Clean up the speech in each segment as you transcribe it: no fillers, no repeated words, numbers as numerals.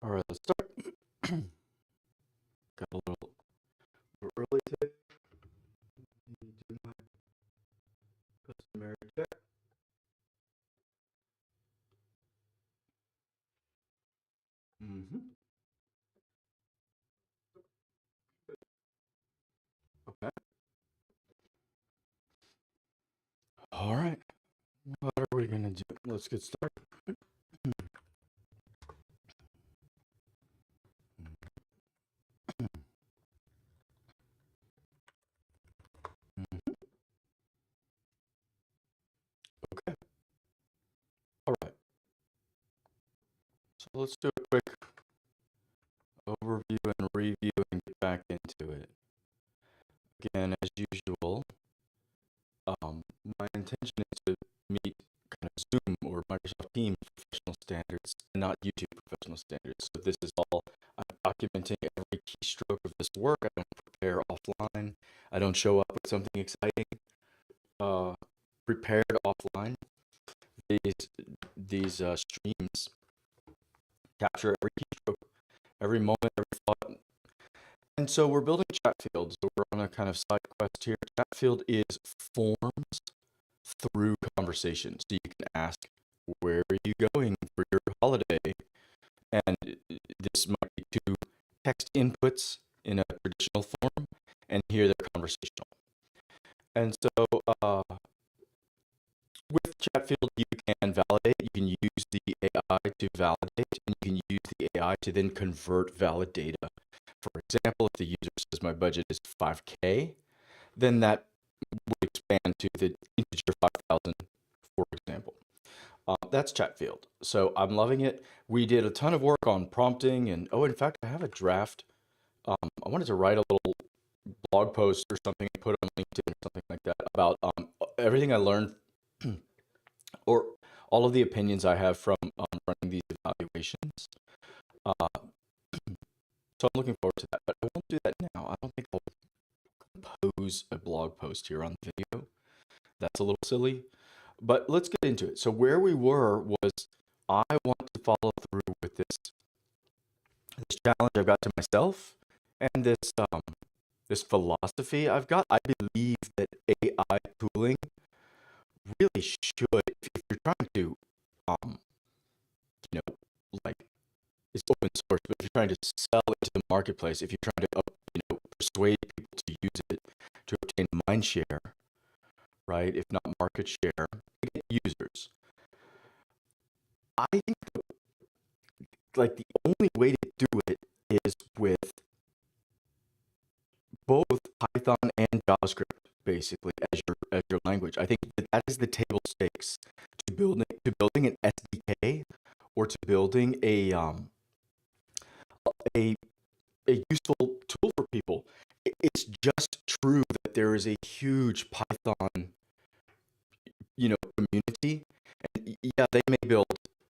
All right, let's start. Got a little early today. Let me do my customary check. Mm-hmm. Okay. All right. What are we gonna do? Let's get started. Mhm. Okay. All right. So let's do a quick overview and review and get back into it. Again, as usual, my intention is to meet kind of Zoom or Microsoft Teams professional standards, and not YouTube professional standards. So this is all I'm documenting every keystroke of this work. I don't prepare offline. I don't show up with something exciting prepared offline. These these streams capture every keystroke, every moment, every thought. And so we're building Chatfield. So we're on a kind of side quest here. Chatfield is forms through conversation. So you can ask, where are you going for your holiday? And this might be two text inputs in a traditional form, and here they're conversational. And so with Chatfield, you can validate, you can use the AI to validate, and you can use the AI to then convert valid data. For example, if the user says my budget is 5K, then that would expand to the integer 5,000, for example. That's Chatfield. So I'm loving it. We did a ton of work on prompting, and oh, in fact, I have a draft. I wanted to write a little blog post or something and put it on LinkedIn or something like that about everything I learned or all of the opinions I have from running these evaluations. Uh, so I'm looking forward to that, but I won't do that now. I don't think I'll compose a blog post here on the video. That's a little silly, but let's get into it. So where we were was I want to follow through with this challenge I've got to myself and this philosophy I've got. I believe that AI tooling really should, if you're trying to, um, you know, like it's open source, but if you're trying to sell it to the marketplace, if you're trying to, persuade people to use it to obtain mind share, right? If not market share, to get users. I think like the only way to do it is with both Python and JavaScript, basically, as your language. I think that is the table stakes to building an SDK or to building a a useful tool for people. It's just true that there is a huge Python, community, and yeah, they may build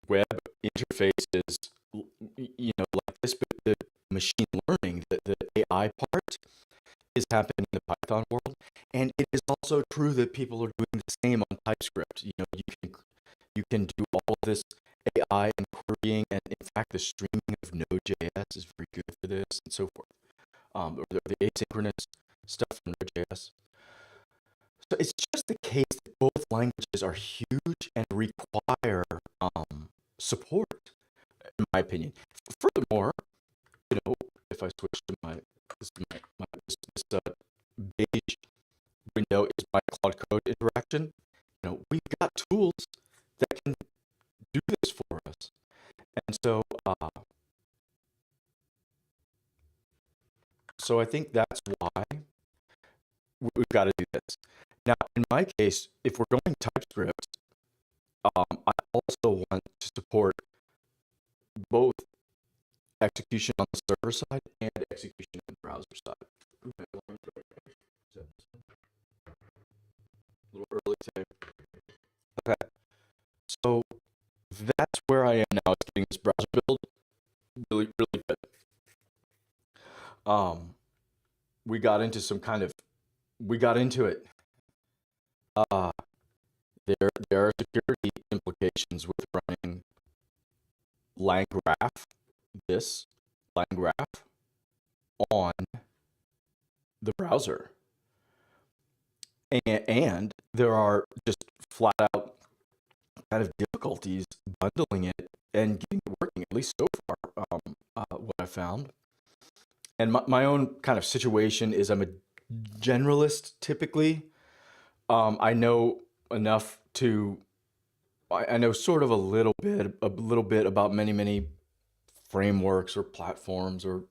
web interfaces, like this, but the machine learning, the AI part, is happening in the Python world, and it is also true that people are doing the same on TypeScript. You can do all of this AI and querying, and in fact, the streaming of Node.js is very good for this, and so forth. Or the asynchronous stuff from Node.js. So it's just the case that both languages are huge and require support, in my opinion. Furthermore, if I switch to this beige window is my Claude Code interaction. We've got tools that can do this for us, and so I think that's why we've got to do this. Now, in my case, if we're going TypeScript, I also want to support both execution on the server side and execution on the browser side. A little early today. Okay, so that's where I am now. It's getting this browser build really, really good. Um, we got into it. Uh, there are security implications with running LangGraph, this LangGraph on the browser. And there are just flat out kind of difficulties bundling it and getting it working, at least so far, what I found. And my own kind of situation is I'm a generalist typically. I know enough to, I know sort of a little bit about many frameworks or platforms or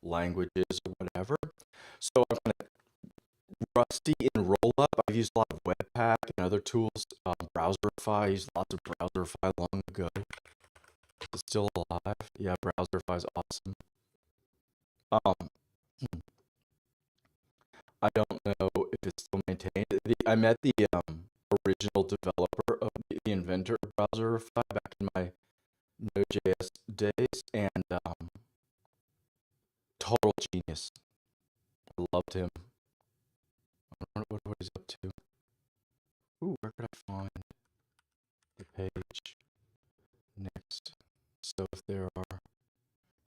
languages or whatever. So I'm kind of rusty in Rollup. I've used a lot of Webpack and other tools. Browserify, I used lots of Browserify long ago. It's still alive. Yeah, Browserify is awesome. Um, I don't know if it's still maintained. I met the original developer of the inventor of Browserify back in my Node.js days, and total genius. I loved him. I don't know what he's up to. Ooh, where could I find the page next? So if there are,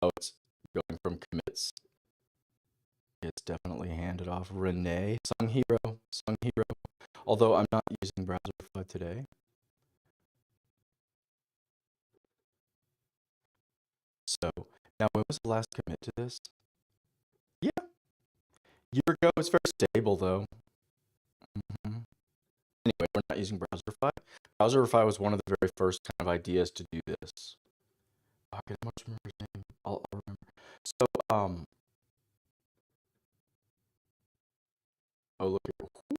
oh, it's going from commits. It's definitely handed off. Renee, Sung Hero. Although I'm not using Browserify today. So now, when was the last commit to this? Yeah, year ago. It's very stable though. Mhm. Anyway, we're not using Browserify. Browserify was one of the very first kind of ideas to do this. I can much remember his name. I'll remember. So, oh look at,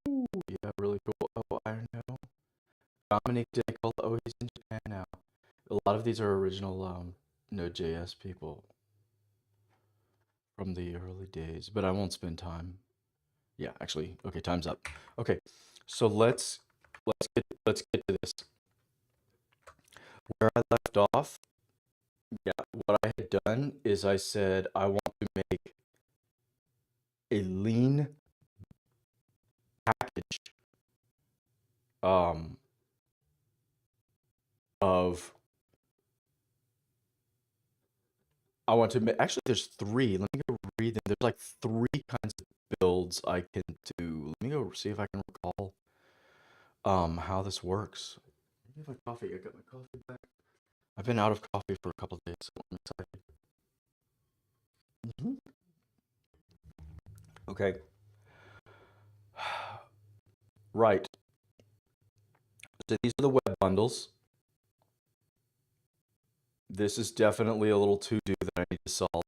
ooh, yeah, really cool. Oh, I know. Dominic Dickel. Oh, he's in Japan now. A lot of these are original Node.js people from the early days, but I won't spend time. Yeah, actually, okay, time's up. Okay, so let's get to this. Where I left off, yeah, what I had done is I said I want to make a lean package um, of. I want to make. Actually, there's three. Let me go read them. There's like three kinds of builds I can do. Let me go see if I can recall how this works. Let me have my coffee. I got my coffee back. I've been out of coffee for a couple of days, so I'm excited. Mhm. Okay. Right. So these are the web bundles. This is definitely a little to-do that I need to solve.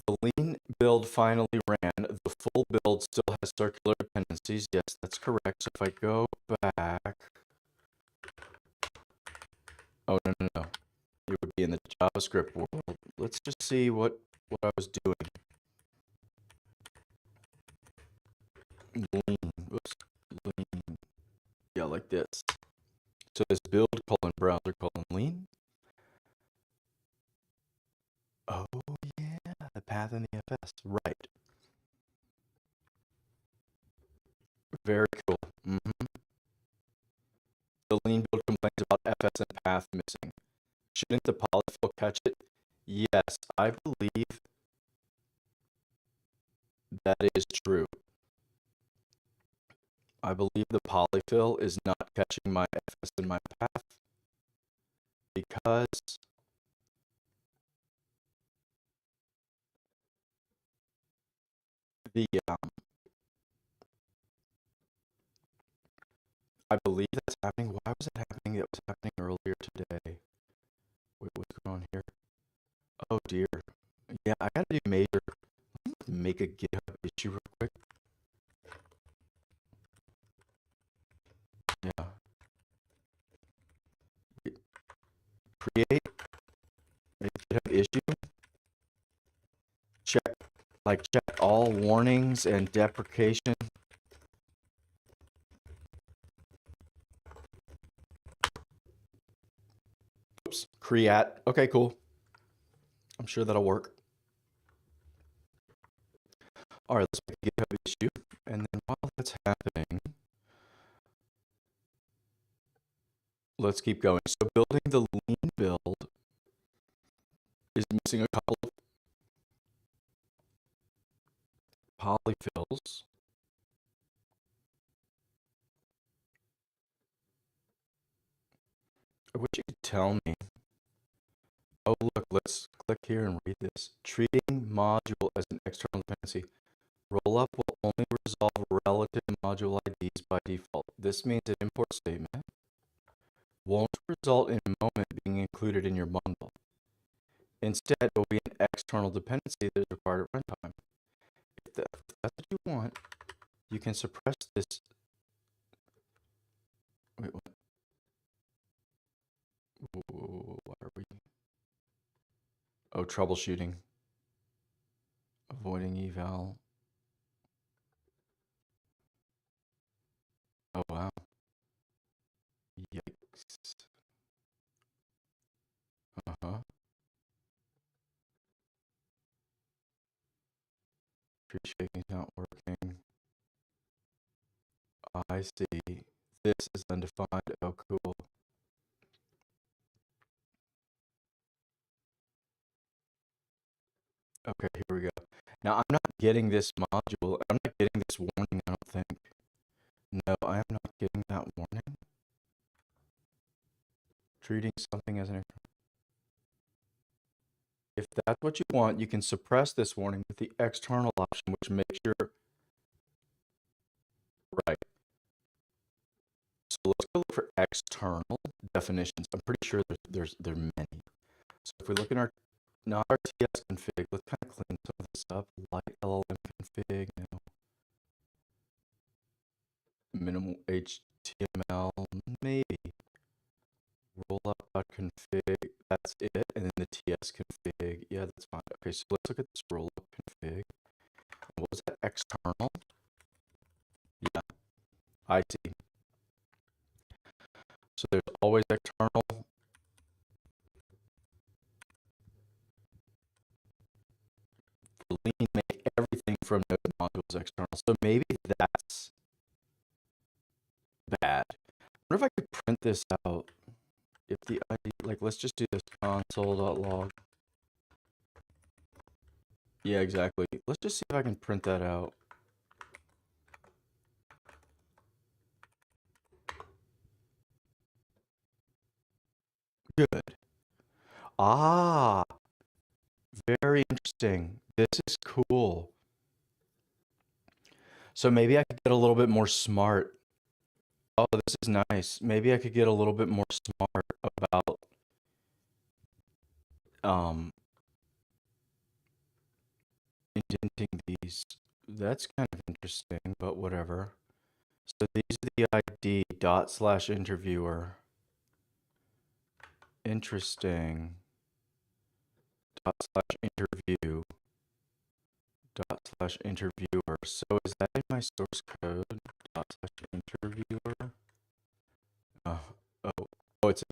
The lean build finally ran. The full build still has circular dependencies. Yes, that's correct. So if I go back, oh no, it would be in the JavaScript world. Let's just see what I was doing. Lean, oops, lean, yeah, like this. So this build colon browser colon lean. Oh yeah, the path in the FS, right? Very cool. The lean build complains about FS and path missing. Shouldn't the polyfill catch it? Yes, I believe that is true. I believe the polyfill is not catching my FS in my path because the I believe that's happening. Why was it happening? It was happening earlier today. Wait, what's going on here? Oh dear. Yeah, I gotta do major. Make a GitHub issue real quick. Yeah. Create a GitHub issue. Check, check all warnings and deprecation. Oops. Create. Okay, cool. I'm sure that'll work. All right, let's make a GitHub issue. And then while that's happening, let's keep going. So building the lean build is missing a couple of polyfills. I wish you could tell me. Oh, look, let's click here and read this. Treating module as an external dependency. Rollup will only resolve relative module IDs by default. This means an import statement won't result in moment being included in your bundle. Instead, it will be an external dependency that is required at runtime. If that's what you want, you can suppress this. Wait, what? What are we? Oh, troubleshooting. Avoiding eval. Oh, wow. Yikes. Uh-huh. Tree shaking's not working. I see. This is undefined. Oh, cool. Okay, here we go. Now, I'm not getting this module. I'm not getting this warning, I don't think. No, I am not getting that warning. Treating something as an... If that's what you want, you can suppress this warning with the external option, which makes your... Right. So let's go look for external definitions. I'm pretty sure there are many. So if we look in our, not our TS config, let's kind of clean some of this up. Light LLM config, no. Minimal HTML, maybe. Rollup.config, that's it. And then the TS config, yeah, that's fine. Okay, so let's look at this rollup config. What was that, external? Yeah, IT. So there's always external. For lean, make everything from node modules external. So maybe that's bad. I wonder if I could print this out. If the ID, like, let's just do this console.log. Yeah, exactly. Let's just see if I can print that out. Good. Ah, very interesting. This is cool. So maybe I could get a little bit more smart. Oh, this is nice. Maybe I could get a little bit more smart about indenting these. That's kind of interesting, but whatever. So these are the ID /interviewer. Interesting. /interview. /interviewer. So is that in my source code? /interviewer. Oh, it's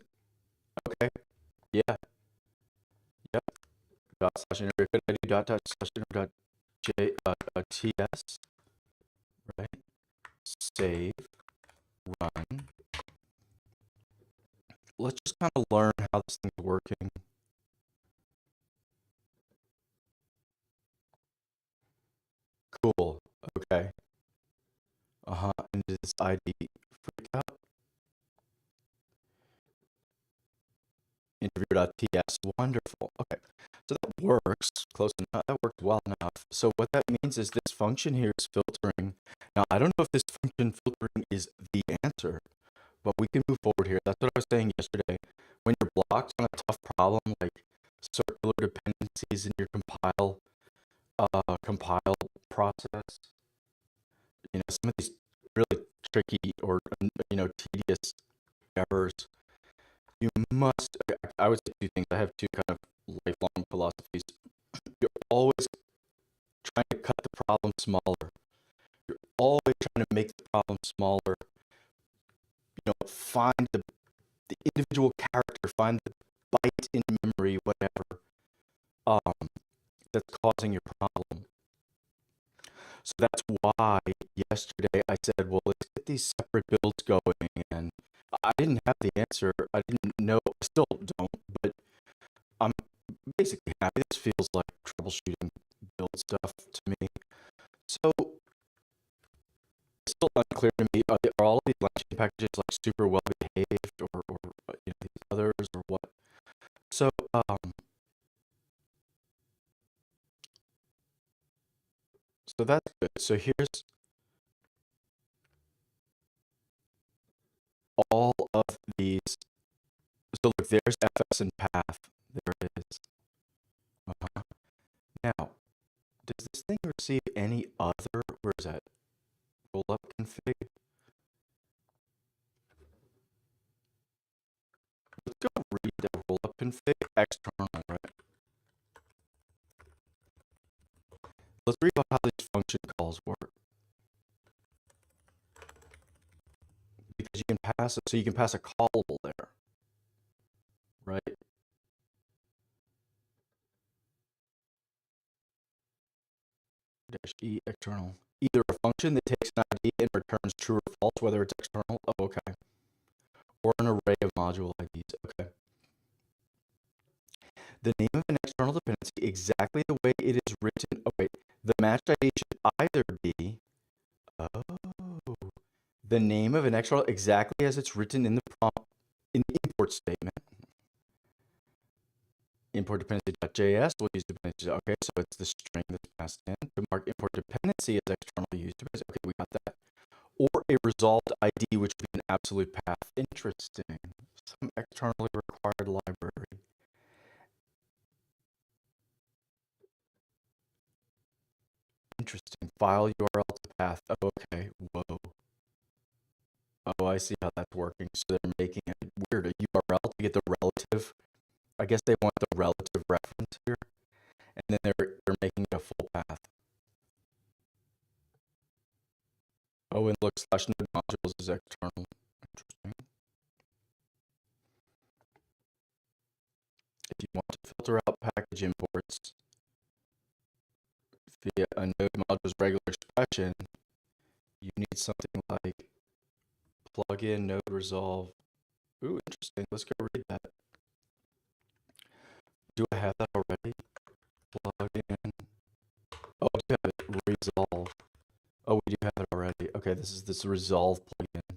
okay. Yeah. Yep. /interviewer. Could I do /interview ts? Right. Save. Run. Let's just kind of learn how this thing's working. Cool. Okay. And this ID freak out? Interview.ts. Wonderful. Okay. So that works close enough. That worked well enough. So what that means is this function here is filtering. Now, I don't know if this function filtering is the answer, but we can move forward here. That's what I was saying yesterday. When you're blocked on a tough problem like circular dependencies in your compile process, some of these really tricky or tedious errors, you must. I would say two things. I have two kind of lifelong philosophies. You're always trying to cut the problem smaller. You're always trying to make the problem smaller. Find the individual character, find the byte in memory, whatever, that's causing your problem. So that's why yesterday I said, well, let's get these separate builds going. And I didn't have the answer. I didn't know. I still don't. But I'm basically happy. This feels like troubleshooting build stuff to me. So it's still unclear to me, are all of these LangChain packages like super well behaved or these others or what? So so that's good. So here's all of these. So look, there's FS and path. There it is. Now, does this thing receive any other? Where is that? Rollup config. Let's go read the rollup config external, right? Let's read about how these function calls work. Because you can pass it, so you can pass a callable there, right? Dash E external. Either a function that takes an ID and returns true or false, whether it's external, oh, okay, or an array of module IDs, okay. The name of an external dependency exactly the way it is written. Oh wait, the matched ID should either be the name of an external exactly as it's written in the prompt in the import statement. Import dependency.js, we'll use dependencies. Okay, so it's the string that's passed in. To mark import dependency as external use dependency. Okay, we got that. Or a resolved ID, which would be an absolute path. Interesting. Some externally required library. Interesting. File URL to path. Oh, okay. Whoa. Oh, I see how that's working. So they're making it weird. A URL to get the relative. I guess they want the relative reference here. And then they're making it a full path. Oh, and look, /node modules is external. Interesting. If you want to filter out package imports via a node module's regular expression, you need something like plugin node resolve. Ooh, interesting. Let's go read that. Do I have that already? Plugin. Oh, I do have it. Resolve. Oh, we do have it already. Okay, this is this resolve plugin.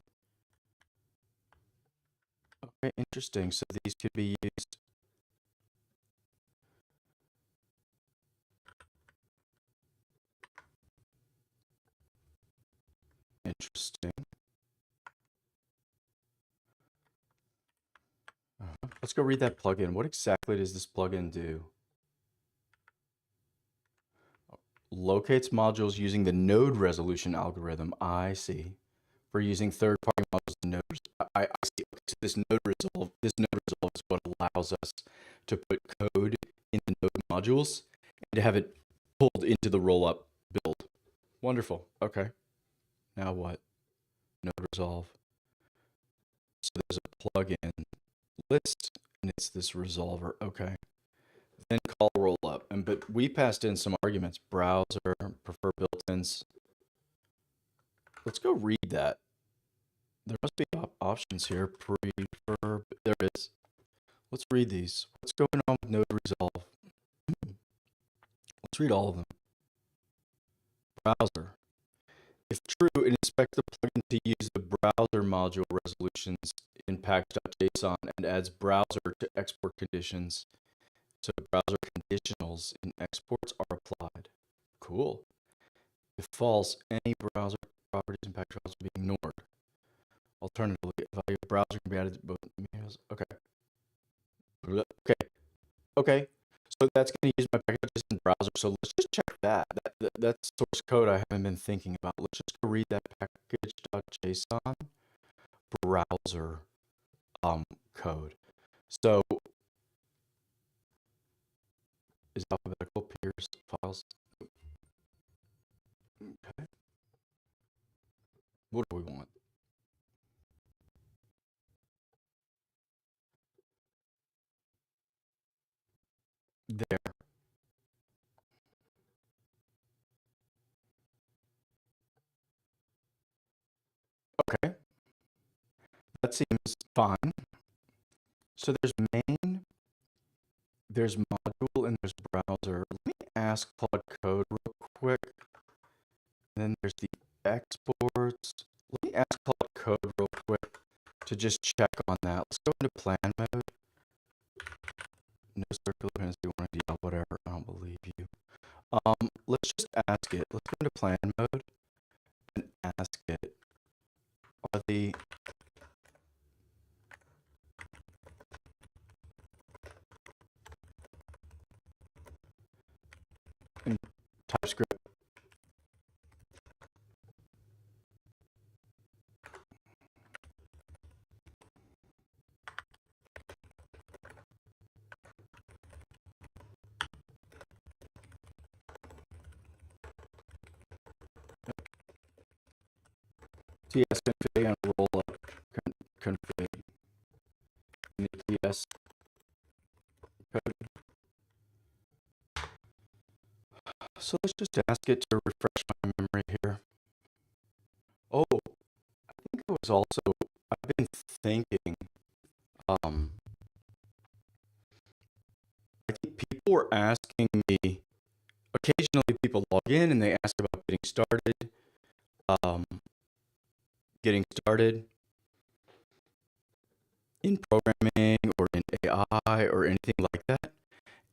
Okay, interesting. So these could be used. Interesting. Let's go read that plugin. What exactly does this plugin do? Locates modules using the node resolution algorithm. I see. For using third-party modules and nodes. I see. Okay, so this node resolve is what allows us to put code in the node modules and to have it pulled into the rollup build. Wonderful. Okay. Now what? Node resolve. So there's a plugin list, and it's this resolver. Okay. Then call rollup. But we passed in some arguments. Browser, prefer built-ins. Let's go read that. There must be options here. Prefer. There it is. Let's read these. What's going on with node resolve? Let's read all of them. Browser. If true, it inspects the plugin to use the browser module resolutions in package.json and adds browser to export conditions. So browser conditionals in exports are applied. Cool. If false, any browser properties in package files will be ignored. Alternatively, value of browser can be added to both emails. Okay. Okay. Okay. So that's going to use my package.json browser. So let's just check that. That's source code I haven't been thinking about. Let's just go read that package.json browser code. So is alphabetical peers files. Okay. What do we want? There. Okay. That seems fine. So there's main there's module and there's browser. Let me ask Claude Code real quick. And then there's the exports. Let me ask Claude Code real quick to just check on that. Let's go into plan mode. No circular dependency warranty, whatever. I don't believe you. Let's just ask it. Let's go into plan mode and ask it. Are the in TypeScript? TS config and rollup config. In the TS code. So let's just ask it to refresh my memory here. Oh, I think it was also, I've been thinking, I think people were asking me, occasionally people log in and they ask about getting started in programming or in AI or anything like that.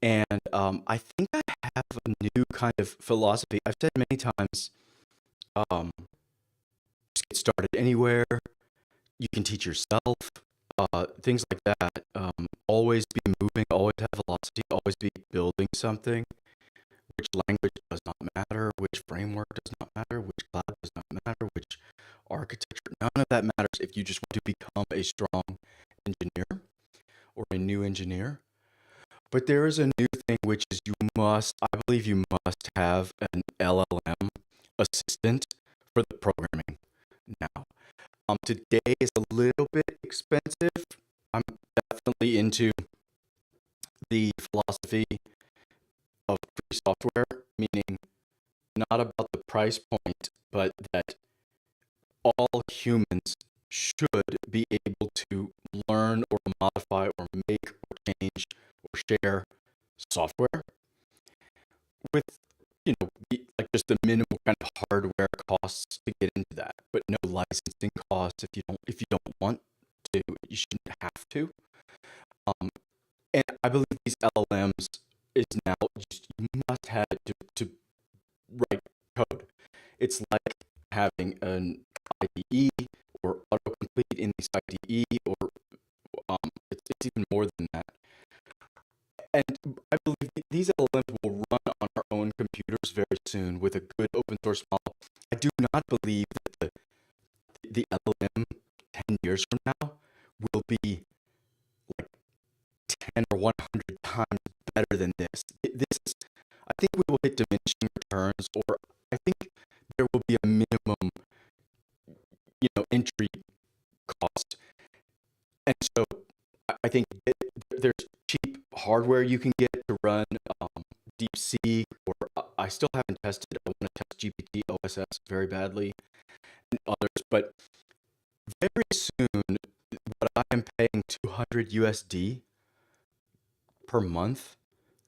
And I think I have a new kind of philosophy. I've said many times, just get started anywhere. You can teach yourself, things like that. Always be moving, always have velocity, always be building something. Which language does not matter, which framework does not matter, which cloud does not matter, which architecture. None of that matters if you just want to become a strong engineer or a new engineer. But there is a new thing, which is I believe you must have an LLM assistant for the programming now. Today is a little bit expensive. I'm definitely into the philosophy of free software, meaning not about the price point, but that all humans should be able to learn or modify or make or change or share software with, like just the minimal kind of hardware costs to get into that, but no licensing costs if you don't want to, you shouldn't have to. And I believe these LLMs is now just you must have it to write code. It's like having an IDE or autocomplete in this IDE, or it's even more than that. And I believe these LLMs will run on our own computers very soon with a good open source model. I do not believe that the LLM 10 years from now will be like 10 or 100 times better than this. I think we will hit diminishing returns, or I think there will be a minimum, entry cost. And so I think there's cheap hardware you can get to run DeepSeek, or I still haven't tested. I want to test GPT OSS very badly and others, but very soon, what I am paying 200 USD per month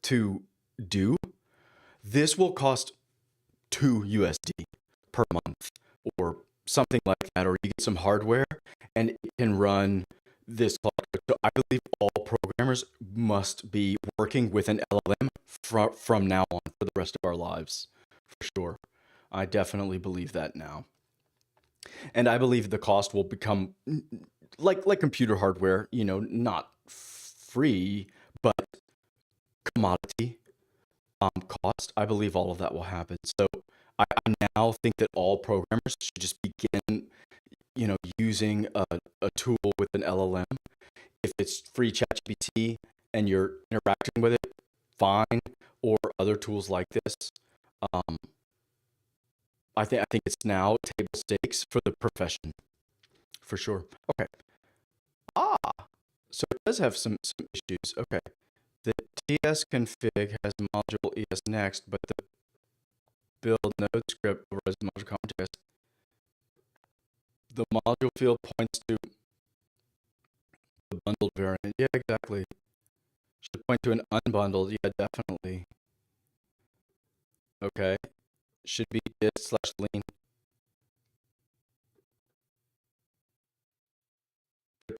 to do, this will cost 2 USD per month or something like that, or you get some hardware and it can run this Claude Code. So I believe all programmers must be working with an LLM from now on for the rest of our lives, for sure. I definitely believe that now. And I believe the cost will become like computer hardware, not free, but commodity cost. I believe all of that will happen. So I now think that all programmers should just begin, using a tool with an LLM. If it's free ChatGPT and you're interacting with it, fine, or other tools like this. I think it's now table stakes for the profession, for sure. Okay. So it does have some issues. Okay. The TS config has module ES next, but the build node script overrides the module context. The module field points to the bundled variant. Yeah, exactly. Should point to an unbundled. Yeah, definitely. Okay. Should be dis/lean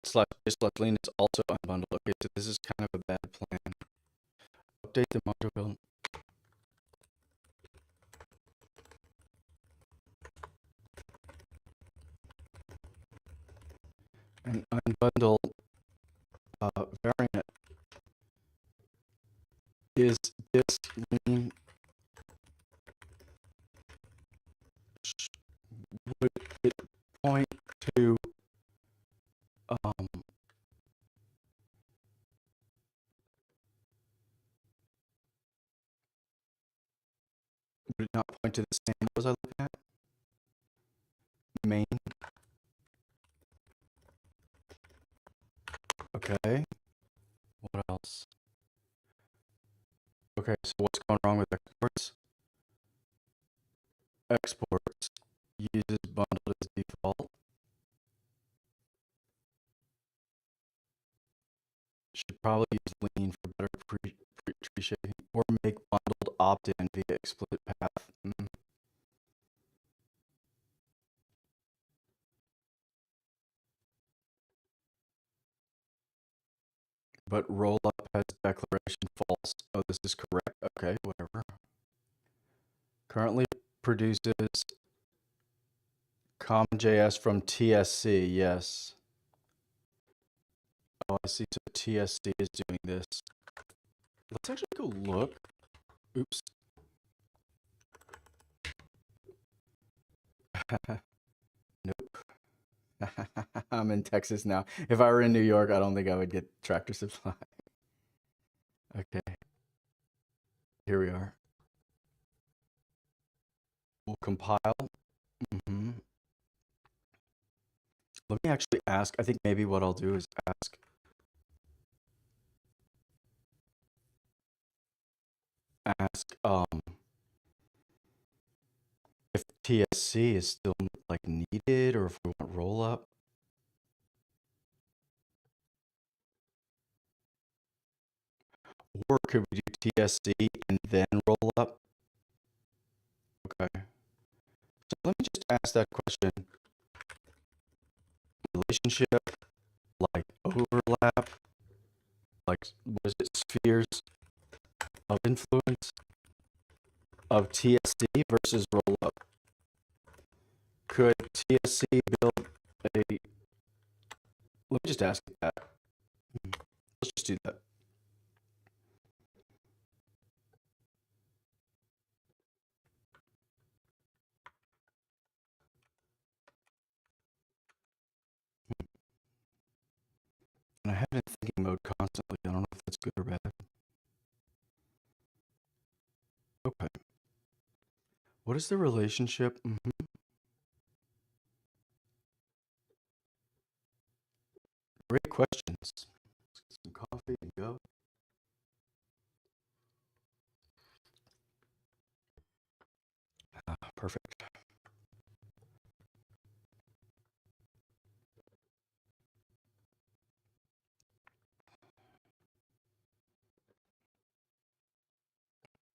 /dis/lean is also unbundled. Okay, so this is kind of a bad plan. Update the module build. An unbundled variant is dis/lean. Would it point to would it not point to the same as I look at? Main. Okay. What else? Okay, so what's going wrong with exports? Exports uses bundled as default. Should probably use lean for better tree shaping, or make bundled opt-in via explicit path. But rollup has declaration false. Oh, this is correct. Okay, whatever. Currently produces common.js from TSC. Yes. Oh, I see. So TSC is doing this. Let's actually go look. Oops. Nope. I'm in Texas now. If I were in New York, I don't think I would get Tractor Supply. Okay. Here we are. We'll compile. Let me actually ask. I think maybe what I'll do is ask if TSC is still like needed, or if we want rollup. Or could we do TSC and then rollup? Okay. So let me just ask that question. Relationship, like overlap, like was it spheres of influence of TSC versus rollup? Could TSC build a? Let me just ask that. Let's just do that. And I have it in thinking mode constantly. I don't know if that's good or bad. Okay. What is the relationship? Great questions. Let's get some coffee and go. Perfect.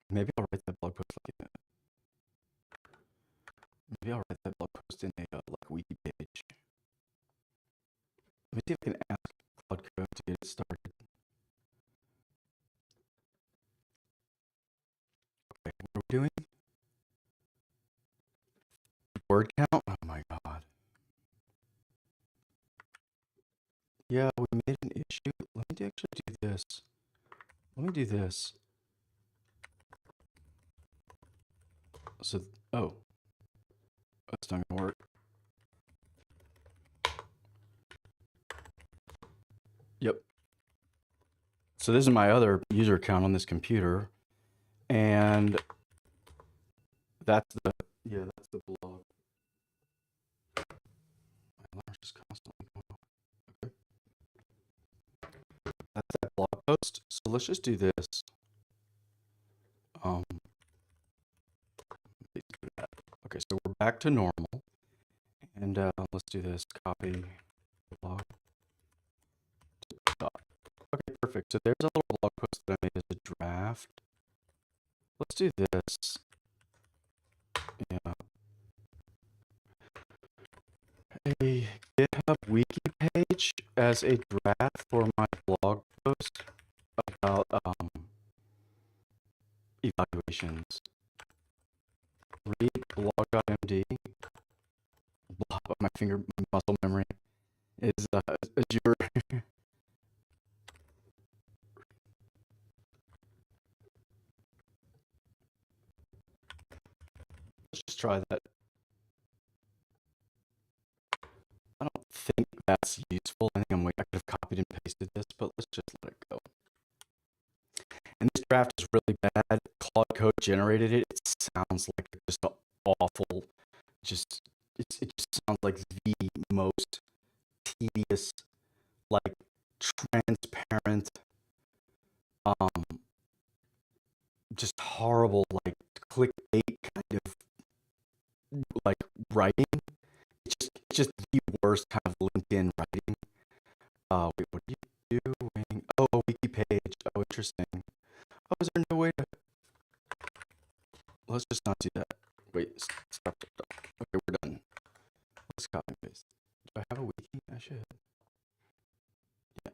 Maybe I'll write that blog post like maybe I'll write that blog post in a like wiki page. Let me see if I can ask Claude Code to get it started. Okay, what are we doing? Word count? Oh my god. Yeah, we made an issue. Let me actually do this. Let me do this. So, oh. That's not gonna work. Yep. So this is my other user account on this computer. And that's the blog. My alarm's just constantly going off. Okay. That's that blog post. So let's just do this. Okay, so we're back to normal. And let's do this. Copy blog. Okay, perfect. So there's a little blog post that I made as a draft. Let's do this. Yeah. A GitHub wiki page as a draft for my blog post about evaluations. Read blog.md. Blah, my finger muscle memory is Azure. Let's just try that. I don't think that's useful. I think I could have copied and pasted this, but let's just let it go. And this draft is really bad. Claude Code generated it. It sounds like just awful. It just sounds like the most tedious, like transparent, just horrible, like clickbait kind of like writing. It's just the worst kind of LinkedIn writing. Wait, what are you doing? Oh, a wiki page. Oh, interesting. Oh, is there no way to? Let's just not do that. Wait, stop. Okay, we're done. Let's copy and paste. Do I have a wiki? I should. Yeah.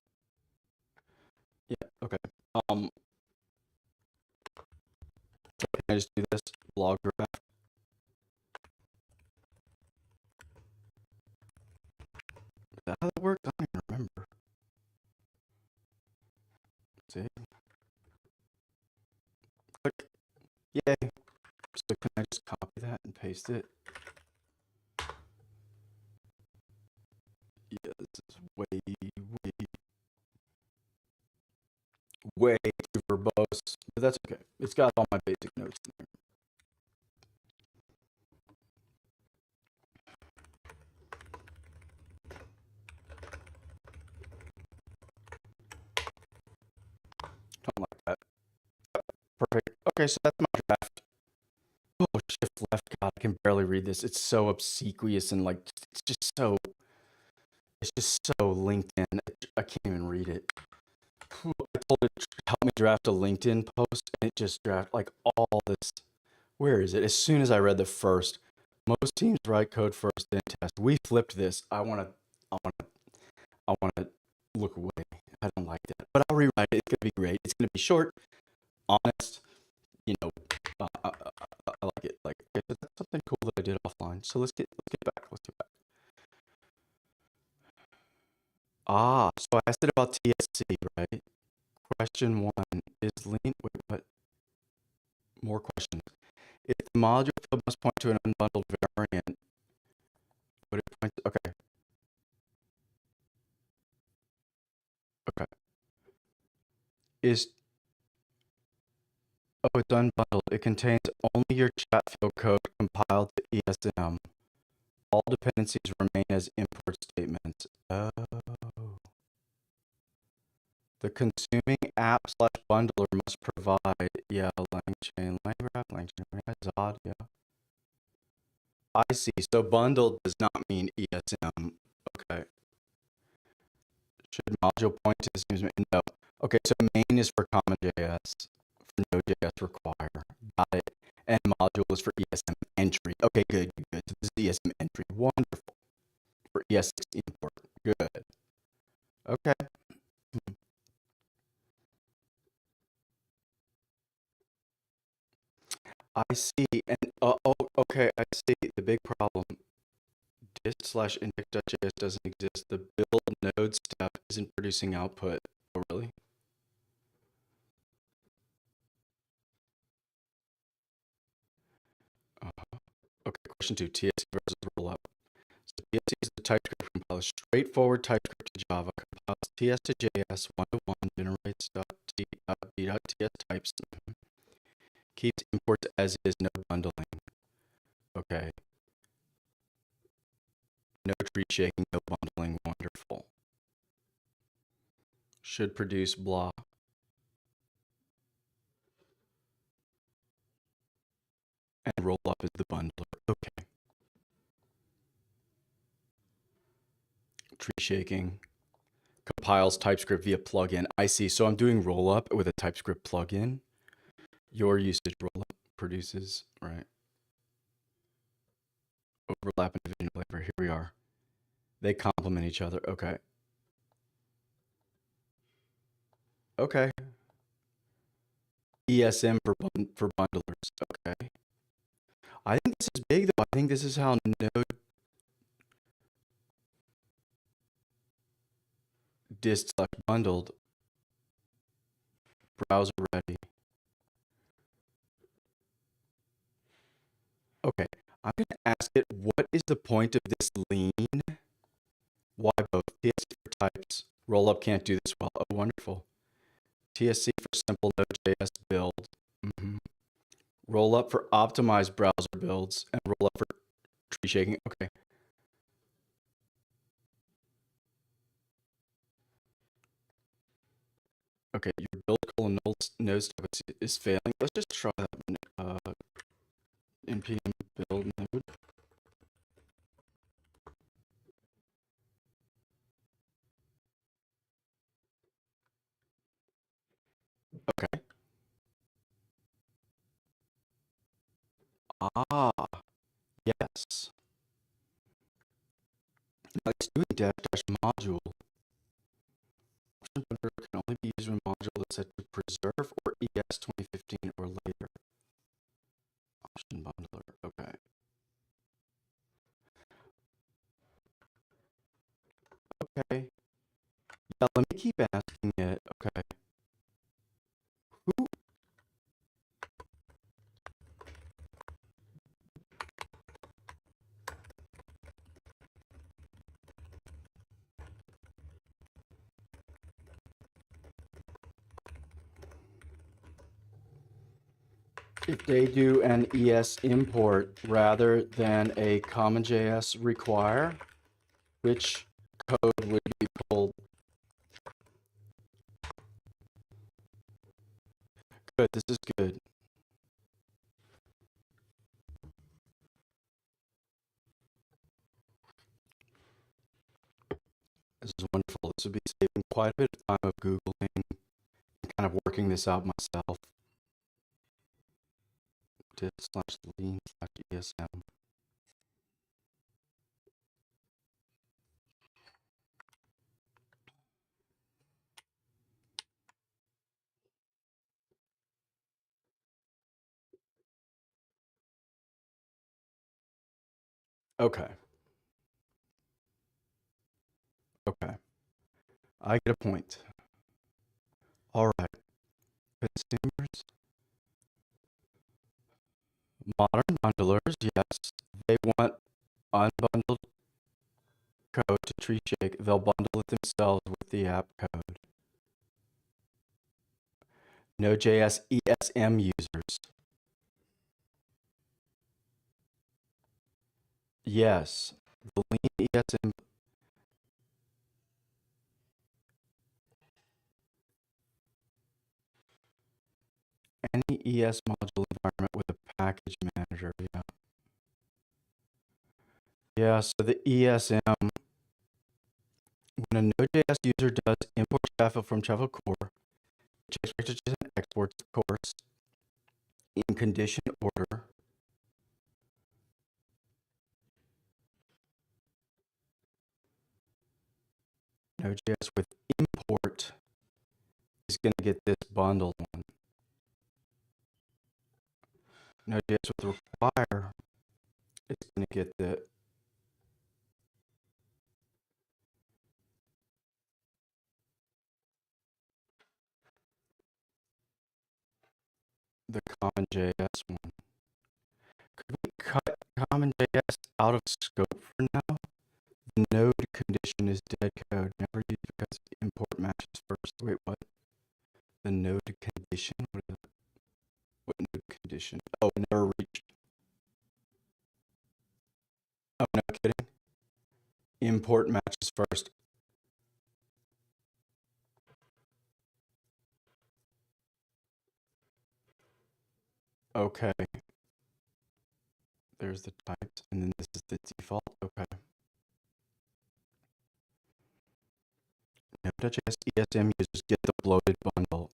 Yeah. Okay. So can I just do this? Log graph. Is that how that works? I don't even remember. See? Click. Yay. So can I just copy that and paste it? Yeah, this is way too verbose, but that's okay. It's got all my basic notes in there. Something like that. Perfect. Okay, so that's my draft. Oh, shift left. God, I can barely read this. It's so obsequious and like it's just so LinkedIn. I can't even read it. I told it to help me draft a LinkedIn post, and it just drafted like all this. Where is it? As soon as I read the first, most teams write code first, then test. We flipped this. I wanna look away. I don't like that, but I'll rewrite it. It's gonna be great. It's gonna be short, honest. You know, I like it. Like that's something cool that I did offline. So let's get back. Let's get back. So I asked it about TSC, right? Question 1 is lean. Wait, what? More questions. If the module field must point to an unbundled variant, would it point? Okay. Okay. It's unbundled. It contains only your Chatfield code compiled to ESM. All dependencies remain as import statements. Oh. The consuming app slash bundler must provide, yeah, LangChain, LangGraph, LangChain, Zod, yeah. I see. So bundled does not mean ESM. Okay. Should module point to the same? No. Okay, so main is for CommonJS, for Node.js require. Got it. And module is for ESM entry. Okay, good. So this is ESM entry. Wonderful. For ES6 import. Good. Okay. I see. And okay, I see the big problem. Dist/index.js doesn't exist. The build node step isn't producing output. Oh, really? Okay, question 2. TSC versus Rollup. So TSC is the TypeScript compiler. Straightforward TypeScript to Java. Compiles TS to JS 1-to-1. Generates .d.ts types. Keeps imports as is, no bundling. Okay. No tree shaking, no bundling. Wonderful. Should produce blah. And Rollup is the bundler. Okay. Tree shaking. compiles TypeScript via plugin. I see. So I'm doing Rollup with a TypeScript plugin. Your usage Rollup produces, right? Overlap and division flavor. Here we are. They complement each other. Okay. Okay. ESM for bundlers. Okay. I think this is big though. I think this is how Node dist select bundled browser ready. Okay. I'm going to ask it, what is the point of this lean? Why both? TSC for types. Rollup can't do this well. Oh, wonderful. TSC for simple Node.js build. Rollup for optimized browser builds, and Rollup for tree shaking. Okay. Okay, your build colon node stuff is failing. Let's just try that. npm build node. Okay. Ah, yes. Now it's doing dev dash module. Option bundler can only be used when module is set to preserve or ES 2015 or later. Option bundler. Okay. Okay. Yeah, let me keep asking it. Okay. Who? If they do an ES import rather than a CommonJS require, which code would be pulled? Good, this is good. This is wonderful. This would be saving quite a bit of time of Googling and kind of working this out myself. Div/lean/ESM. Okay. Okay. I get a point. All right. Consumers, modern bundlers, yes. They want unbundled code to tree shake. They'll bundle it themselves with the app code. Node.js ESM users. Yes. The lean ESM. Any ES module environment with a package manager. Yeah. Yeah, so the ESM, when a Node.js user does import Chatfield from Chatfield core, checks packages and exports, of course, in condition order. Node.js with import is going to get this bundled one. Node.js with require is going to get the CommonJS one. Could we cut CommonJS out of scope for now? The node condition is dead code, never used because import matches first. Wait, what? The node condition? What node condition? Oh, never reached. Oh, no kidding. Import matches first. Okay. There's the types, and then this is the default. Okay. Node.js ESM users get the bloated bundle.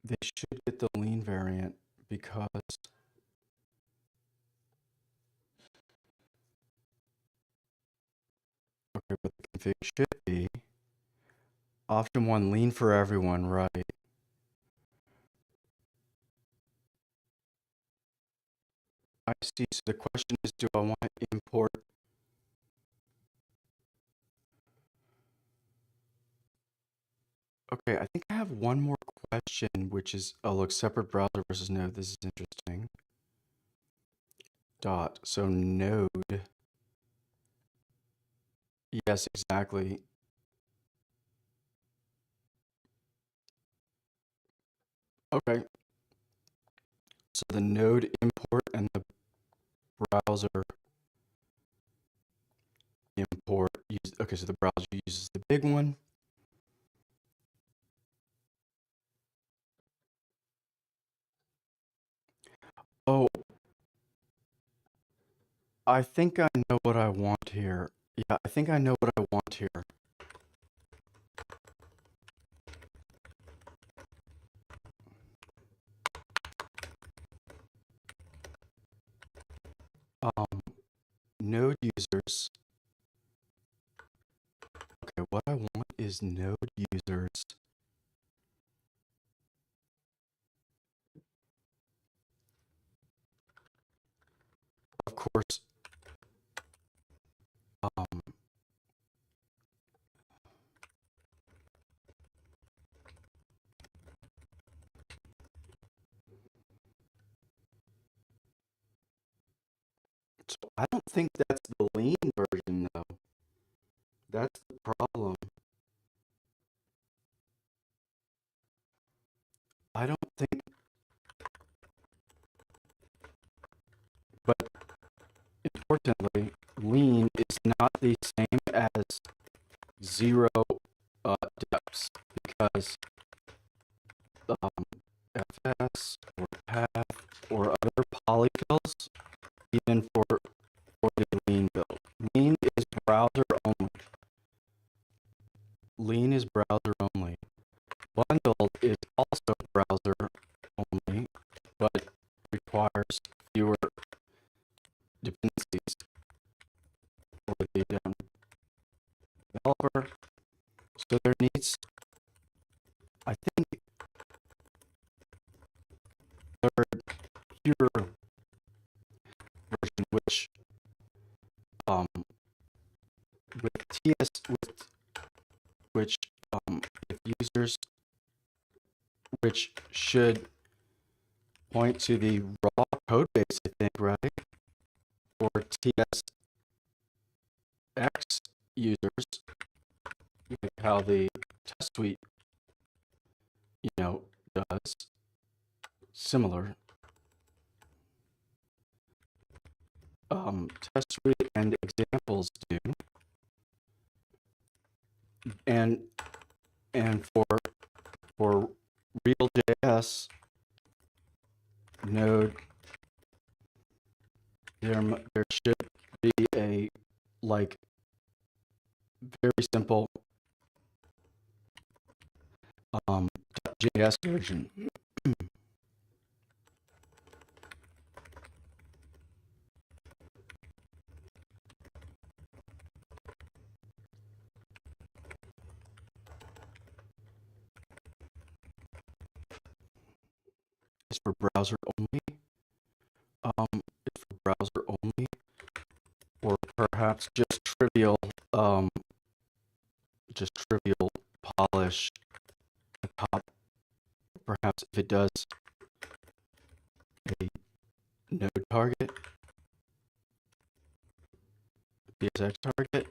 They should get the lean variant because okay, but the config should be option 1 lean for everyone, right? I see. So the question is, do I want to import? Okay, I think I have one more question, which is, oh, look, separate browser versus Node. This is interesting. Dot. So Node. Yes, exactly. Okay. So the Node import and the browser import okay, so the browser uses the big one. Oh, I think I know what I want here. Yeah, I think I know what I want here. Node users. Okay, what I want is Node users. Of course, um, so I don't think that's the lean version though. That's the problem. I don't think, but importantly, lean is not the same as zero depths because FS or path or other polyfills, even for the lean build. Lean is browser only. Lean is browser only. Bundled is also browser only, but requires fewer dependencies for the developer. So there needs, I think, third pure version, which with TS with which if users which should point to the raw code base, I think, right? For TSX users, like how the test suite, does similar. Test suite and examples do, and for real.js Node, there should be a like very simple .js version. It's for browser only. It's for browser only, or perhaps just trivial polish the top. Perhaps if it does a node target, DSX target,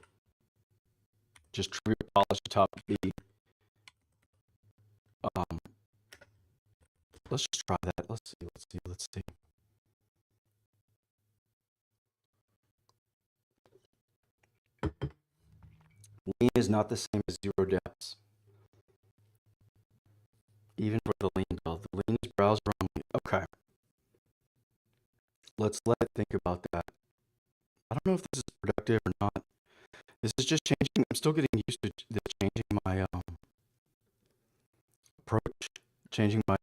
just trivial polish the top of the. Let's just try that. Let's see. Lean is not the same as zero depths. Even for the lean build. The lean is browser only. Okay. let's let it think about that. I don't know if this is productive or not. This is just changing. I'm still getting used to changing my approach, changing my.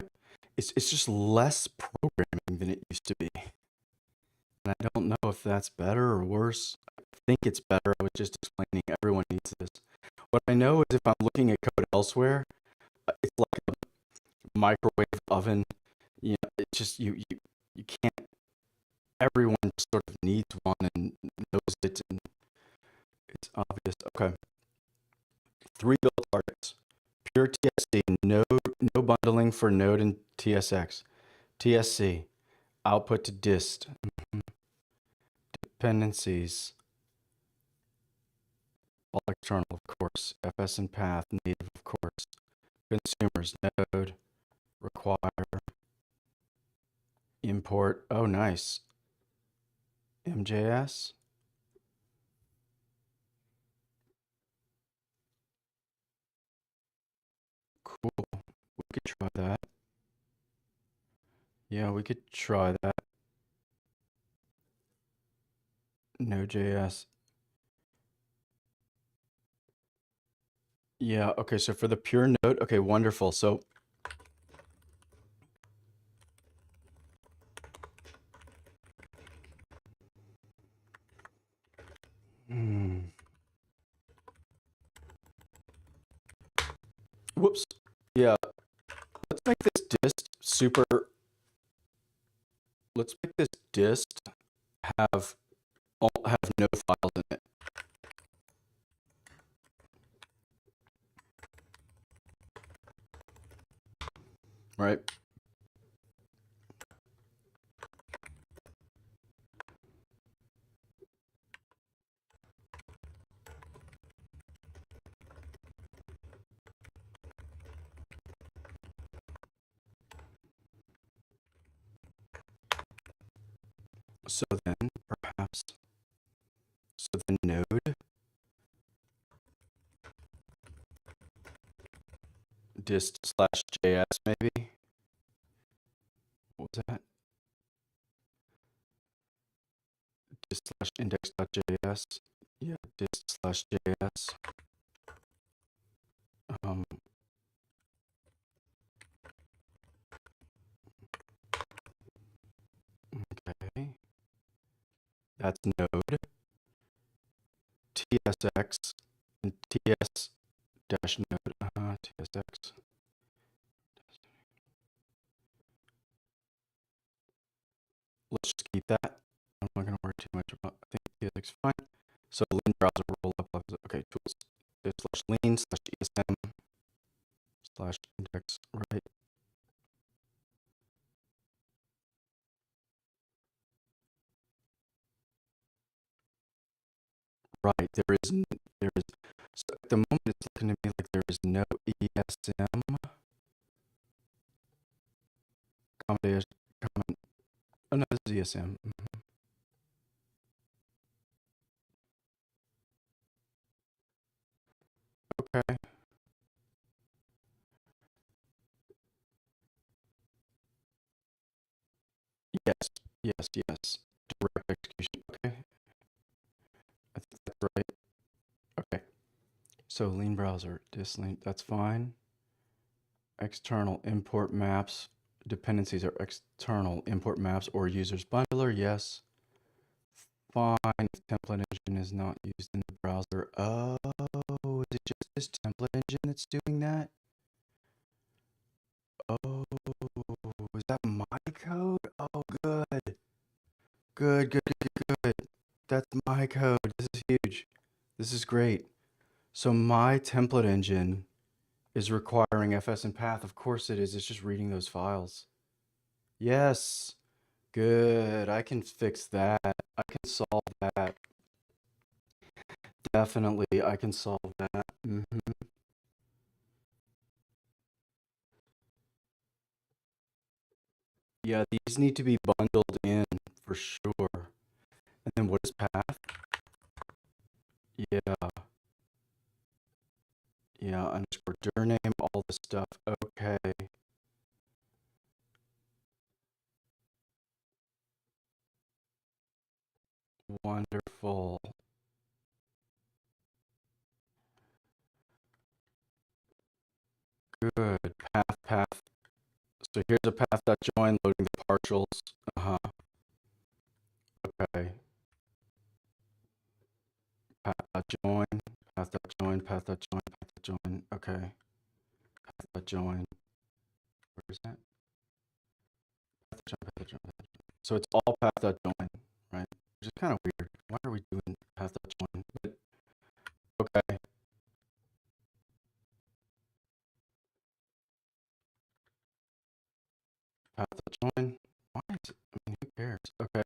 It's just less programming than it used to be, and I don't know if that's better or worse. I think it's better. I was just explaining. Everyone needs this. What I know is if I'm looking at code elsewhere, it's like a microwave oven. You know, it just you can't. Everyone just sort of needs one and knows it, and it's obvious. Okay, 3 build targets. Pure TSC, no bundling for node and TSX. TSC, output to dist. Dependencies, all external, of course. FS and path, native, of course. Consumers, node, require, import. Oh, nice. MJS. Cool. We could try that. Yeah, we could try that. Node.js. Yeah, okay, so for the pure node, okay, wonderful. So whoops. Yeah, let's make this dist super. Let's make this dist have no files in it. Right? So then, perhaps, so the node dist slash JS maybe. What was that? Dist slash index.js. Yeah, dist slash JS. Okay. That's node, TSX, and TS dash node, TSX. Let's just keep that. I'm not going to worry too much about. I think TSX is fine. So lean browser rollup. Okay, tools. Slash lean slash ESM slash index. Right. Right. There is. So at the moment, it's looking to me like there is no ESM. Oh no, this is ESM. Okay. Yes. Yes. Yes. Direct execution. Okay. I think that's right. Okay. So lean browser, dislean. That's fine. External import maps. Dependencies are external import maps or users bundler. Yes. Fine. If template engine is not used in the browser. Oh, is it just this template engine that's doing that? Oh, is that my code? Oh, good. Good, good, good, good. That's my code. This is huge. This is great. So my template engine is requiring FS and path. Of course it is. It's just reading those files. Yes. Good. I can fix that. I can solve that. Definitely, I can solve that. Yeah, these need to be bundled in for sure. And then what is path? Yeah. Yeah, underscore dir name, all this stuff. Okay. So here's a path.join, loading the partials. Okay. Path.join, path.join, path.join, path.join. Okay. Path.join. Where is that? Path.join, path.join, path.join. So it's all path.join, right? Which is kind of weird. Why are we doing path.join? But okay. Path.join. Why is it? I mean, who cares? Okay.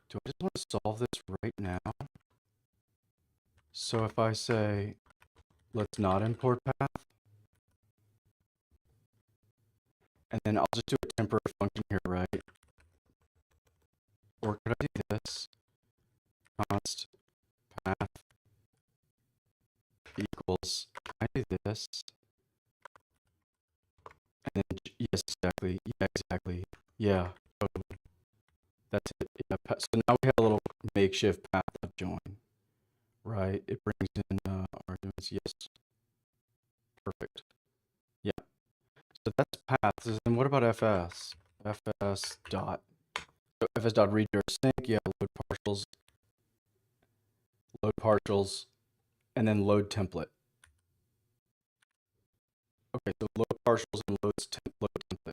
Do I just want to solve this right now? So if I say, let's not import path, and then I'll just do a temporary function here, right? Or could I do this? Const path equals, can I do this? And then, yes, exactly. Yeah, exactly. Yeah, totally. That's it. Yeah, so now we have a little makeshift path of join, right? It brings in arguments. Yes, perfect. Yeah. So that's paths. And what about FS? FS dot. So FS dot read your sync. Yeah, load partials, and then load template. Okay, so load partials and load template.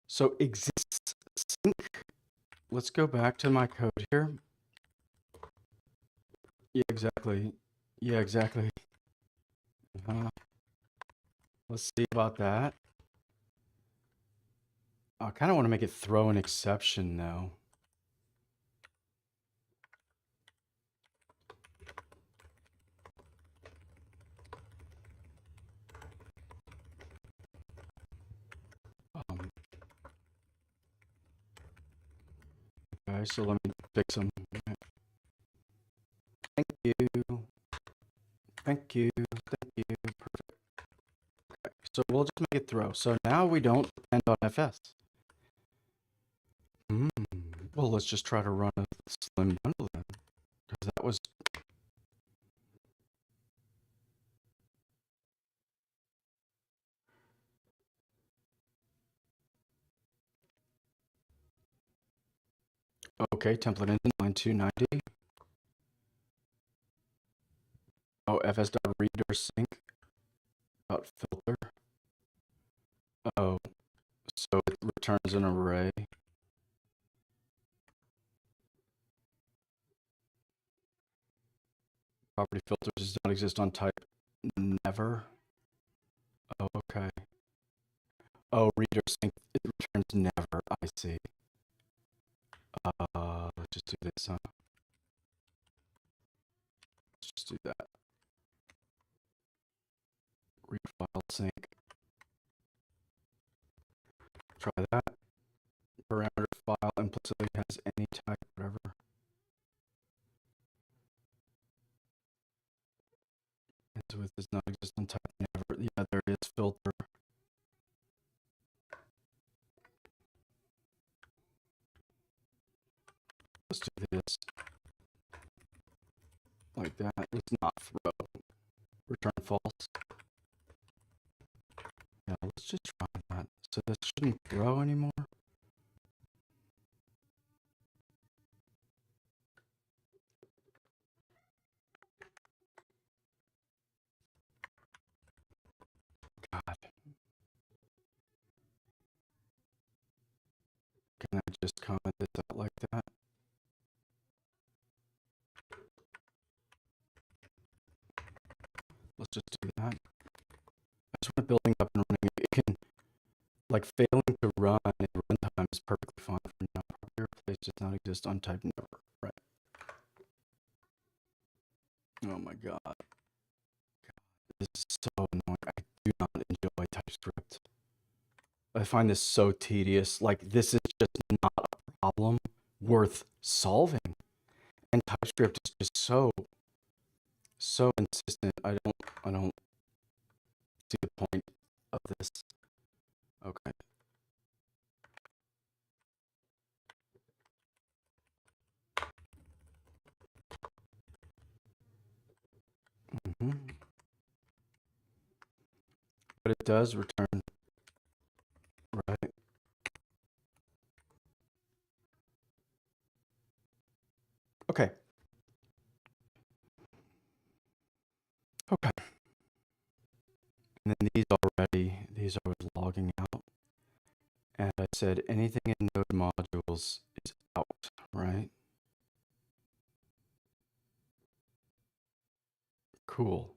So exists sync. Let's go back to my code here. Yeah, exactly. Yeah, exactly. Let's see about that. I kind of want to make it throw an exception though. Okay, so let me fix them. Thank you. Thank you. Thank you. Perfect. Okay, so we'll just make it throw. So now we don't depend on FS. Well, let's just try to run a slim bundle then. Because that was... Okay, template engine line 290. Oh, fs.reader sync dot filter. Oh, so it returns an array. Property filters does not exist on type never. Oh, okay. Oh, reader sync, it returns never. I see. Let's just do this, huh? Let's just do that. Read file sync. Try that. Parameter file implicitly has any type, whatever. Ends with does not exist on type never. Yeah, there is filter. Let's do this. Like that. Let's not throw. Return false. Yeah, let's just try that. So this shouldn't throw anymore. God. Can I just comment this out like that? Let's just do that. I just want building up and running. It can, like, failing to run in runtime is perfectly fine for now. Property replace does not exist on type never. Right. Oh my God. This is so annoying. I do not enjoy TypeScript. I find this so tedious. Like, this is just not a problem worth solving. And TypeScript is just so insistent. I don't see the point of this. Okay. But it does return, right? Okay. Okay. And then these are logging out. And I said anything in node modules is out, right? Cool.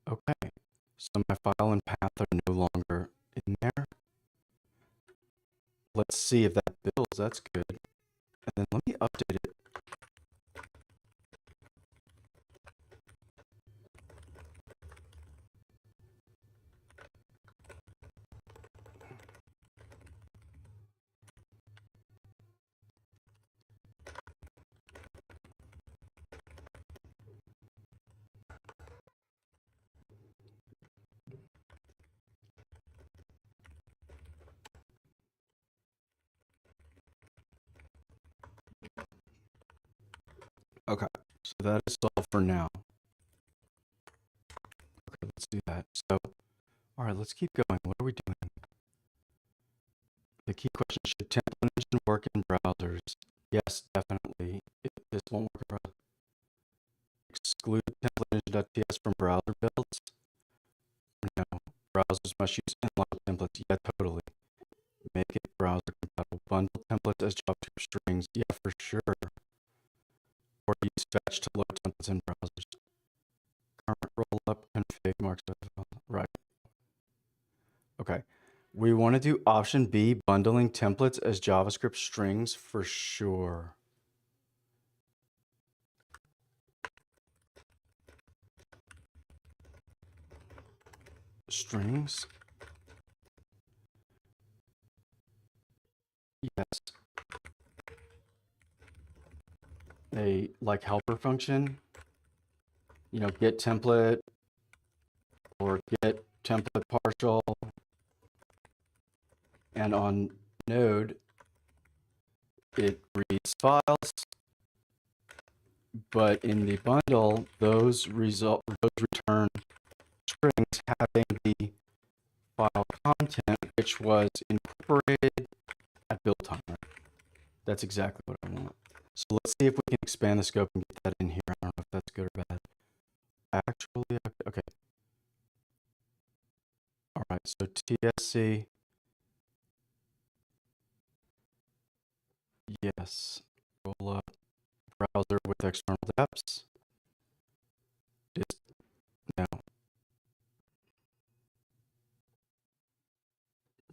Okay. So my file and path are no longer in there. Let's see if that builds. That's good. And then let me update it. Okay. So that is all for now. Okay, let's do that. So, all right, let's keep going. What are we doing? The key question, should template engine work in browsers? Yes, definitely. This won't work in browsers. Exclude template engine.ts from browser builds? No. Browsers must use inline templates. Yeah, totally. Make it browser compatible. Bundle templates as JavaScript strings. Yeah, for sure. Or use fetch to load templates in browsers. Current rollup config marks. Right. Okay. We want to do option B, bundling templates as JavaScript strings for sure. Strings? Yes. A like helper function, you know, get template or get template partial. And on Node, it reads files, but in the bundle, those return strings having the file content, which was incorporated at build time. Right? That's exactly what I want. So let's see if we can expand the scope and get that in here. I don't know if that's good or bad. Actually, okay. All right, so TSC. Yes. Roll up browser with external depths. Just no.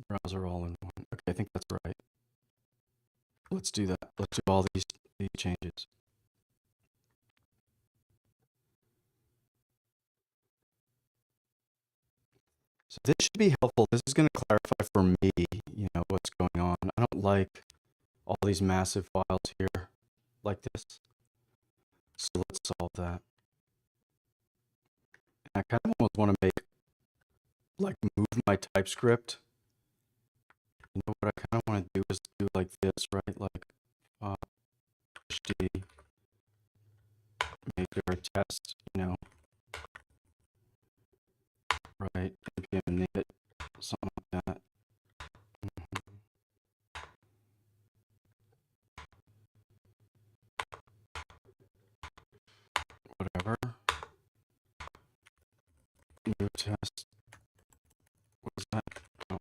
Browser all in one. Okay, I think that's right. Let's do that. Let's do all these changes. So this should be helpful. This is going to clarify for me, you know, what's going on. I don't like all these massive files here like this. So let's solve that. And I kind of almost want to make, like, move my TypeScript. You know, what I kind of want to do is do like this, right? Like, push D, make our test, you know, right? npm init, something like that. Whatever. New test. What was that? Oh.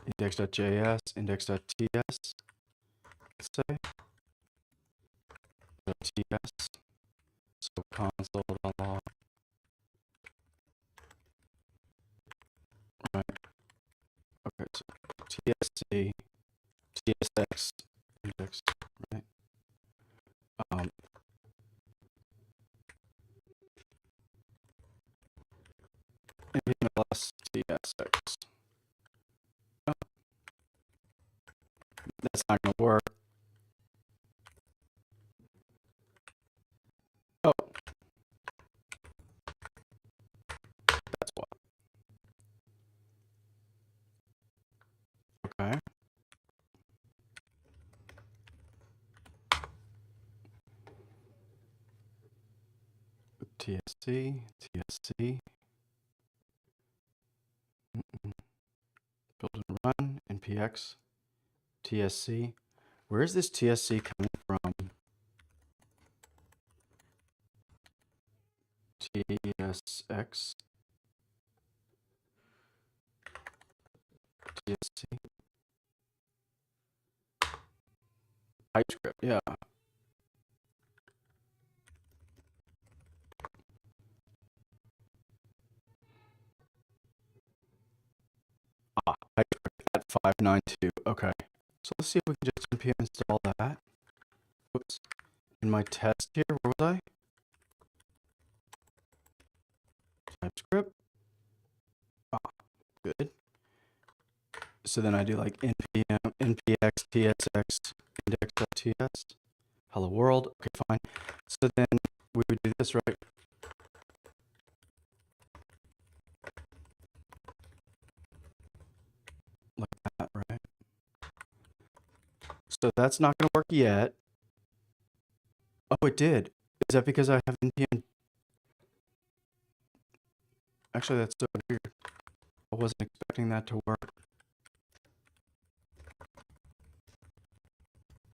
Index.js, index.ts. Say .ts. So console.log. Right. Okay. So tsc, tsx, index. Right. npm plus tsx. Oh, that's not gonna work. Oh, that's why. Okay. tsc, tsc. npx tsc. Where is this tsc coming from? tsx tsc TypeScript. Yeah. TypeScript at 592. Okay. So let's see if we can just npm install that. Whoops. In my test here, where was I? TypeScript. Good. So then I do like npm npx tsx index.ts. Hello world. Okay, fine. So then we would do this, right? Like that, right? So that's not going to work yet. Oh, it did. Is that because I have npm? Actually, that's so weird. I wasn't expecting that to work.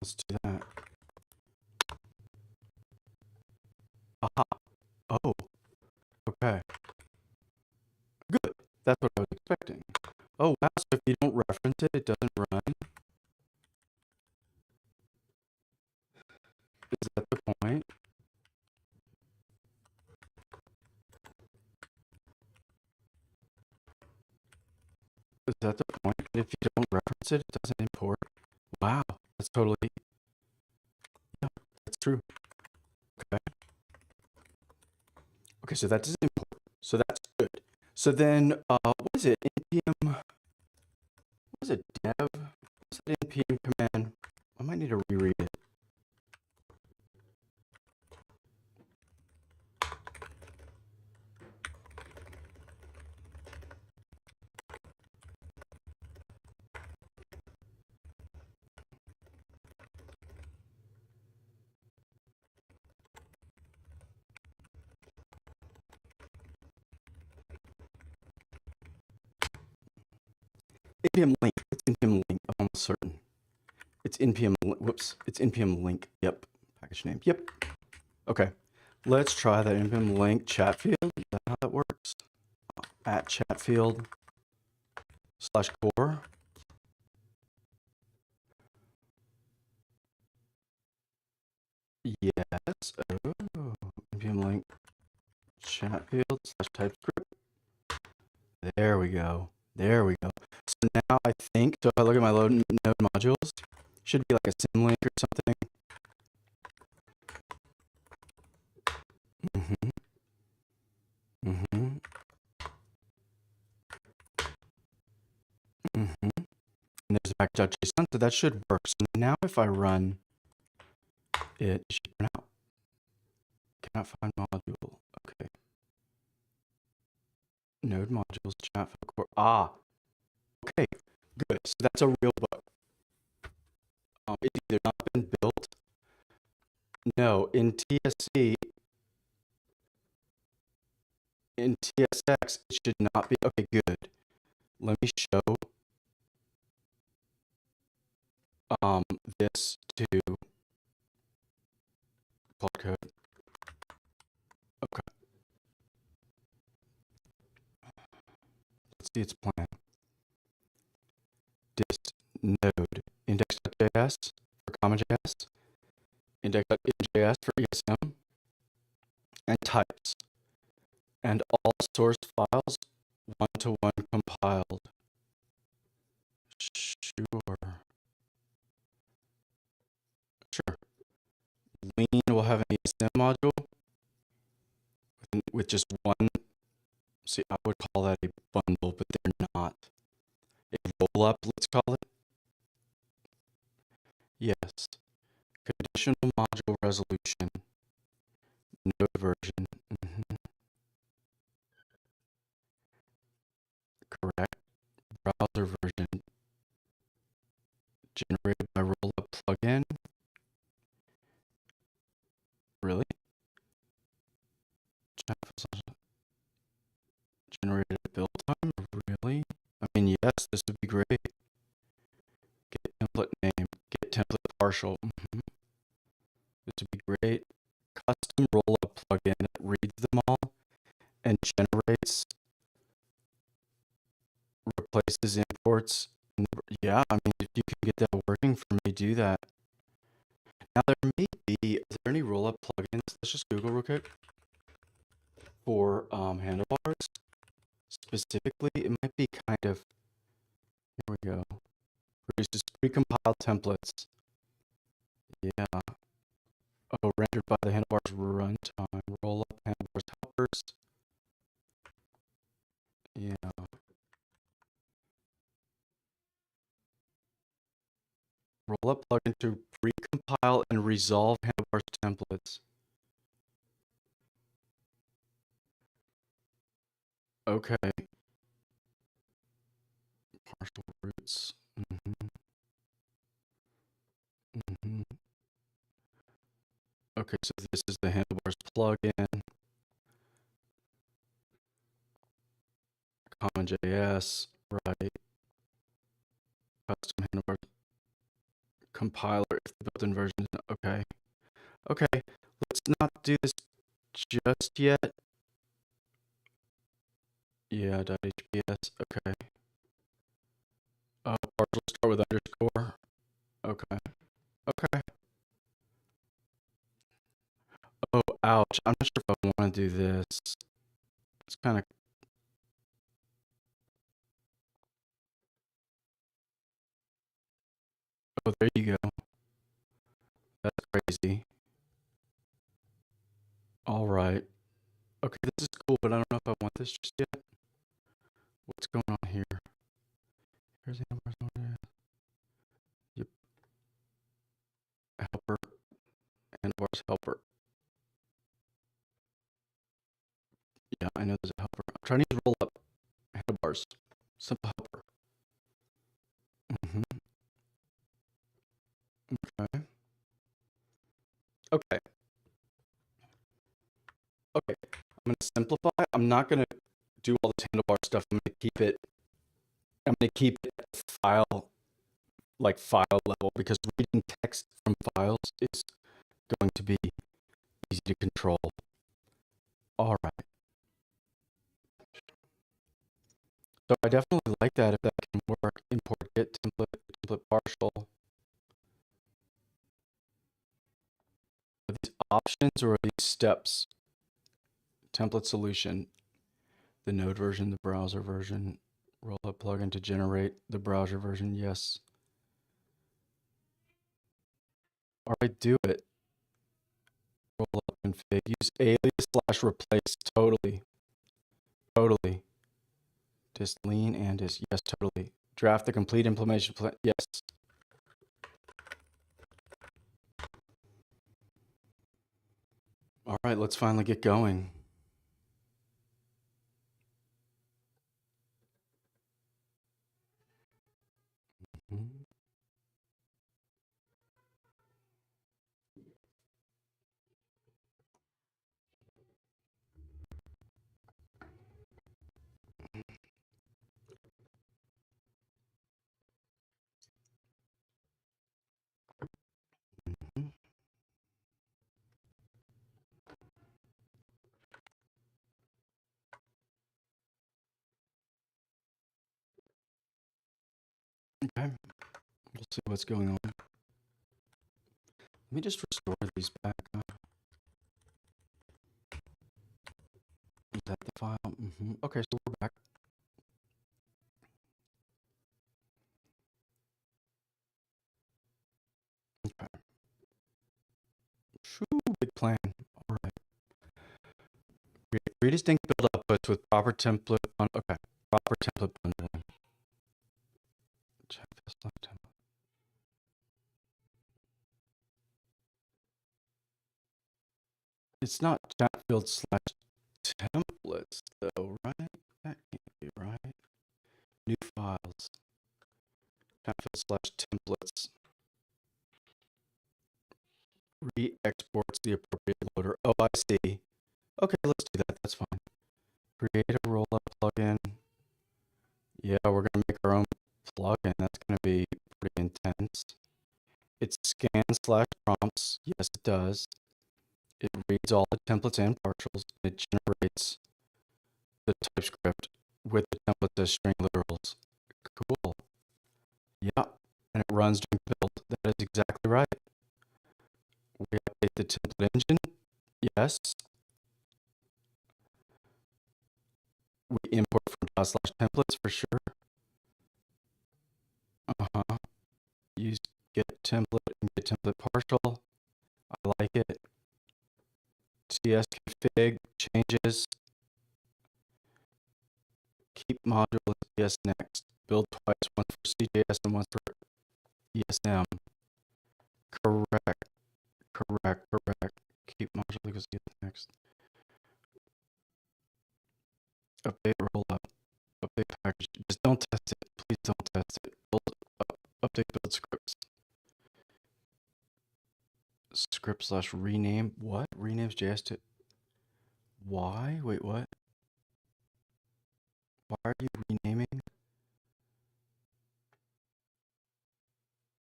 Let's do that. Aha. Oh, okay. Good. That's what I was expecting. Oh, wow. So if you don't reference it, it doesn't run. Is that the point? Is that the point? If you don't reference it, it doesn't import. Wow. That's totally, yeah, that's true. Okay. Okay, so that doesn't import. So that's good. So then, what is it? npm, what is it? Dev? What's that npm command? I might need to reread it. npm link. It's npm link. I'm almost certain. It's npm. Whoops. It's npm link. Yep. Package name. Yep. Okay. Let's try that npm link Chatfield. Is that how that works? At Chatfield /core. Yes. Oh. npm link Chatfield /TypeScript. There we go. There we go. So now I think, so if I look at my node modules, should be like a symlink or something. And there's a package.json, so that should work. So now if I run it, it should run out. Cannot find module. Okay. Node modules, Chatfield core. Ah. Okay. Good. So that's a real bug. It's either not been built. No, in TSC, in TSX, it should not be. Okay, good. Let me show this to Claude Code. Okay. Let's see its plan. Dist node index.js for common.js, index.js for ESM, and types, and all source files one-to-one compiled. Sure. Lean will have an ESM module with just one. See, I would call that a bundle, but they're not. A roll-up, let's call it. Yes. Conditional module resolution. Node version. Correct. Browser version. Generated by Rollup plugin. Really? Generated at build time? Really? I mean, yes, this would be great. partial. This would be great. Custom rollup plugin that reads them all and generates, replaces imports. Yeah, I mean, if you can get that working for me, do that. Now, there may be, is there any rollup plugins? Let's just Google real quick for handlebars. Specifically, it might be kind of, here we go. Produces precompiled templates. Yeah. Oh, rendered by the handlebars runtime. Rollup handlebars helpers. Yeah. Rollup plugin to precompile and resolve handlebars templates. Okay. Partial roots. Okay, so this is the handlebars plugin. Common.js, right? Custom handlebars compiler if the built-in version is not, okay. Okay, let's not do this just yet. Yeah, .hps, okay. Partial start with underscore. Okay. Okay. Oh, ouch. I'm not sure if I want to do this. It's kind of. Oh, there you go. That's crazy. All right. Okay, this is cool, but I don't know if I want this just yet. What's going on here? Here's the handlebars. Yep. Helper. Handlebars helper. Yeah, I know there's a helper. I'm trying to use Rollup handlebars. Simple helper. Okay. Okay. Okay. I'm going to simplify. I'm not going to do all this handlebar stuff. I'm going to keep it at file, like file level, because reading text from files is going to be easy to control. All right. So I definitely like that if that can work. Import get template partial. Are these options or are these steps? Template solution, the node version, the browser version, Rollup plugin to generate the browser version. Yes. All right, do it. Rollup config. Use alias / replace. Totally. Totally. Dist lean and dist. Yes, totally. Draft the complete implementation plan. Yes. All right, let's finally get going. Okay, we'll see what's going on. Let me just restore these back. Is that the file? Okay, so we're back. Okay. Shoo, big plan. All right. Create 3 distinct build outputs with proper template on. Okay, proper template bundling. Chatfield template. It's not Chatfield / templates though, right? That can't be right. New files. Chatfield / templates. Re-exports the appropriate loader. Oh, I see. Okay, let's do that. That's fine. Create a rollup plugin. Yeah, we're gonna make our own plugin. That's gonna be pretty intense. It scans scan/prompts. Yes, it does. It reads all the templates and partials. It generates the TypeScript with the templates as string literals. Cool. Yeah. And it runs during build. That is exactly right. We update the template engine. Yes. We import from /templates for sure. Use get template and get template partial. I like it. CS config changes. Keep module CS next. Build twice, once for CJS and once for ESM. Correct. Keep module equals CS next. Update rollup. Update package. Just don't test it. Please don't test it. Update build scripts. Script/rename. What? Renames JS to why? Wait, what? Why are you renaming?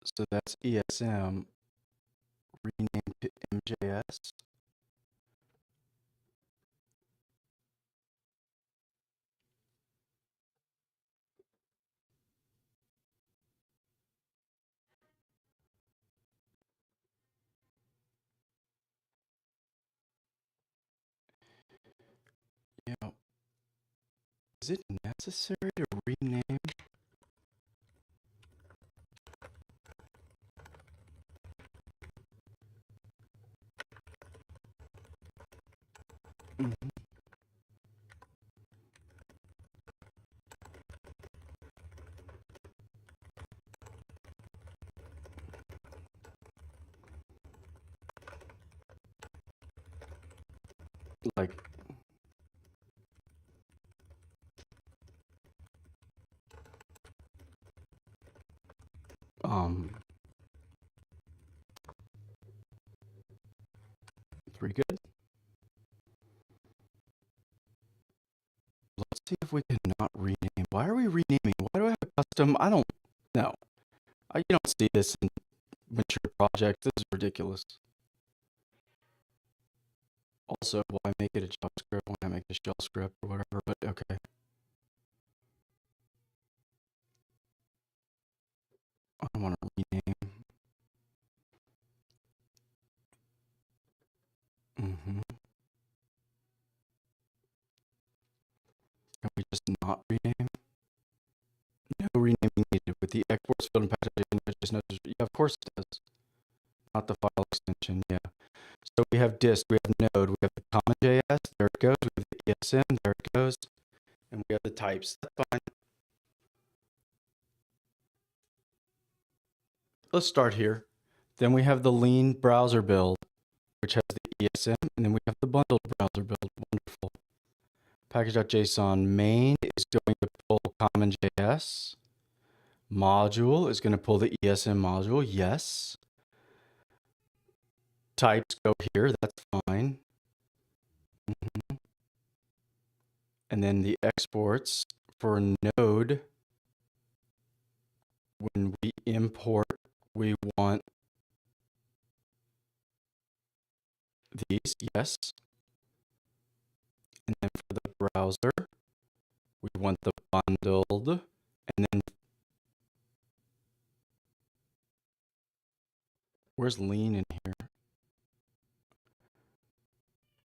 So that's ESM renamed to MJS. You know, is it necessary to rename? Like, pretty good. Let's see if we can not rename. Why are we renaming? Why do I have a custom? I don't know. You don't see this in mature projects. This is ridiculous. Also, why make it a JavaScript? Why not make it a shell script or whatever? But okay. I don't want to rename. Can we just not rename? No renaming needed. With the exports field and packaging, it just knows. Yeah, of course it does. Not the file extension. Yeah. So we have dist, we have node, we have the common JS. There it goes. We have the ESM. There it goes. And we have the types. That's fine. Let's start here. Then we have the lean browser build, which has the ESM, and then we have the bundled browser build. Wonderful. Package.json main is going to pull common JS. Module is going to pull the ESM module. Yes. Types go here. That's fine. And then the exports for node, when we import, we want these, yes. And then for the browser, we want the bundled, and then where's lean in here?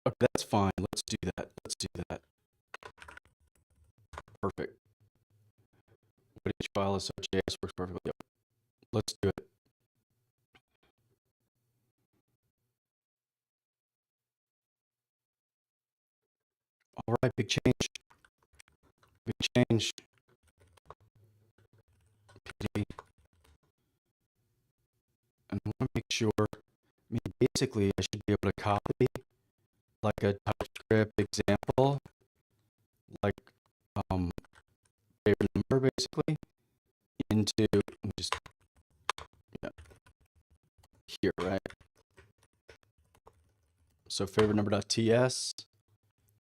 Okay, that's fine. Let's do that. Perfect. But each file is JS works perfectly. Yep. Let's do it. All right, big change. PD. And I want to make sure, basically I should be able to copy like a TypeScript example, like favorite number basically, into just here, right? So favorite number.ts,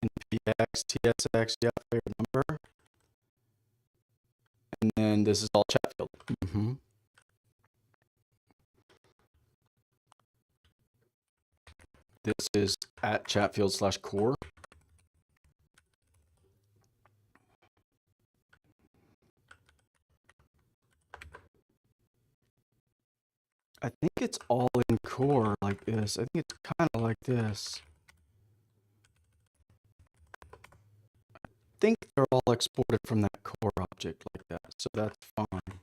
npx, tsx, yeah, favorite number. And then this is all Chatfield. This is at Chatfield/core. I think it's all in core like this. I think it's kind of like this. I think they're all exported from that core object like that, so that's fine.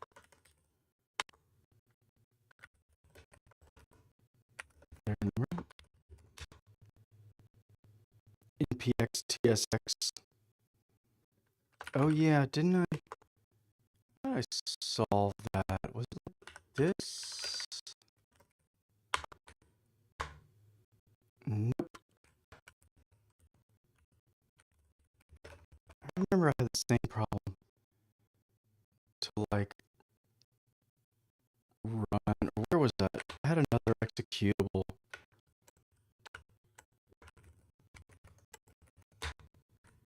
npx tsx. Oh yeah, didn't I solve that? Was it this? Nope. I remember I had the same problem to like run. Where was that? I had another executable.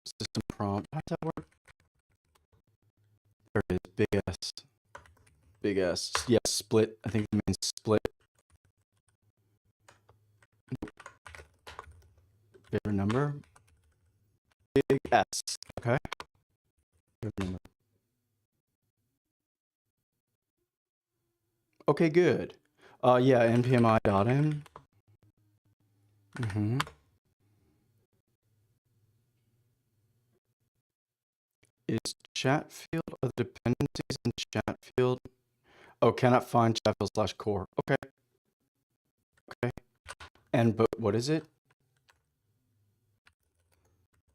System prompt. How does that work? There it is. Big S. Big S. Yes, split. I think it means split. Favorite number. Big S. Okay. Favorite number. Okay, good. Yeah, npmi.m. Is Chatfield are the dependencies in Chatfield? Oh, cannot find Chatfield/core. Okay. Okay. And but what is it?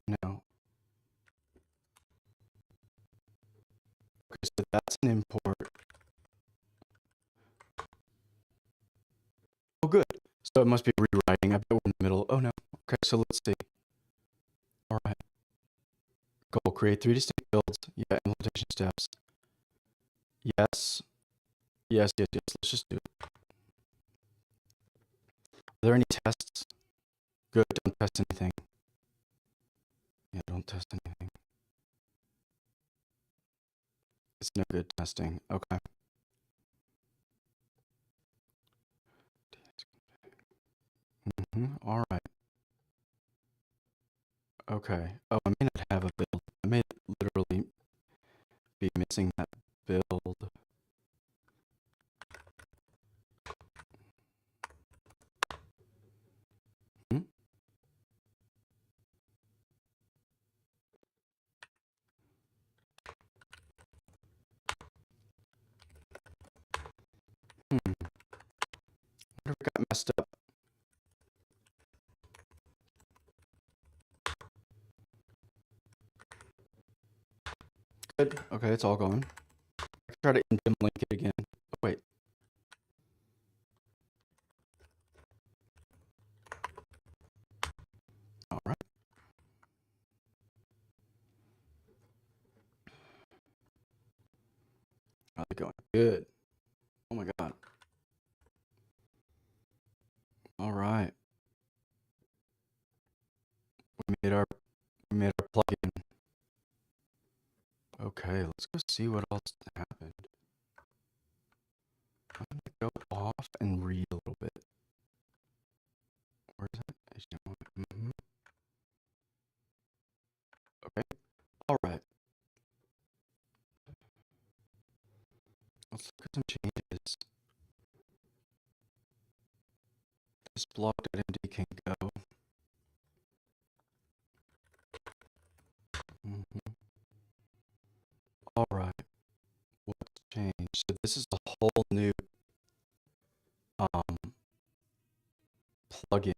No. Okay, so that's an import. Oh, good. So it must be rewriting. I bet we're in the middle. Oh no. Okay, so let's see. All right. Goal: create 3 distinct builds. Yeah, implementation steps. Yes. Yes. Let's just do it. Are there any tests? Good. Don't test anything. Yeah, don't test anything. It's no good testing. Okay. All right. Okay. Oh, I may not have a build. I may literally be missing that build. Hmm? Hmm. I wonder if it got messed up. Good. Okay, it's all gone. I can try to indem link it again. Oh, wait. All right. How's it going? Good. Oh my God. All right. We made our plugin. Okay, let's go see what else happened. I'm gonna go off and read a little bit. Where's that? Okay. All right. Let's look at some changes. This block.md can go. All right. What's changed? So this is a whole new plugin.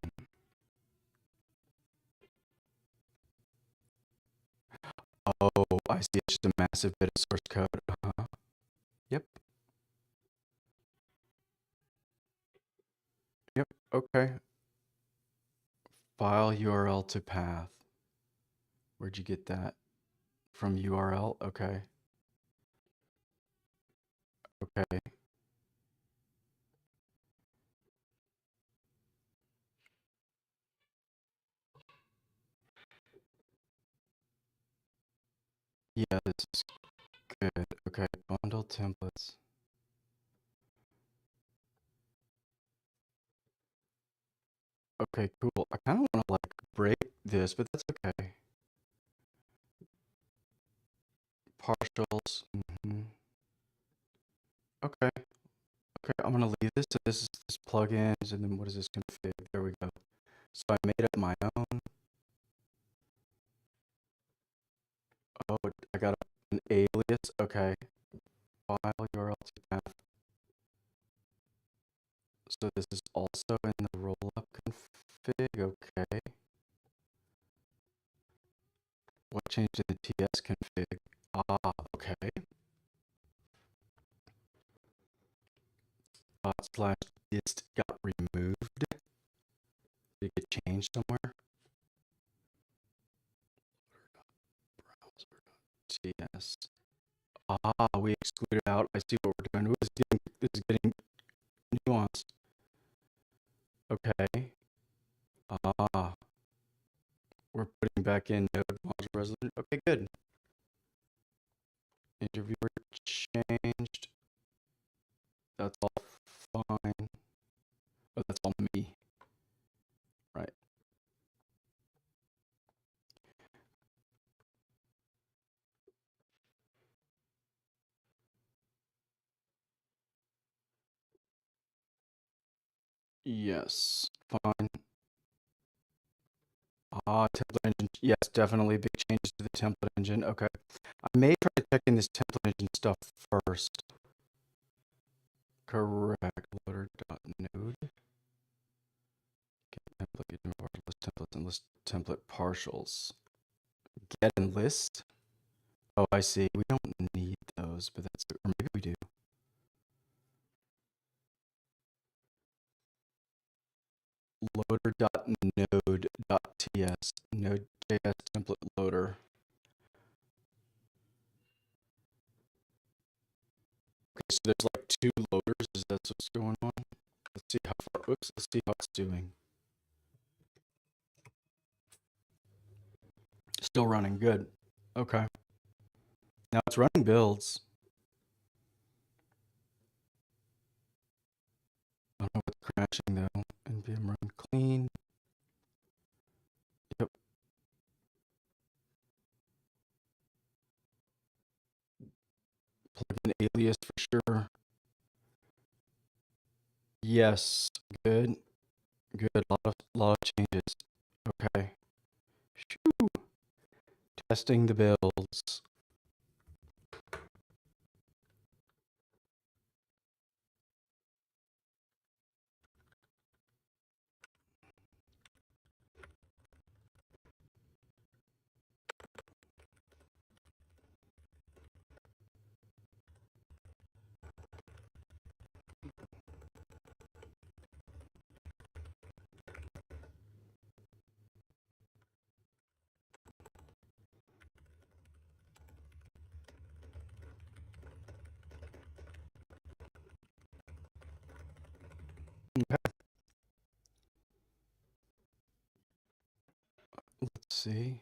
Oh, I see. It's just a massive bit of source code. Yep. Yep. Okay. File URL to path. Where'd you get that? From URL? Okay. Okay. Yeah, this is good. Okay. Bundle templates. Okay, cool. I kind of want to like break this, but that's okay. Partials. Okay. Okay, I'm gonna leave this. So this is this plugins, and then what is this config? There we go. So I made up my own. Oh, I got an alias. Okay. File URL to path. So this is also in the rollup config. Okay. What changed in the TS config? Ah, okay. Slash dist got removed. Did it get changed somewhere? Browser TS. Ah, we excluded out. I see what we're doing. This is getting nuanced. Okay. Ah, we're putting back in node module resolution. Okay, good. Interviewer changed. That's all fine. Oh, that's all me. Right. Yes. Fine. Ah, template engine. Yes, definitely big changes to the template engine. Okay. I may try checking this template engine stuff first. Correct. Loader.node. Get template, get list templates and list template partials. Get and list. Oh, I see. We don't need those, but that's, or maybe we do. Loader.node.ts. Node.js template loader. Okay, so there's like two loaders. Is that what's going on? Let's see how far. Oops. Let's see how it's doing. Still running. Good. Okay. Now it's running builds. I don't know what's crashing though. NPM run clean. Yep. Plug in alias for sure. Yes. Good. Good. Lot of changes. Okay. Shoo. Testing the builds. Okay. Let's see.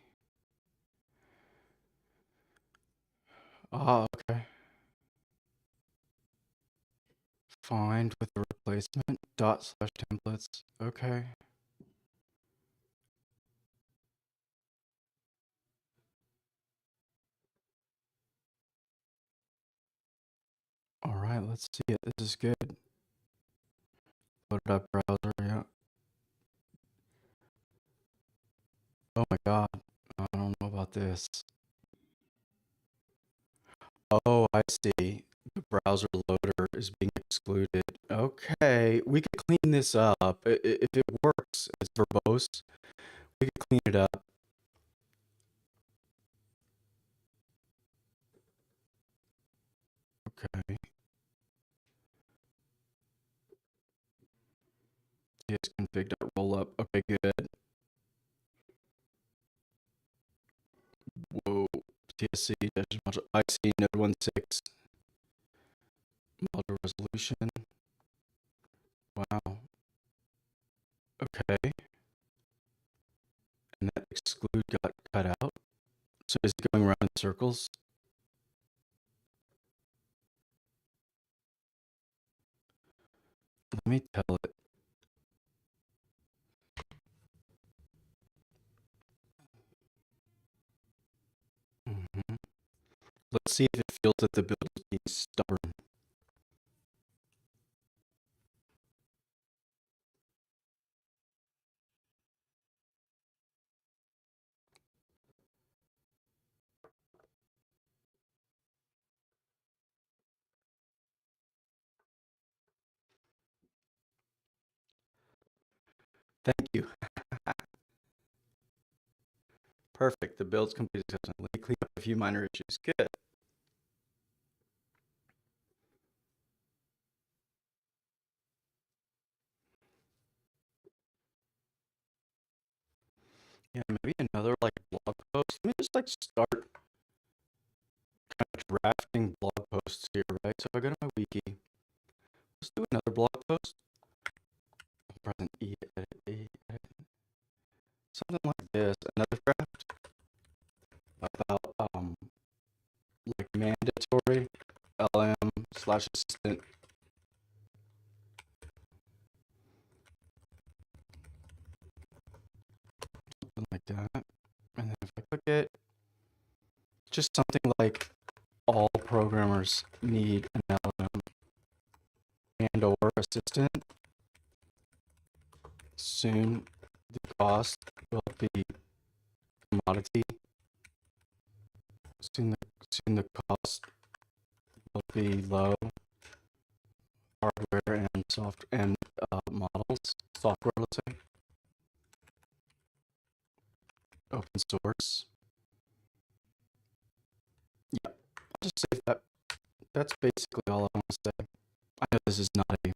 Ah, okay. Find with the replacement dot slash templates. Okay. All right. Let's see it. This is good. Load up browser. Yeah. Oh my God. I don't know about this. Oh, I see. The browser loader is being excluded. Okay. We could clean this up. If it works, it's verbose. We could clean it up. Okay. tsconfig.rollup. Okay, good. Whoa. TSC module. I see node 16. Module resolution. Wow. Okay. And that exclude got cut out. So is it going around in circles? Let me tell it. Let's see if it feels that the build is being stubborn. Thank you. Perfect. The build's completed successfully. Clean up a few minor issues. Good. Yeah, maybe another like blog post. Let me just like start kind of drafting blog posts here, right? So I go to my wiki. Let's do another blog post. Present E edit A edit. Something like this. Another draft about like mandatory LM/assistant. Something like that. And then if I click it, just something like all programmers need an LM and or assistant. Soon the cost will be commodity. Soon the cost will be low. Hardware and models, software, let's say, open source. Yeah, I'll just say that. That's basically all I want to say. I know this is not a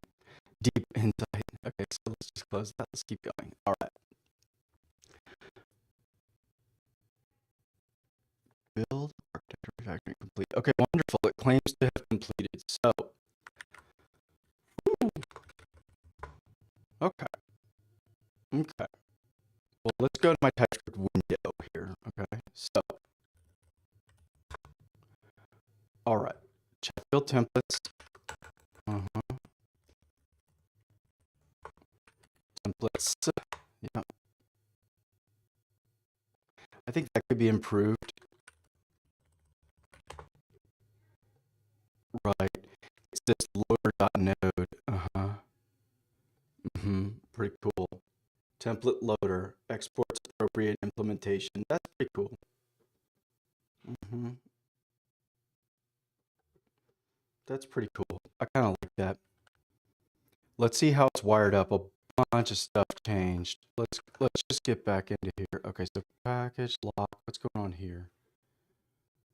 deep insight. Okay, so let's just close that. Let's keep going. All right. Build architecture refactoring complete. Okay, wonderful. It claims to have completed. So, okay. Okay. Well, let's go to my TypeScript window here. Okay. So, all right. Chatfield templates. Templates. Yeah. I think that could be improved. Right. It's this loader.node. Pretty cool. Template loader exports appropriate implementation. That's pretty cool. That's pretty cool. I kind of like that. Let's see how it's wired up. A bunch of stuff changed. Let's just get back into here. Okay, so package lock. What's going on here?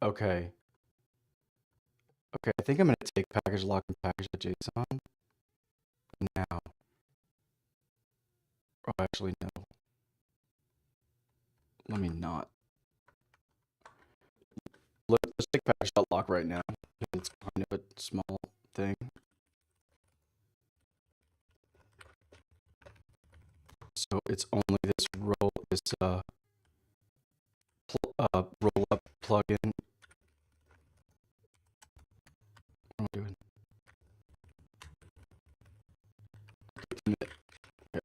Okay. Okay, I think I'm gonna take package lock and package.json now. Oh, actually no. Let me not. Let's take package.lock right now. It's kind of a small thing. So it's only this Rollup plugin. What am I doing? Okay,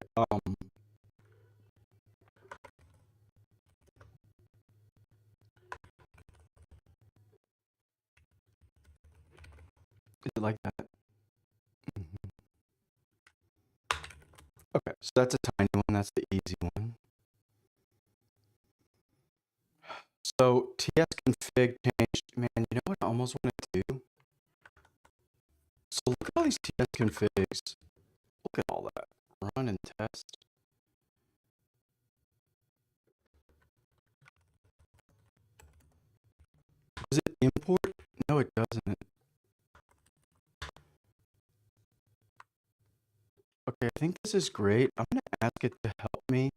is it like that? Okay, so that's a tiny one. That's the easy one. So tsconfig changed. Man, you know what I almost want to do? So look at all these tsconfigs. Look at all that. Run and test. Does it import? No, it doesn't. Okay, I think this is great. I'm going to ask it to help me.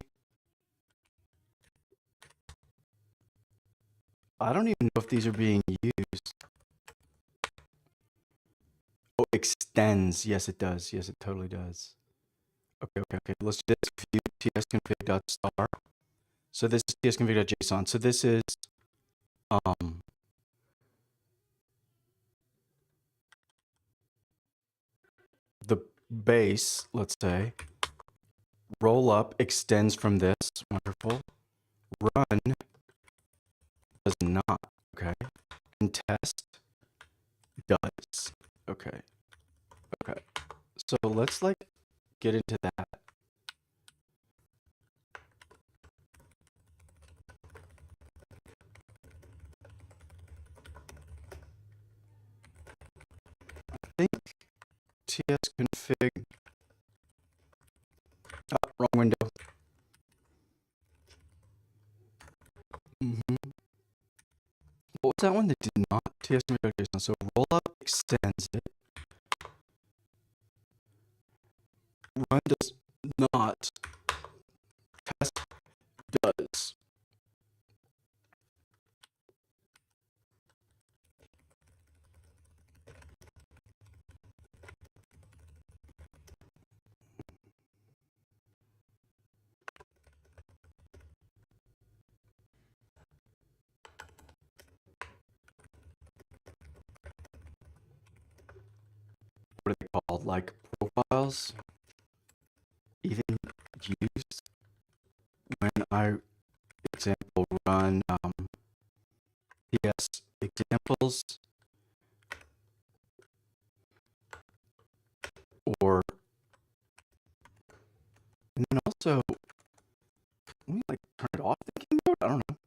I don't even know if these are being used. Oh, extends. Yes, it does. Yes, it totally does. Okay. Let's do this view tsconfig.star. So this is tsconfig.json. So this is the base, let's say. Rollup extends from this. Wonderful. Run does not. Okay. and test does. Okay. Okay. So let's like get into that. I think tsconfig. Oh, wrong window. What was that one that did not tsconfig? So rollup extends it. Run does not. Test does. What are they called? Like profiles? Even used when I example run ts examples or and then also let me like turn it off thinking mode. I don't know.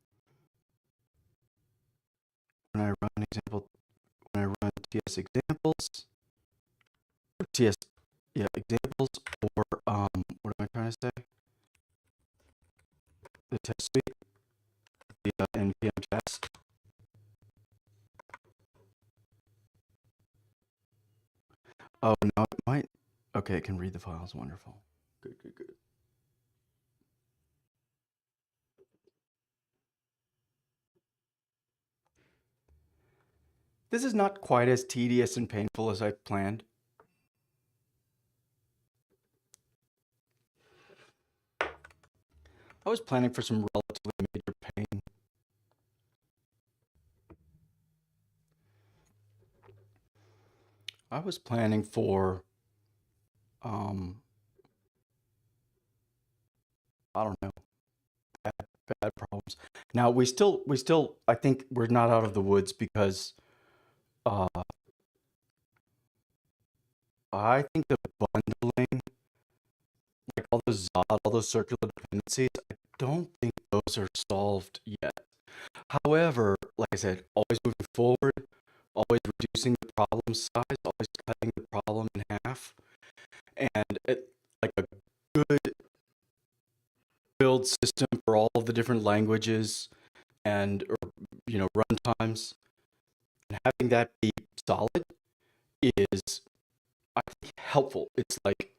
When I run example when I run ts examples or ts examples or what am I trying to say? The test suite, the npm test. Oh no, it might. Okay, it can read the files. Wonderful. Good, good, good. This is not quite as tedious and painful as I planned. I was planning for some relatively major pain. I was planning for, I don't know, bad problems. Now we still, I think we're not out of the woods because uh, I think the bundling, like all those circular dependencies, I don't think those are solved yet. However, like I said, always moving forward, always reducing the problem size, always cutting the problem in half, and like a good build system for all of the different languages and or, runtimes, and having that be solid is, I think, helpful. It's like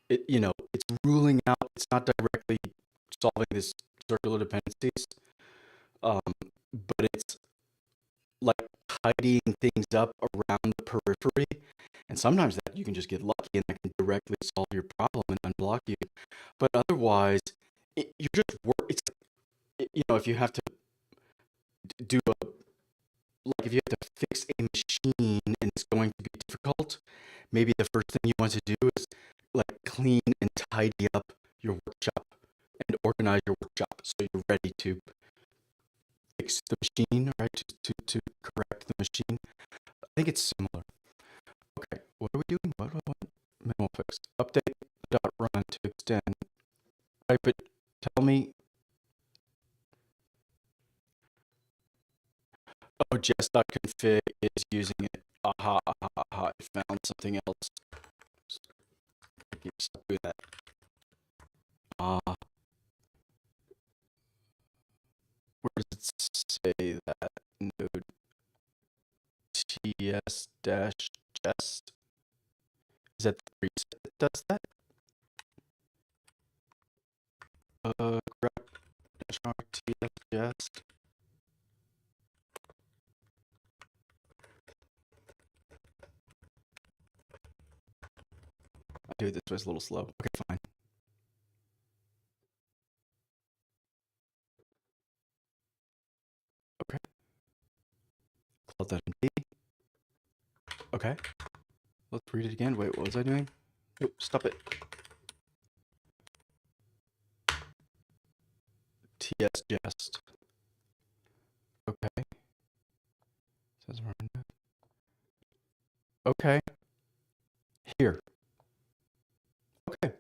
it's ruling out. It's not directly solving this circular dependencies, but it's like tidying things up around the periphery. And sometimes that you can just get lucky and that can directly solve your problem and unblock you. But otherwise, you just work. It's if you have to do if you have to fix a machine and it's going to be difficult, maybe the first thing you want to do is like clean and tidy up your workshop and organize your workshop so you're ready to fix the machine, right? To correct the machine. I think it's similar. Okay, what are we doing? What? Minimal fix. Update dot run to extend. Right, but tell me. Oh, jest.config is using it. Aha, aha, aha. I found something else. I keep stuck with that. Where does it say that? Node ts dash jest? Is that the preset that does that? Grep dash r ts jest. I do it this way, it's a little slow. Okay, fine. Okay. Claude.md. Okay. Let's read it again. Wait, what was I doing? Oh, stop it. Ts jest. Okay. Says run node. Okay, here. Okay.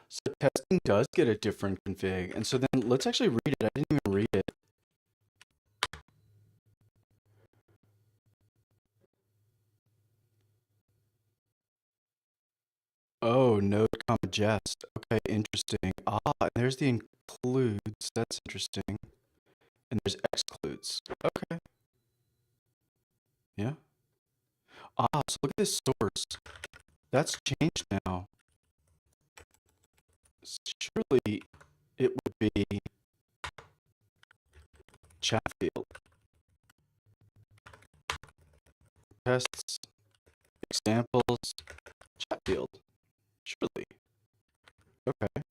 So testing does get a different config. And so then let's actually read it. I didn't even read it. Oh, node comma jest. Okay, interesting. There's the includes. That's interesting. And there's excludes. Okay. Yeah. So look at this source. That's changed now. Surely it would be Chatfield. Tests, examples, Chatfield. Surely. Okay.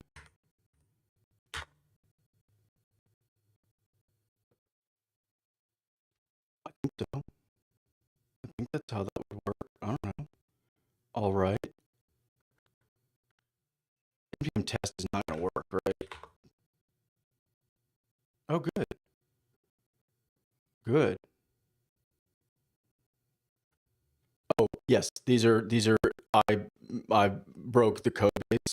I think so. I think that's how that would work. I don't know. All right. NPM test is not going to work, right? Oh, good. Good. Oh, yes. I broke the code base,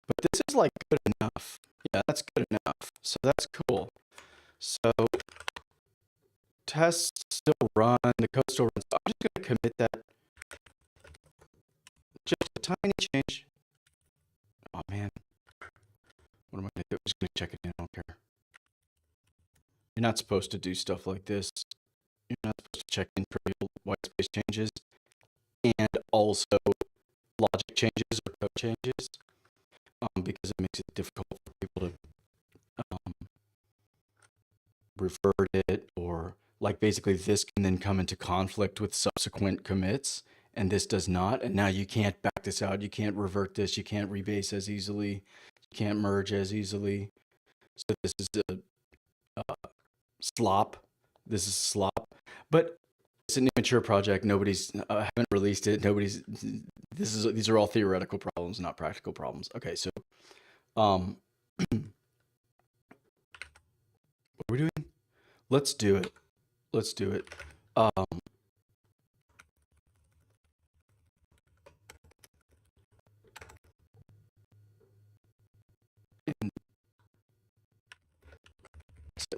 but this is like good enough. Yeah, that's good enough. So that's cool. So tests still run, the code still runs. So I'm just going to commit that. Just a tiny change. Oh man, what am I going to do? I'm just going to check it in. I don't care. You're not supposed to do stuff like this. You're not supposed to check in trivial white space changes and also logic changes or code changes, because it makes it difficult for people to revert it, or like basically this can then come into conflict with subsequent commits and this does not, and now you can't back this out, you can't revert this, you can't rebase as easily, you can't merge as easily. So this is a slop. This is slop, but it's an immature project. Nobody's haven't released it. Nobody's. These are all theoretical problems, not practical problems. Okay, so what are we doing? Let's do it. Let's do it. And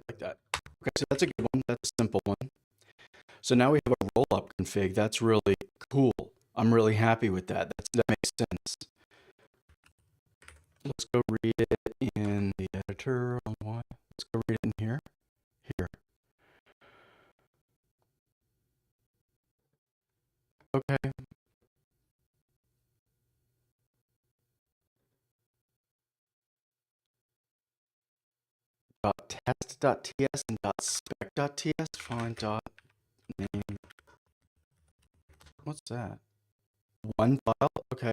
like that. Okay, so that's a good one. That's a simple one. So now we have a rollup config. That's really cool. I'm really happy with that. That makes sense. Let's go read it in the editor on Y. Let's go read it in here. Here. Okay. .test.ts and .spec.ts. Fine. Name. What's that? One file? Okay.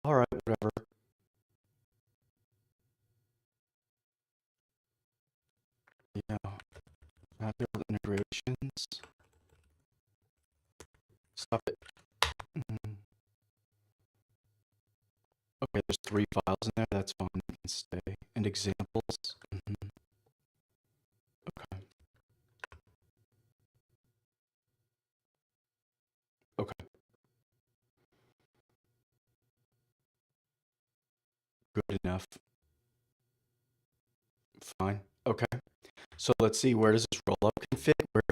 All right. Whatever. Yeah. Chatfield integrations. Stop it. Okay, there's 3 files in there. That's fine. You can stay. And examples. Okay. Okay. Good enough. Fine. Okay. So let's see. Where does this rollup config? Where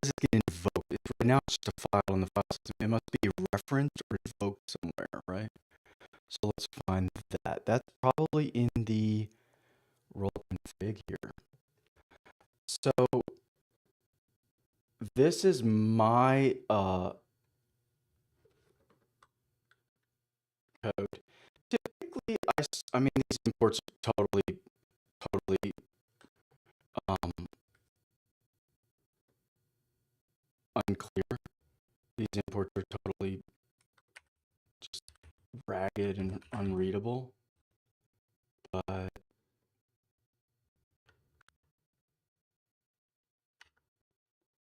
does it get invoked? Right now it's just a file in the file system. It must be referenced or invoked somewhere, right? So let's find that. That's probably in the rollup config here. So this is my code. Typically, I mean, these imports are totally um, unclear. These imports are totally just ragged and unreadable. But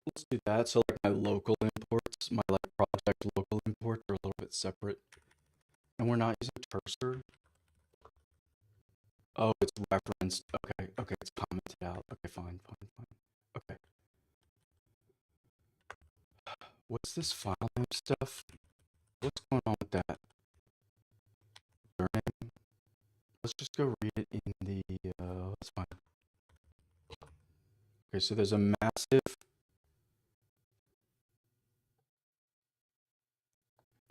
let's do that. So like my local imports, my like project local imports are a little bit separate. And we're not using cursor. Oh, it's referenced. Okay, it's commented out. Okay, fine. Okay. What's this file name stuff? What's going on with that? Learning. Let's just go read it in the, let's find. Okay, so there's a massive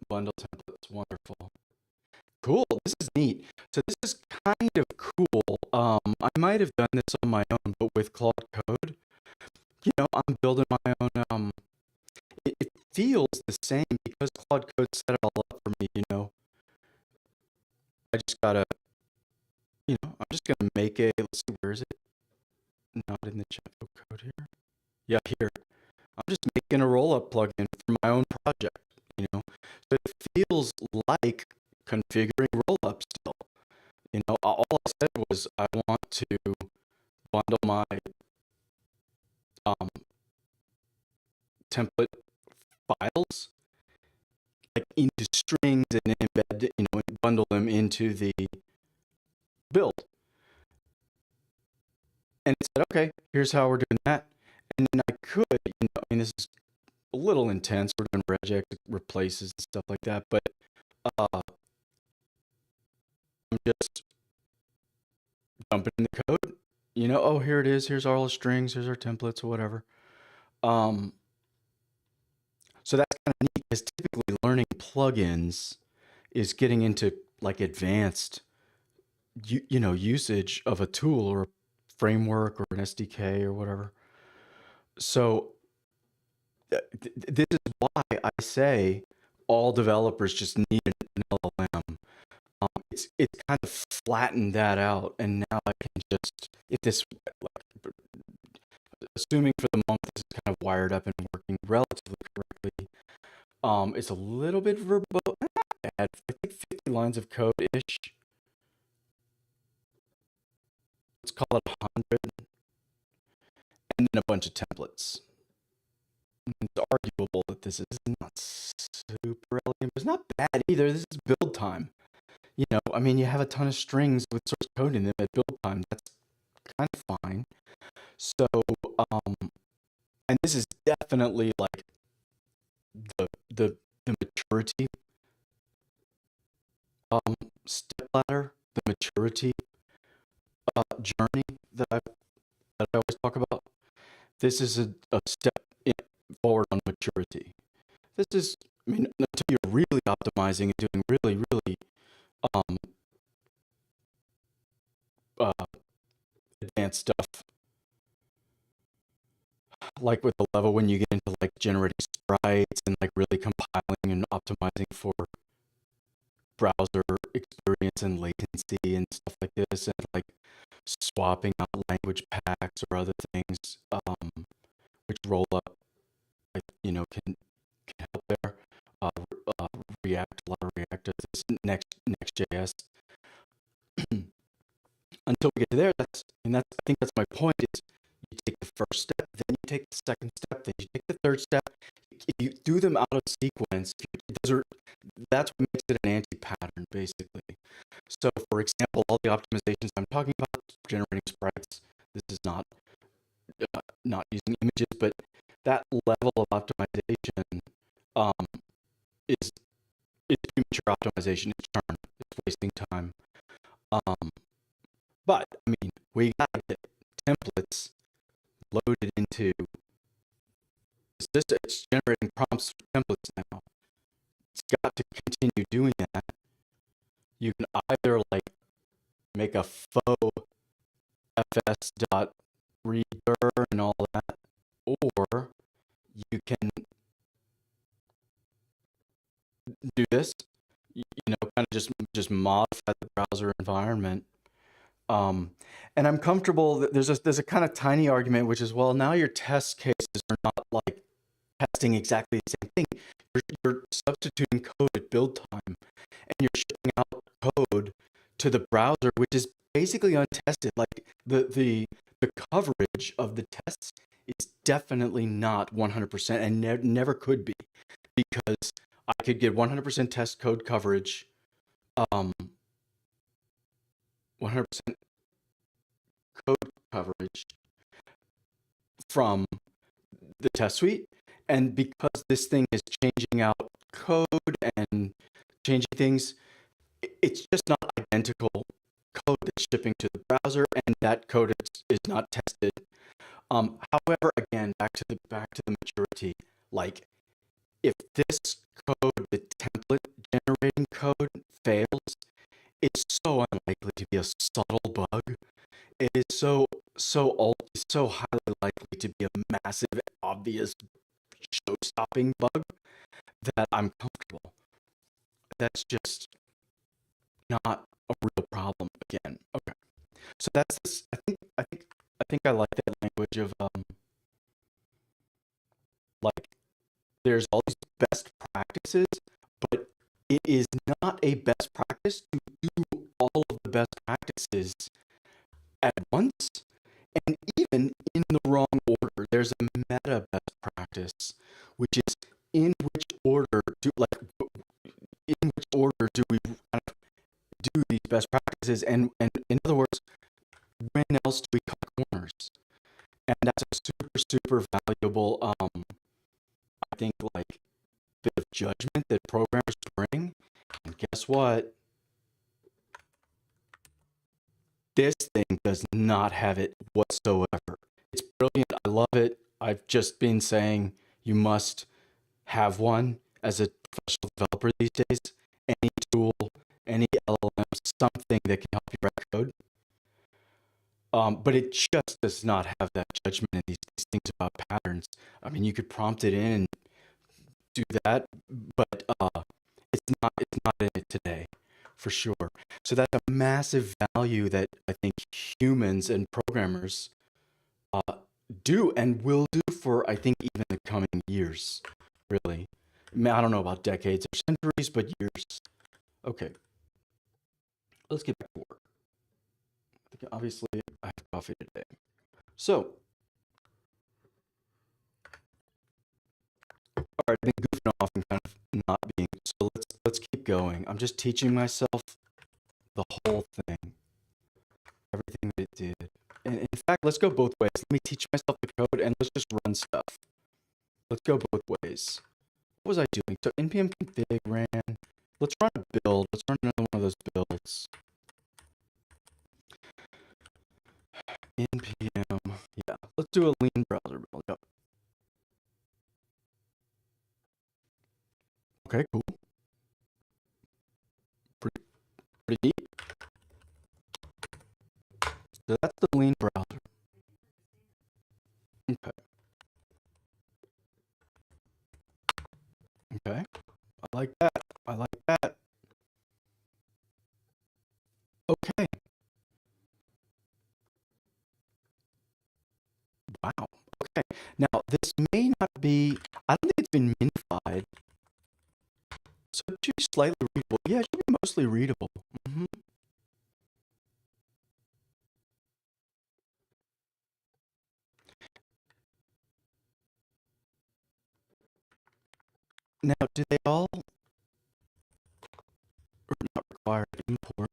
bundle templates. Wonderful. Cool. This is neat. So this is kind of cool. I might have done this on my own, but with Claude Code, I'm building my own. It feels the same because Claude Code set it all up for me. I just gotta, I'm just gonna make a. Let's see, where is it? Not in the Chatfield code here. Yeah, here. I'm just making a Rollup plugin for my own project. So it feels like configuring Rollup still. All I said was I want to bundle my um, template files like into strings and embed, bundle them into the build. And it said, okay, here's how we're doing that. And then I could, this is a little intense. We're doing regex replaces and stuff like that, but I'm just dumping in the code. Oh, here it is. Here's all the strings. Here's our templates or whatever. So that's kind of neat because typically learning plugins is getting into like advanced, usage of a tool or a framework or an SDK or whatever. So this is why I say all developers just need an LLM. It's kind of flattened that out, and now I can just, if this, like, assuming for the moment this is kind of wired up and working relatively correctly, it's a little bit verbose. I think 50 lines of code-ish. Let's call it 100, and then a bunch of templates. It's arguable that this is not super elegant, but it's not bad either. This is build time. You have a ton of strings with source code in them at build time. That's kind of fine. So, and this is definitely like the maturity step ladder, the maturity journey that I always talk about. This is a step forward on maturity. This is, until you're really optimizing and doing really, really advanced stuff, like with the level when you get into like generating sprites and like really compiling and optimizing for browser experience and latency and stuff like this, and like swapping out language packs or other things, which Rollup, can help there. React, a lot of React does this. Next.js. Until we get to there, I think that's my point. Is you take the first step, then you take the second step, then you take the third step. If you do them out of sequence, that's what makes it an anti-pattern, basically. So, for example, all the optimizations I'm talking about, generating sprites, this is not using images, but that level of optimization is premature optimization. It's churn. It's wasting time. But we gotta get templates loaded into. It's generating prompts for templates now. It's got to continue doing that. You can either like make a faux fs.reader and all that, or you can do this, kind of just modify the browser environment. And I'm comfortable that there's a kind of tiny argument, which is, well, now your test cases are not like testing exactly the same thing. You're substituting code at build time, and you're shipping out code to the browser, which is basically untested. Like the coverage of the tests is definitely not 100% and never could be, because I could get 100% test code coverage, 100% code coverage from the test suite, And because this thing is changing out code and changing things, it's just not identical code that's shipping to the browser, and that code is not tested. However, again, back to the maturity. Like, if this code, the template generating code, fails, it's so unlikely to be a subtle bug. It is so highly likely to be a massive, obvious, show-stopping bug that I'm comfortable. That's just not a real problem again. Okay. So that's this. I think I like that language of like there's all these best practices, but it is not a best practice to do all of the best practices at once, and even in the wrong order. There's a meta best practice, which is in which order do we kind of do these best practices, and in other words, when else do we cut corners? And that's a super valuable I think like bit of judgment that programmers bring. And guess what? This thing does not have it whatsoever. It's brilliant. I love it. I've just been saying you must have one as a professional developer these days. Any tool, any LLM, something that can help you write code. But it just does not have that judgment and these things about patterns. I mean, you could prompt it in and do that, but it's not in it today, for sure. So that's a massive value that I think humans and programmers uh, do and will do for, I think, even the coming years, really. I mean, I don't know about decades or centuries, but years. Okay, let's get back to work. I think obviously I have coffee today. So, all right, I've been goofing off and kind of not being. So let's keep going. I'm just teaching myself the whole thing, everything that it did. And in fact, let's go both ways. Let me teach myself the code and let's just run stuff. Let's go both ways. What was I doing? So npm config ran. Let's run a build. Let's run another one of those builds. npm. Yeah, let's do a lean browser build. Yep. Okay, cool. Pretty neat. So that's the lean browser. Okay. Okay. I like that. I like that. Okay. Wow. Okay. Now, this may not be, I don't think it's been minified. So it should be slightly readable. Yeah, it should be mostly readable. Now, do they all, or not require import?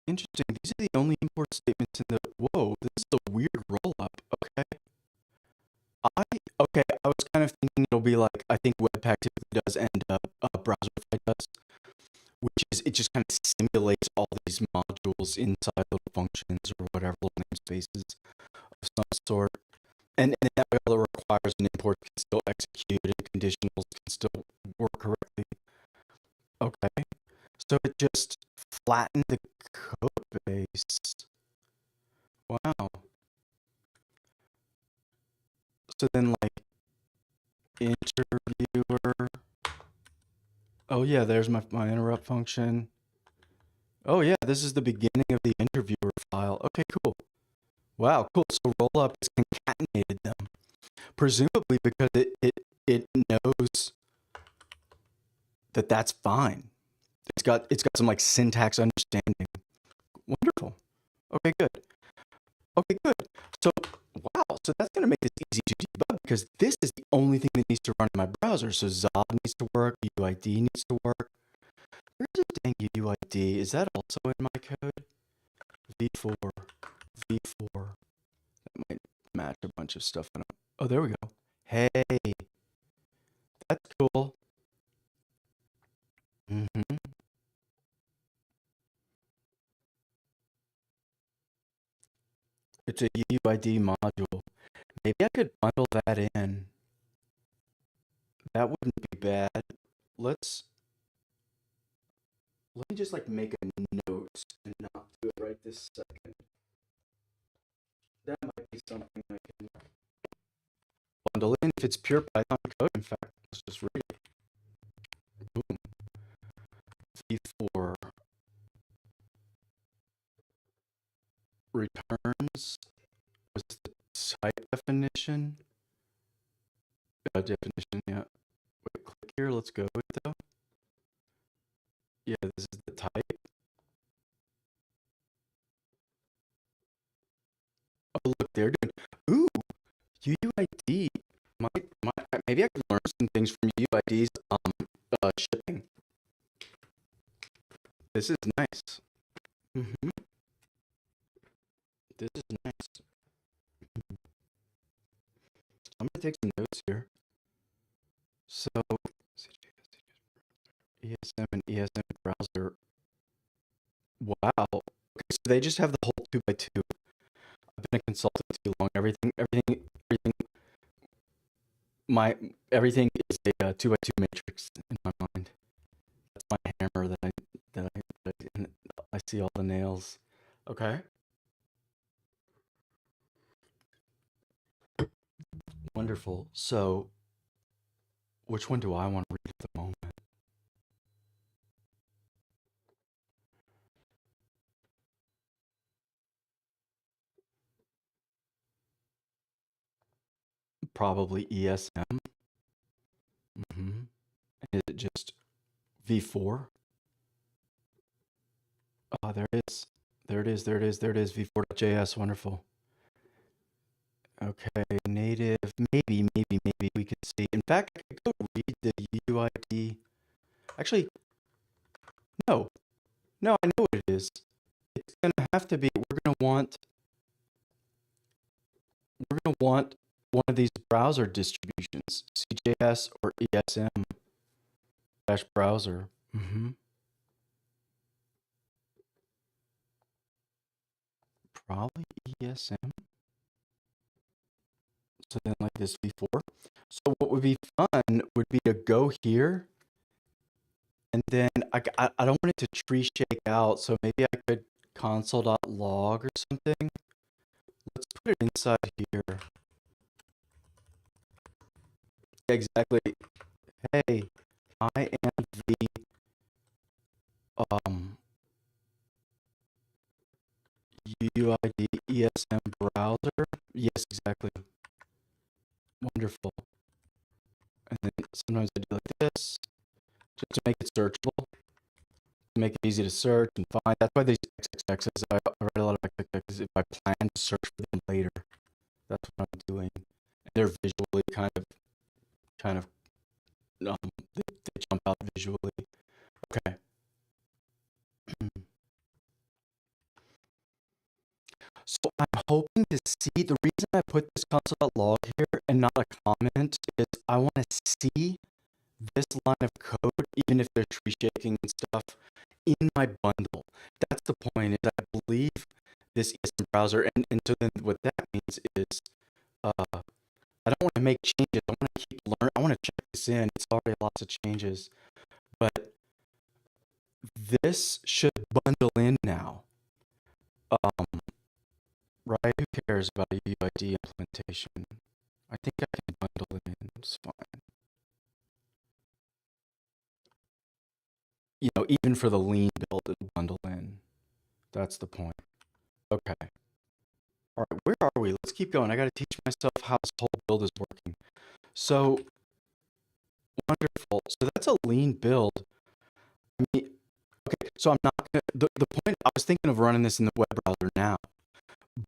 Interesting. These are the only import statements in the, whoa, this is a weird rollup. Okay. I was kind of thinking it'll be like, I think Webpack typically does and Browserify does, which is, it just kind of simulates all these modules inside little functions or whatever, little namespaces of some sort. And in that way, all it requires an import can still execute and conditionals can still work correctly. Okay. So it just flattened the code base. Wow. So then like interviewer. Oh yeah, there's my interrupt function. Oh yeah, this is the beginning of the interviewer file. Okay, cool. Wow, cool. So Rollup has concatenated them, presumably because it knows that that's fine. It's got some like syntax understanding. Wonderful. Okay, good. Okay, good. So wow, so that's gonna make this easy to debug because this is the only thing that needs to run in my browser. So Zob needs to work, UID needs to work. Where's the dang UID? Is that also in my code? V4. That might match a bunch of stuff. Oh, there we go. Hey, that's cool. Hmm. It's a UUID module. Maybe I could bundle that in. That wouldn't be bad. Let's let me just like make a note and not do it right this second. That might be something I can bundle in if it's pure Python code. In fact, let's just read it. Boom. V4 returns was the type definition. Definition, yeah. Wait, click here. Let's go with it though. Yeah, this is the type. Oh, look, they're doing. Ooh, UUID. Maybe I could learn some things from UUID's shipping. This is nice. Hmm. This is nice. I'm gonna take some notes here. So, ESM and ESM browser. Wow. Okay, so they just have the whole 2x2. I've been a consultant too long. My everything is a 2x2 matrix in my mind. That's my hammer and I see all the nails. Okay. Wonderful. So, which one do I want to read at the moment? Probably ESM. Hmm. Is it just V4? Oh, there it is. There it is. There it is. There it is. V4.js. Wonderful. Okay. Native. Maybe we could see. In fact, I could go read the UUID. Actually, no. No, I know what it is. It's gonna have to be. We're gonna want one of these browser distributions, CJS or ESM dash browser. Mm-hmm. Probably ESM. So then like this V4. So what would be fun would be to go here and then I don't want it to tree shake out. So maybe I could console.log or something. Let's put it inside here. Exactly. Hey, I am the um UUID ESM browser. Yes, exactly. Wonderful. And then sometimes I do like this, just to make it searchable, to make it easy to search and find. That's why these XXXs, I read a lot of XXXs if I plan to search for them later. That's what I'm doing. And they're visually kind of, they jump out visually. Okay. So I'm hoping to see, the reason I put this console.log here and not a comment is I want to see this line of code, even if they're tree shaking and stuff, in my bundle. That's the point, is I believe this is the browser. And so then what that means is I don't want to make changes. I want to keep learning. I want to check this in. It's already lots of changes. But this should bundle in now. Right? Who cares about a UID implementation? I think I can bundle it in. It's fine. Even for the lean build, it'll bundle in. That's the point. Okay. All right, where are we? Let's keep going. I got to teach myself how this whole build is working. So, wonderful. So that's a lean build. I mean, okay, so I'm not gonna, the point, I was thinking of running this in the web browser now,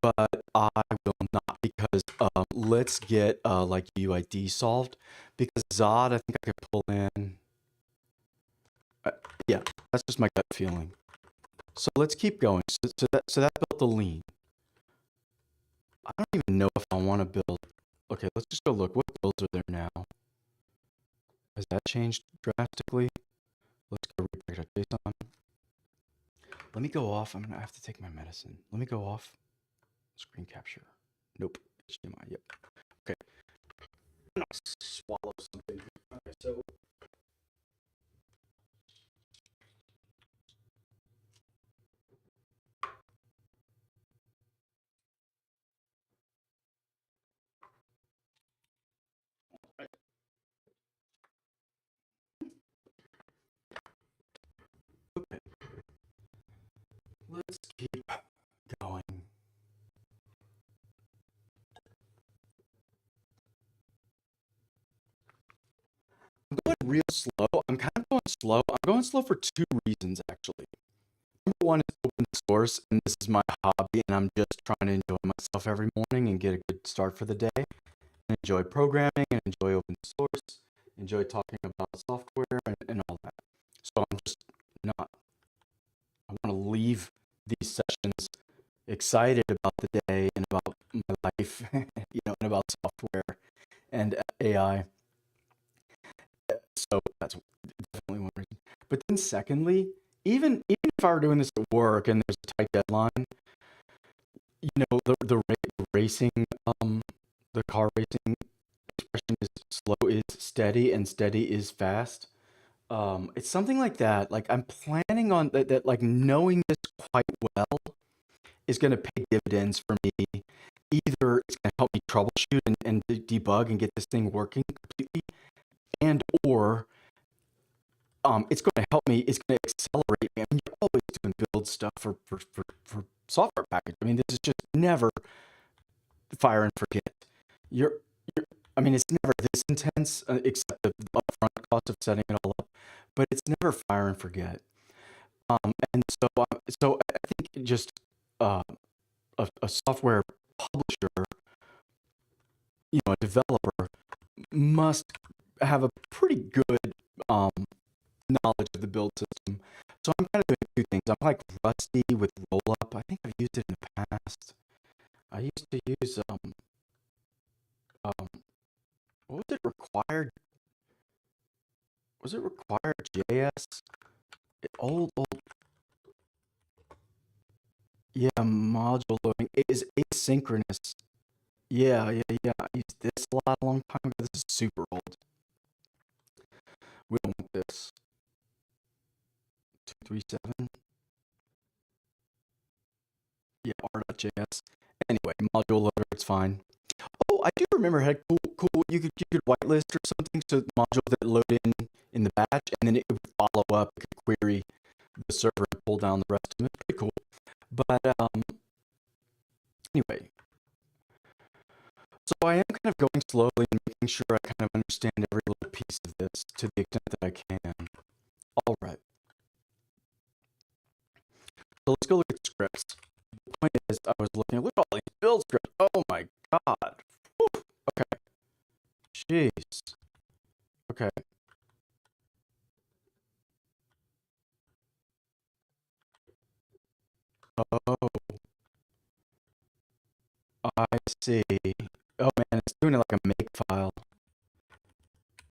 but I will not because let's get like UID solved because Zod, I think I could pull in. Yeah, that's just my gut feeling. So let's keep going. So that built the lean. I don't even know if I want to build Okay, let's just go look. What builds are there now? Has that changed drastically? Let's go refactor.json. Let me go off. I'm gonna have to take my medicine. Let me go off. Screen capture. Nope. HDMI. Yep. Okay. I'm gonna swallow something. Okay, so okay, let's keep going. I'm going real slow. I'm kind of going slow. I'm going slow for two reasons, actually. Number one is open source, and this is my hobby, and I'm just trying to enjoy myself every morning and get a good start for the day. And enjoy programming and enjoy open source, enjoy talking about software and all that. So I'm just not, I want to leave these sessions excited about the day and about my life, and about software and AI. So that's definitely one reason. But then secondly, even if I were doing this at work and there's a tight deadline, the racing, the car racing expression is slow is steady and steady is fast. It's something like that. Like I'm planning on that like knowing this quite well is going to pay dividends for me. Either it's going to help me troubleshoot and debug and get this thing working completely, and or it's going to help me. It's going to accelerate me. I mean, you're always doing build stuff for software package. I mean, this is just never fire and forget. You're, I mean, it's never this intense, except the upfront cost of setting it all up. But it's never fire and forget. And so I think just uh, a software publisher, a developer must have a pretty good knowledge of the build system. So I'm kind of doing two things. I'm like rusty with Rollup. I think I've used it in the past. I used to use um what was it required? Was it required JS? Old yeah, module loading. It is asynchronous. Yeah. I used this a lot a long time ago. This is super old. We don't want this. 237. Yeah, r.js. Anyway, module loader, it's fine. Oh, I do remember it had cool. You could whitelist or something, so the module that load in the batch, and then it would follow up. It could query the server and pull down the rest of it. Pretty cool. But anyway, so I am kind of going slowly and making sure I kind of understand every little piece of this to the extent that I can. All right. So let's go look at scripts. The point is, I was looking. Look at all these build scripts. Oh my god. Whew. Okay. Jeez. Okay. Oh, I see. Oh man, it's doing it like a make file.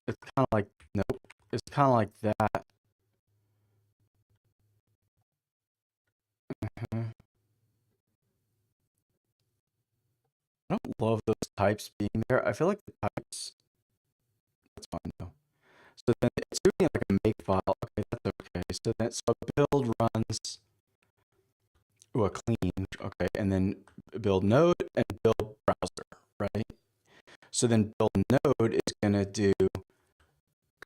It's kind of like, nope. It's kind of like that. Mhm. I don't love those types being there. I feel like the types, that's fine though. So then it's doing it like a make file. Okay, that's okay. So build runs, a clean, okay, and then build node and build browser, right? So then build node is gonna do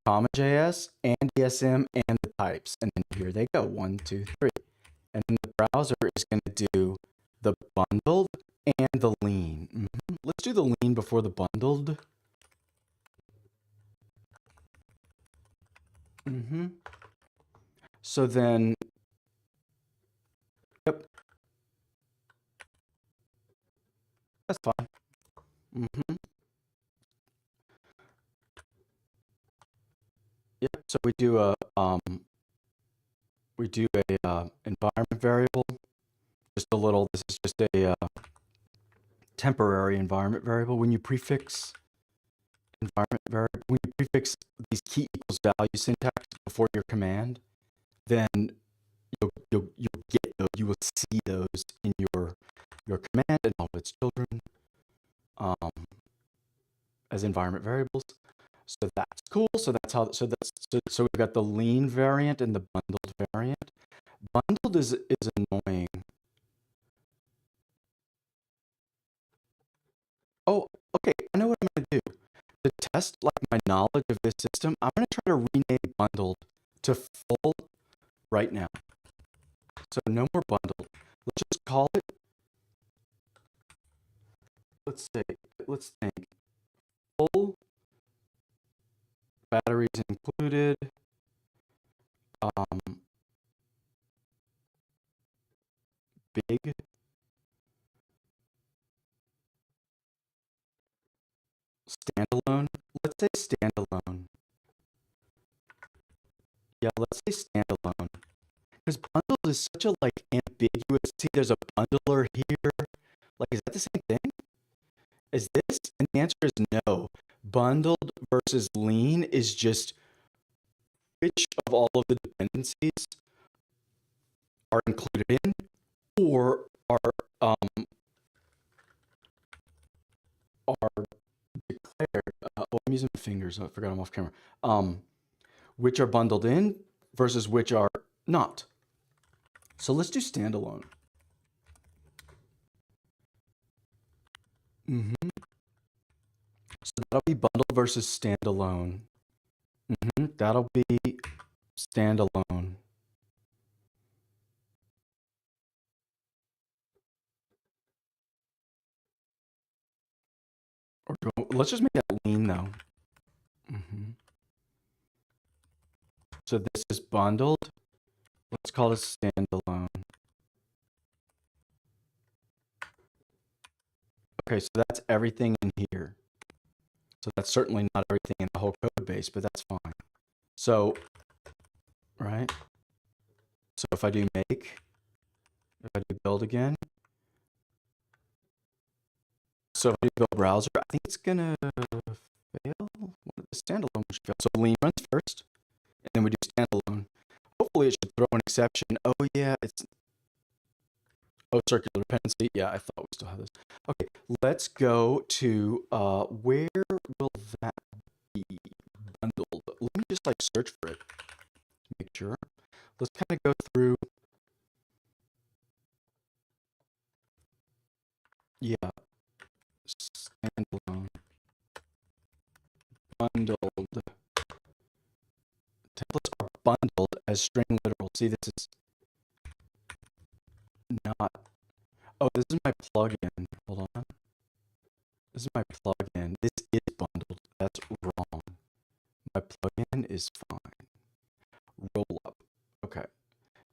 comma.js and DSM and the types, and then here they go, 1, 2, 3. And then the browser is going to do the bundled and the lean. Let's do the lean before the bundled. So then, yep, that's fine. Yep. So we do a environment variable. Just a little. This is just a temporary environment variable. When you prefix these key equals value syntax before your command, then you'll get those, you will see those in your command and all of its children as environment variables. So that's cool. So that's how. So we've got the lean variant and the bundled variant. Bundled is annoying. Oh, okay. I know what I'm gonna do to test like my knowledge of this system. I'm gonna try to rename bundled to full right now. So no more bundled. Let's just call it. Let's think. Full, batteries included. Big. Standalone. Let's say standalone. Yeah, let's say standalone. Because bundled is such a like ambiguous. See, there's a bundler here. Like, is that the same thing? Is this? And the answer is no. Bundled versus lean is just which of all of the dependencies are included in or are declared. Oh, I'm using my fingers. I forgot I'm off camera. Which are bundled in versus which are not. So let's do standalone. So that'll be bundled versus standalone. That'll be standalone. Or let's just make that lean though. So this is bundled. Let's call it standalone. Okay, so that's everything in here. So that's certainly not everything in the whole code base, but that's fine. So, right? So if I do make, if I do build again, so if I do build browser, I think it's gonna fail. The standalone should fail. So lean runs first, and then we do standalone. Hopefully it should throw an exception. Oh yeah, it's circular dependency. Yeah, I thought we still have this. Okay, let's go to where will that be bundled? Let me just like search for it to make sure. Let's kind of go through. Yeah, standalone, bundled. Templates are bundled as string literal. See, this is not. Oh, this is my plugin. Hold on. This is my plugin. This is bundled. That's wrong. My plugin is fine. Rollup. Okay.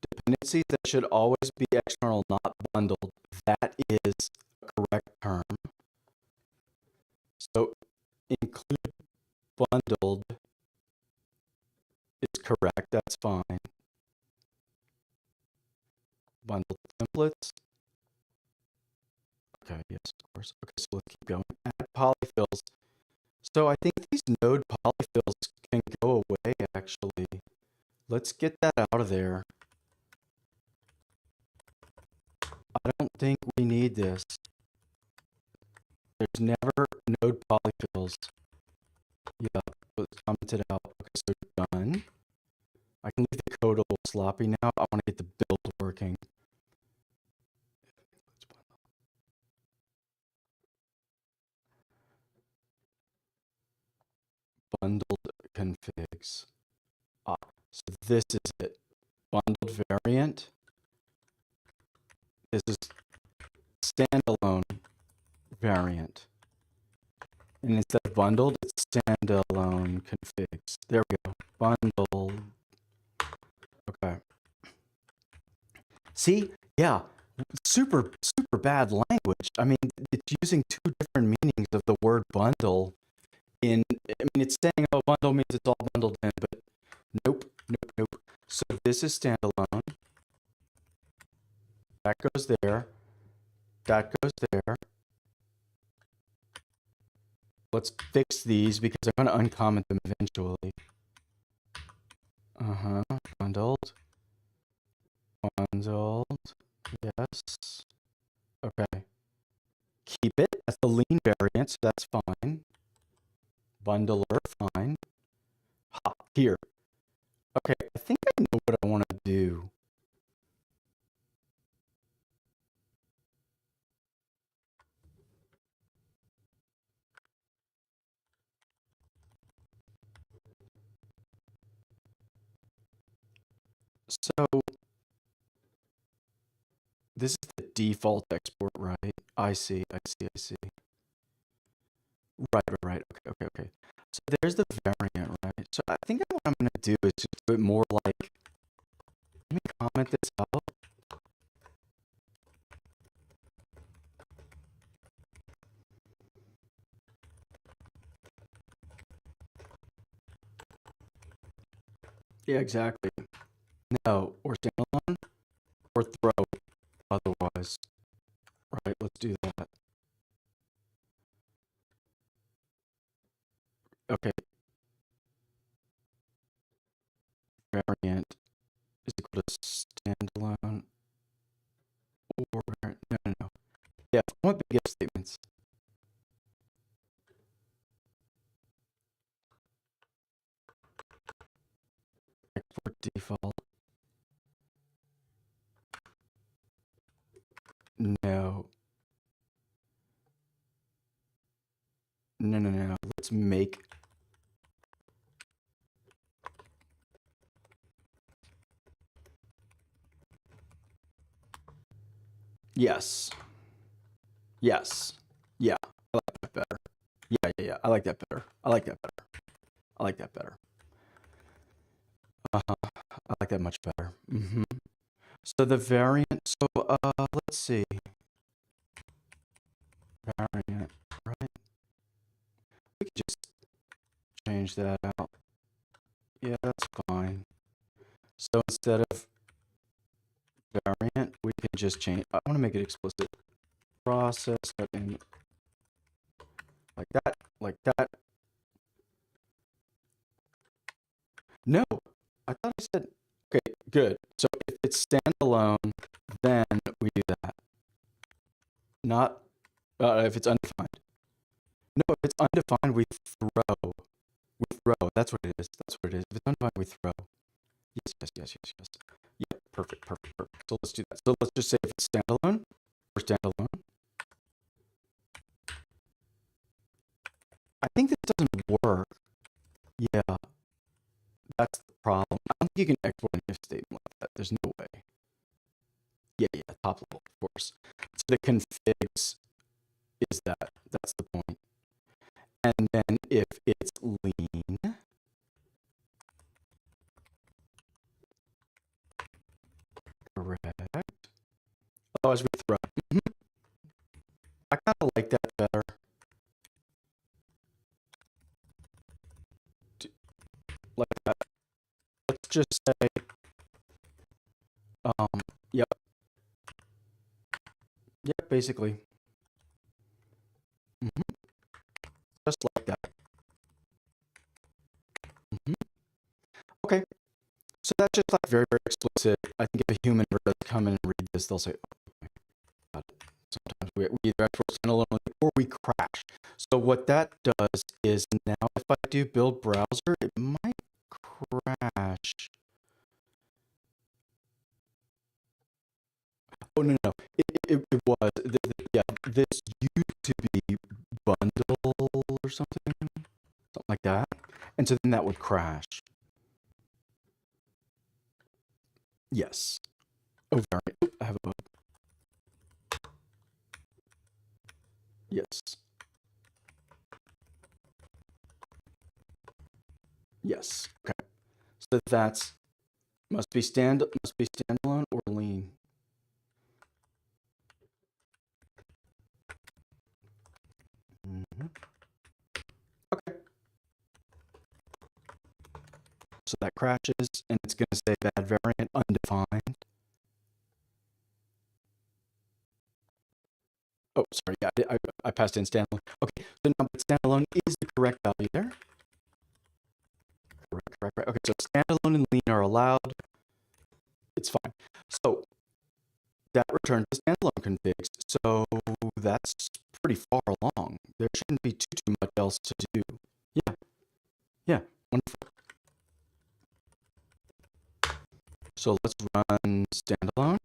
Dependencies that should always be external, not bundled. That is a correct term. So include bundled is correct. That's fine. Bundled templates. Okay, yes, of course. Okay, so let's keep going. Add polyfills. So I think these node polyfills can go away, actually. Let's get that out of there. I don't think we need this. There's never node polyfills. Yeah, let's comment it out. Okay, so done. I can leave the code a little sloppy now. I want to get the build working. Bundled configs. So this is it. Bundled variant. This is standalone variant. And instead of bundled, it's standalone configs. There we go. Bundle. Okay. See? Yeah. Super bad language. I mean, it's using two different meanings of the word bundle. I mean, it's saying, oh, bundle means it's all bundled in, but nope. So this is standalone. That goes there. That goes there. let's fix these because I'm going to uncomment them eventually. Bundled. Bundled. Yes. Okay. Keep it. That's the lean variant, so that's fine. Bundler, fine. Ha, here. Okay, I think I know what I want to do. So this is the default export, right? I see. Right. Okay. So there's the variant, right? So I think what I'm going to do is just do it more like, let me comment this out. Yeah, exactly. No, or standalone, or throw otherwise. Right, let's do that. Okay, variant is equal to standalone or variant. No. Yeah, I want big if statements. For default. No. Let's make. Yes. Yeah, I like that better. Yeah. I like that better. I like that better. I like that much better. So the variant, let's see. Variant, right? We could just change that out. Yeah, that's fine. So instead of variant, we can just change. I want to make it explicit. Process in like that. No, I thought I said, okay, good. So if it's standalone, then we do that. Not if it's undefined. No, if it's undefined, we throw. That's what it is. If it's undefined, we throw. Yes. Yeah, perfect. So let's do that. So let's just say if it's standalone, we're standalone. I think this doesn't work. Yeah, that's the problem. I don't think you can export an if statement like that. There's no way. Yeah, top level, of course. So the configs is that. That's the point. And then if it's lean, correct. Otherwise, we throw. I kind of like that better. Like that. Let's just say, yep, basically. Just like that. Okay. So that's just like very, very explicit. I think if a human were to come in and read this, they'll say, oh my God. Sometimes we either export standalone or we crash. So what that does is now if I do build browser, it might crash. Oh, no. It was. This used to be bundle or something like that. And so then that would crash. Yes. Oh, variant. I have a bug. Yes. Okay. So that's must be standalone or lean. Okay. So that crashes and it's going to say bad variant undefined. Oh, sorry. Yeah, I passed in standalone. Okay, so now but standalone is the correct value there. Correct. Okay, so standalone and lean are allowed. It's fine. So that returns the standalone configs. So that's pretty far along. There shouldn't be too much else to do. Yeah, yeah, wonderful. So let's run standalone.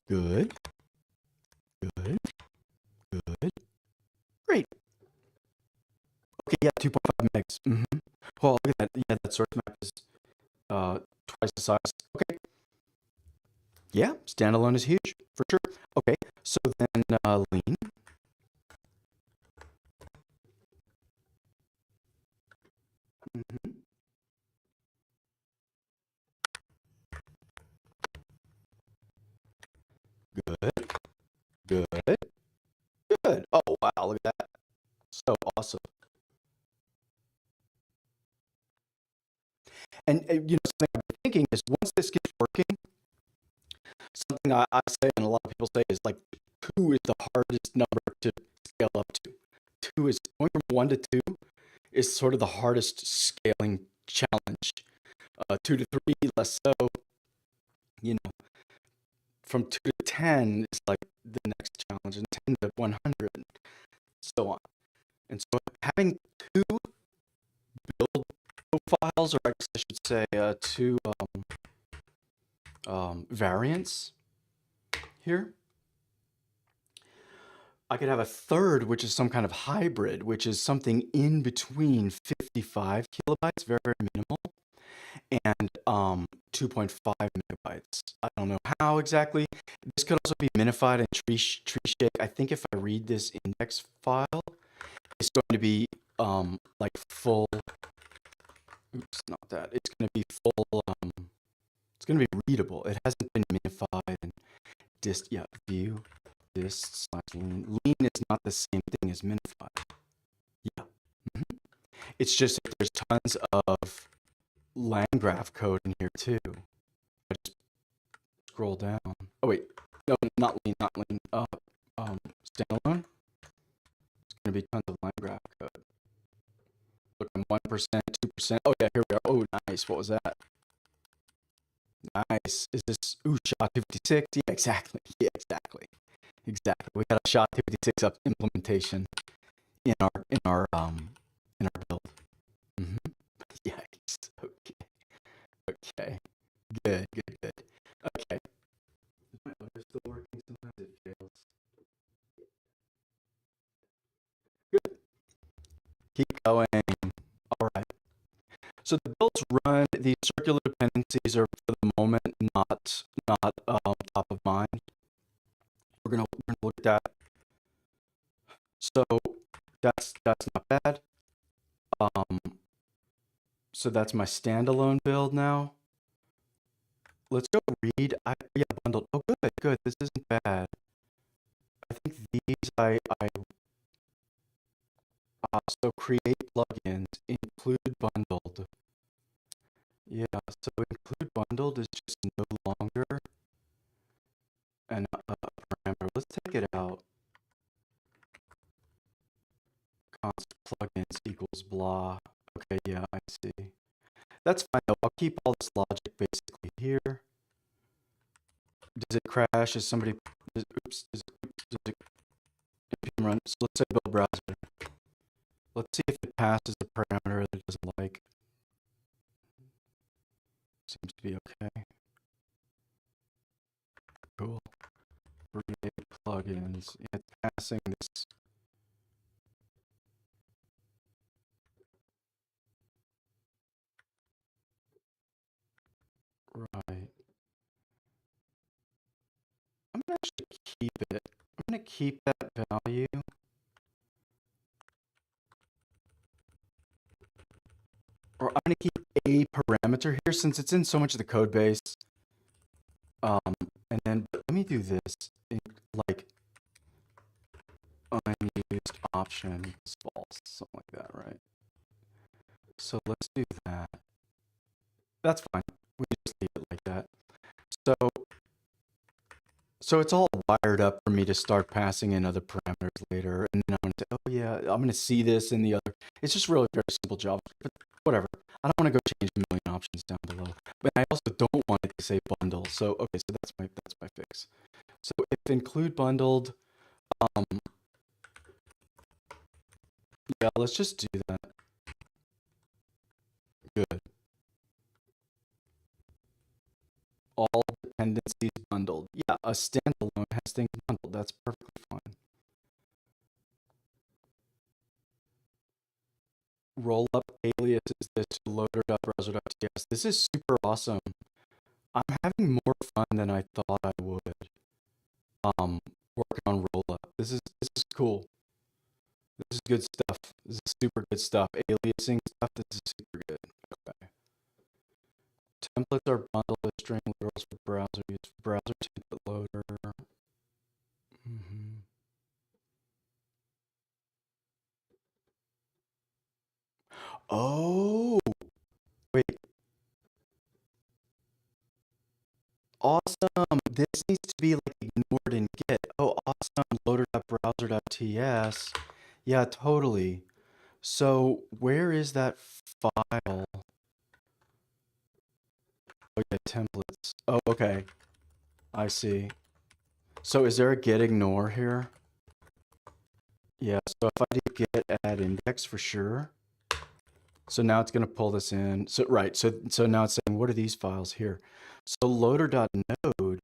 Good, good, good. Great. Okay, yeah, 2.5 megs. Well, look at that. Yeah, that source map is twice the size. Okay. Yeah, standalone is huge for sure. Okay, so then lean. Mhm. Good, good, good. Oh wow, look at that. So awesome. And something I've been thinking is once this gets working, something I say and a lot of people say is like 2 is the hardest number to scale up to. 2 is going from 1 to 2 is sort of the hardest scaling challenge. 2 to 3, less so. You know, from 2 to 10 is like the next challenge, and 10 to 100, and so on. And so having 2 build profiles, or I guess I should say 2 variants here. I could have a third, which is some kind of hybrid, which is something in between 55 kilobytes, very, very minimal, and 2.5 megabytes. I don't know how exactly. This could also be minified and tree shake. I think if I read this index file, it's going to be like full. Oops, not that. It's going to be full. It's going to be readable. It hasn't been minified and yeah, view this slash lean. Lean is not the same thing as minified. Yeah. Mhm. It's just that there's tons of LangGraph code in here too. I just scroll down. Oh wait, no, not lean, not lean. Standalone. It's gonna be tons of LangGraph code. Look, I'm 1%, 2%. Oh yeah, here we are. Oh, nice. What was that? Nice. Is this SHA-256? Yeah, exactly. Yeah, exactly. Exactly. We got a SHA-256 up implementation in our build. Mm-hmm. Yikes. Okay. Okay. Good. Okay. Is my audio still working? Sometimes it fails. Good. Keep going. All right. So the builds run. These circular dependencies are for the moment not top of mind. We're gonna look at that. So that's not bad. Um, so that's my standalone build now. Let's go read. Yeah, bundled. Oh, good. This isn't bad. I think these I so create plugins, include bundled. Yeah, so include bundled is just no longer a parameter. Let's take it out. Const plugins equals blah. Okay, yeah, I see. That's fine though. I'll keep all this logic basically here. Does it crash? Oops, does it npm run? So let's say build browser. Let's see if it passes the parameter that it doesn't like. Seems to be okay. Cool. Create plugins. Yeah, it's passing this. Right. I'm gonna actually keep it. I'm gonna keep that value. Or I'm gonna keep a parameter here since it's in so much of the code base. And then let me do this in like unused option is false, something like that, right? So let's do that. That's fine. We just leave it like that. So, so it's all wired up for me to start passing in other parameters later, and then I'm gonna say, oh yeah, I'm gonna see this in the other. It's just really very simple JavaScript, but whatever. I don't want to go change a million options down below, but I also don't want it to say bundle. So okay, so that's my fix. So if include bundled, um, yeah, let's just do that. Good. All dependencies bundled. Yeah, a standalone has things bundled. That's perfectly fine. Rollup alias is this loader.browser.ts. This is super awesome. I'm having more fun than I thought I would. Working on Rollup. This is cool. This is good stuff. This is super good stuff. Aliasing stuff. This is super good. Okay. Templates are bundled with string literals for browser use. Browser template loader. Mm-hmm. Oh, wait. Awesome. This needs to be like ignored in Git. Oh, awesome. Loader.browser.ts. Yeah, totally. So where is that file? Oh yeah, templates. Oh, okay. I see. So is there a git ignore here? Yeah, so if I do git add index for sure. So now it's going to pull this in. So right, so now it's saying what are these files here? So loader.node.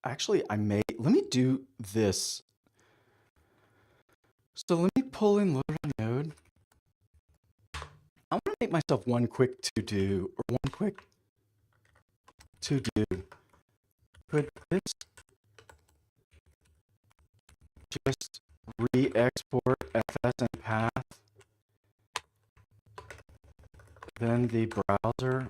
Actually, let me do this. So let me pull in loader.node. I want to make myself one quick to do or one quick to do. Could this just re-export fs and path, then the browser,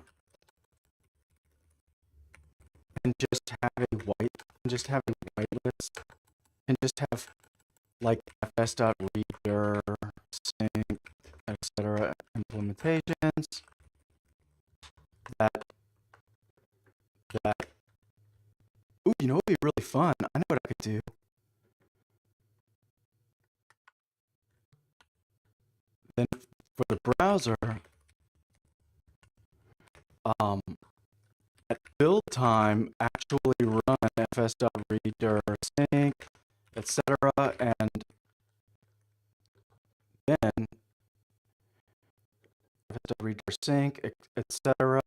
and just have a whitelist, and just have like fs.reader, sync, etc. implementations that that. Ooh, you know what would be really fun? I know what I could do. Then for the browser, um, at build time, actually run fs.reader sync, etc. And then fs.reader sync, etc.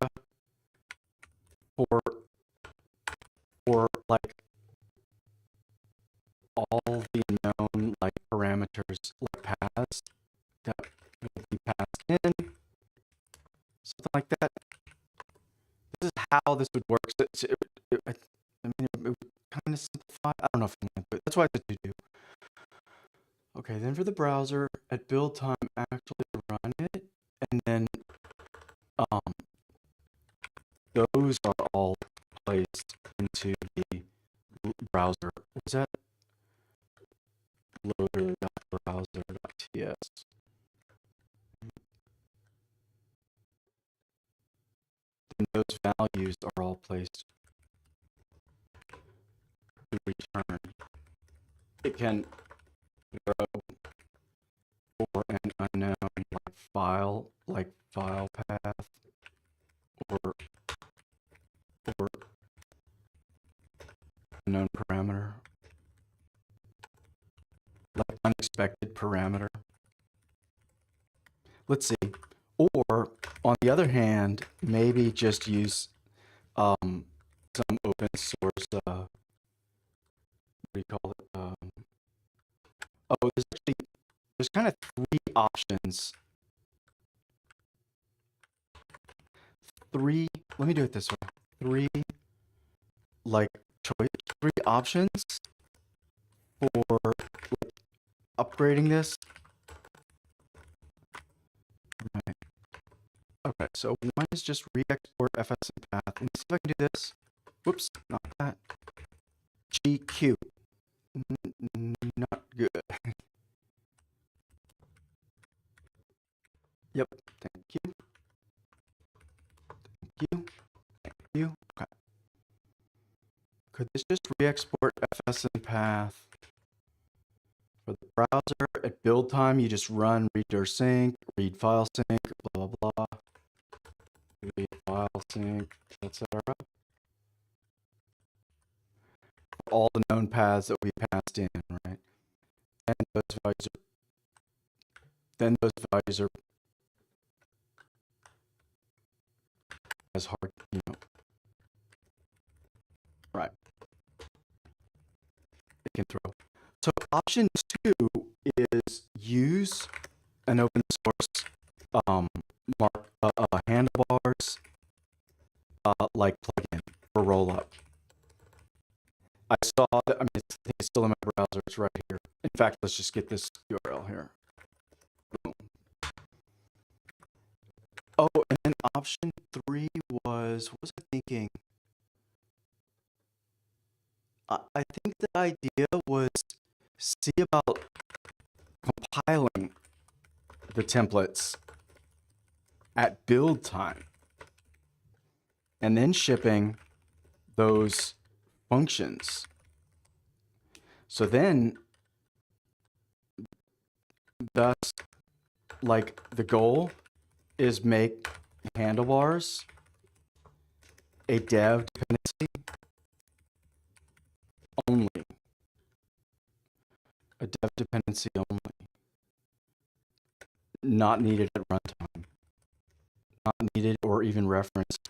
for like all the known like parameters like paths that will be passed in, something like that. This is how this would work. So I mean, it would kind of simplify. I don't know if I want to, but that's why it's a to do. Okay, then for the browser, at build time, actually run it, and then um, those are all placed into the browser. Was that loader.browser.ts? Then those values are all placed to return. It can grow for an unknown like file path, or unknown parameter, like unexpected parameter. Let's see. Or on the other hand, maybe just use some open source. What do you call it? Oh, there's kind of three options. Let me do it this way. Like three options for upgrading this. Right. Okay, so one is just re-export fs and path. Let me see if I can do this. Whoops, not that. GQ. Not good. Could this just re-export FSM path for the browser? At build time, you just run read sync, read file sync, blah, blah, blah. Read file sync, etc. All the known paths that we passed in, right? And those values are as hard, right? They can throw. So option 2 is use an open source handlebars like plugin for Rollup. I saw that. I mean, it's still in my browser. It's right here. In fact, let's just get this URL here. Boom. Oh, and then option 3 was, what was I thinking? I think the idea was see about compiling the templates at build time and then shipping those functions. So then, thus, like the goal is make handlebars a dev dependency only. A dev dependency only. Not needed at runtime. Not needed or even referenced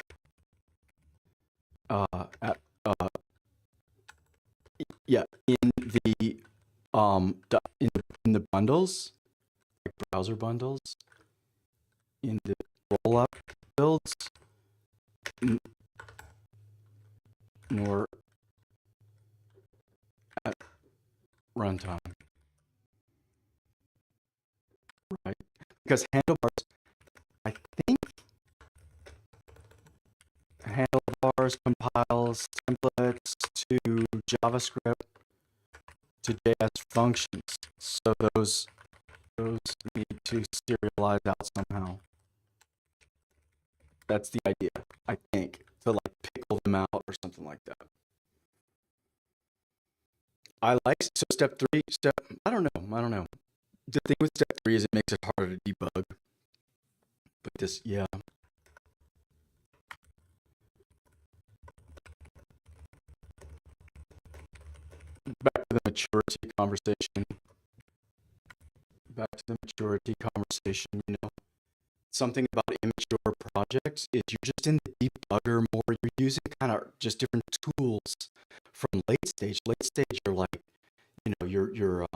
in the bundles, like browser bundles, in the rollup builds, nor at runtime. Right? Because handlebars, I think handlebars compiles templates to JavaScript to JS functions. So those need to serialize out somehow. That's the idea, I think, to like pickle them out or something like that. So step 3, I don't know. The thing with step 3 is it makes it harder to debug. But this, yeah. Back to the maturity conversation. Something about immature projects is you're just in the debugger more. You're using kind of just different tools from late stage. Late stage, you're like, you're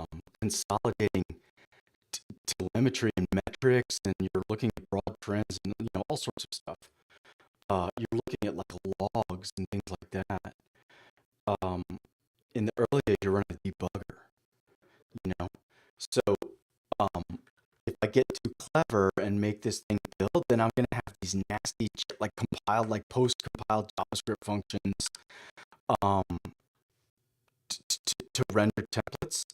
consolidating telemetry and metrics, and you're looking at broad trends and all sorts of stuff. You're looking at like logs and things like that. In the early days, you're running a debugger. So if I get too clever and make this thing build, then I'm going to have these nasty, like compiled, like post-compiled JavaScript functions to render templates,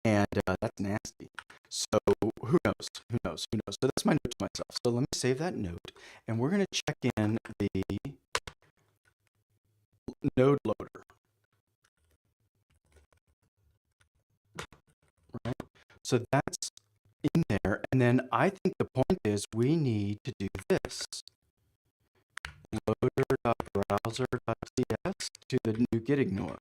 and that's nasty. So who knows? So that's my note to myself. So let me save that note, and we're going to check in the node loader. Right? So that's in there, and then I think the point is we need to do this. Loader.browser.cs to the new git ignore.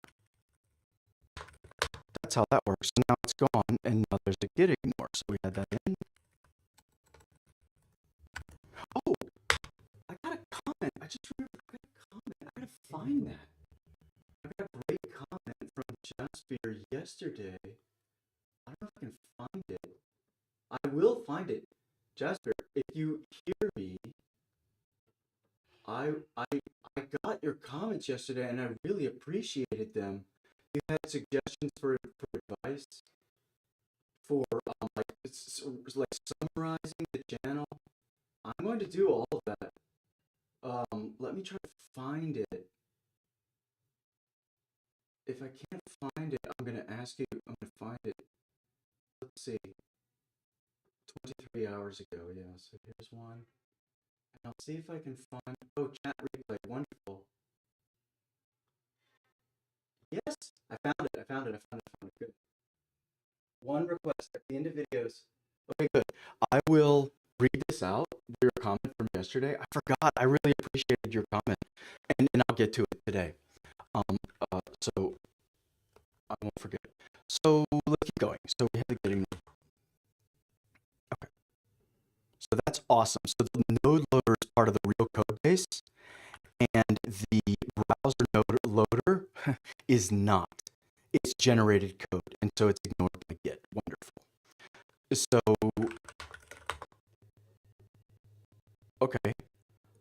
That's how that works. So now it's gone, and now there's a git ignore. So we had that in. Oh, I got a comment. I just remembered I got a comment. I gotta find that. I got a great comment from Chatfield yesterday. I don't know if I can find it. I will find it. Jasper, if you hear me, I got your comments yesterday, and I really appreciated them. You had suggestions for advice, for like summarizing the channel. I'm going to do all of that. Let me try to find it. If I can't find it, I'm going to ask you. I'm going to find it. Let's see. 23 hours ago, yeah. So here's one. And I'll see if I can find. Oh, chat replay. Wonderful. Yes, I found it. I found it. I found it. I found it. Good. One request at the end of videos. Okay, good. I will read this out. Your comment from yesterday. I forgot. I really appreciated your comment, and I'll get to it today. So I won't forget. So let's keep going. So we have the getting. Okay. So that's awesome. So the node loader is part of the real code base, and the browser node loader is not. It's generated code, and so it's ignored by Git. Wonderful. So, okay.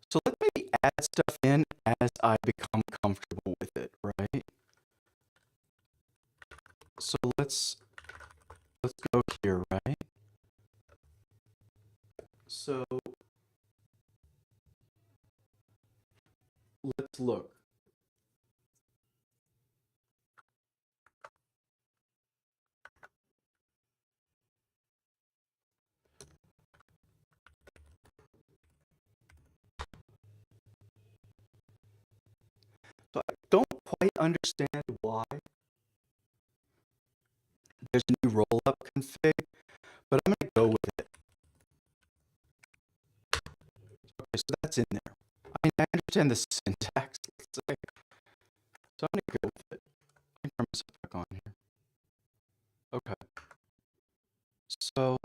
So let's maybe add stuff in as I become comfortable with it, right? So let's go here, right? So let's look. So I don't quite understand why there's a new rollup config, but I'm gonna go with it. Okay, so that's in there. I mean, I understand the syntax. So I'm gonna go with it. Let me turn myself back on here. Okay. So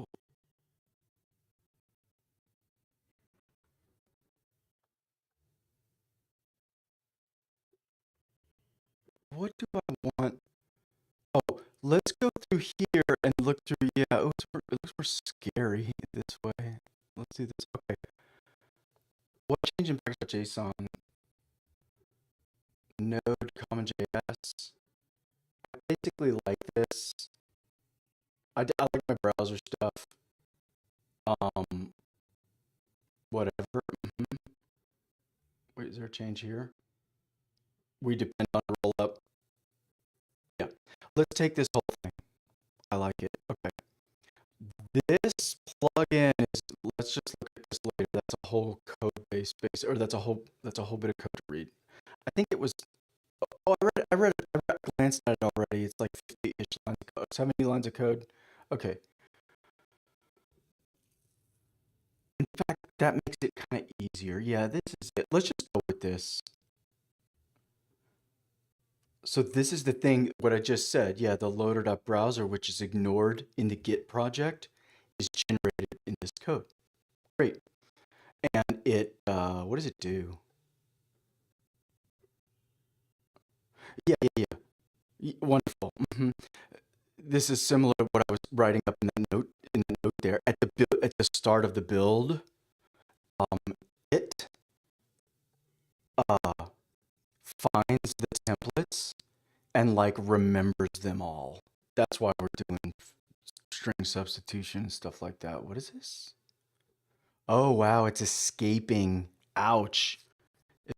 what do I want? Oh, let's go through here and look through. Yeah, it looks more scary this way. Let's do this. Okay. What change in JSON? Node common JS. I basically like this. I like my browser stuff. Whatever. Wait, is there a change here? We depend on rollup. Yeah. Let's take this whole thing. I like it. Okay. This plugin is, let's just look at this later. That's a whole code base, or that's a whole bit of code to read. I think it was, oh, I glanced at it already. It's like 50-ish lines of code, 70 lines of code. Okay. In fact, that makes it kind of easier. Yeah, this is it. Let's just go with this. So this is the thing, what I just said. Yeah, the loader.browser, which is ignored in the Git project, is generated in this code. Great. And it, what does it do? Yeah. Wonderful. This is similar to what I was writing up in the note there. At the start of the build, it finds the templates and like remembers them all. That's why we're doing string substitution and stuff like that. What is this? Oh wow, it's escaping. Ouch.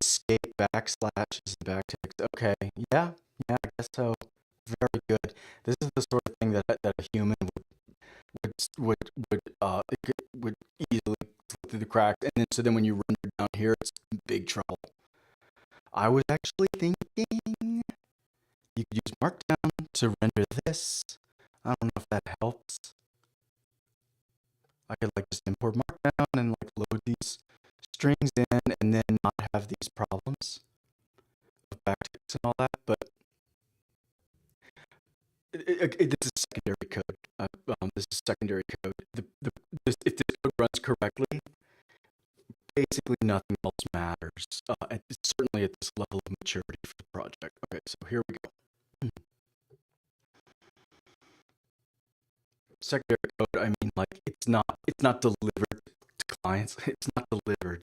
Escape backslash is backticks. Okay, yeah, I guess so. Very good. This is the sort of thing that a human would easily slip through the cracks, and then when you render down here, it's big trouble. I was actually thinking you could use Markdown to render this. I don't know if that helps. I could like just import Markdown and like load these strings in, and then not have these problems of backticks and all that. But this is secondary code. This is secondary code. If this code runs correctly, basically nothing else matters. Certainly at this level of maturity for the project. Okay, so here we go. Secondary code, I mean, like it's not delivered to clients. It's not delivered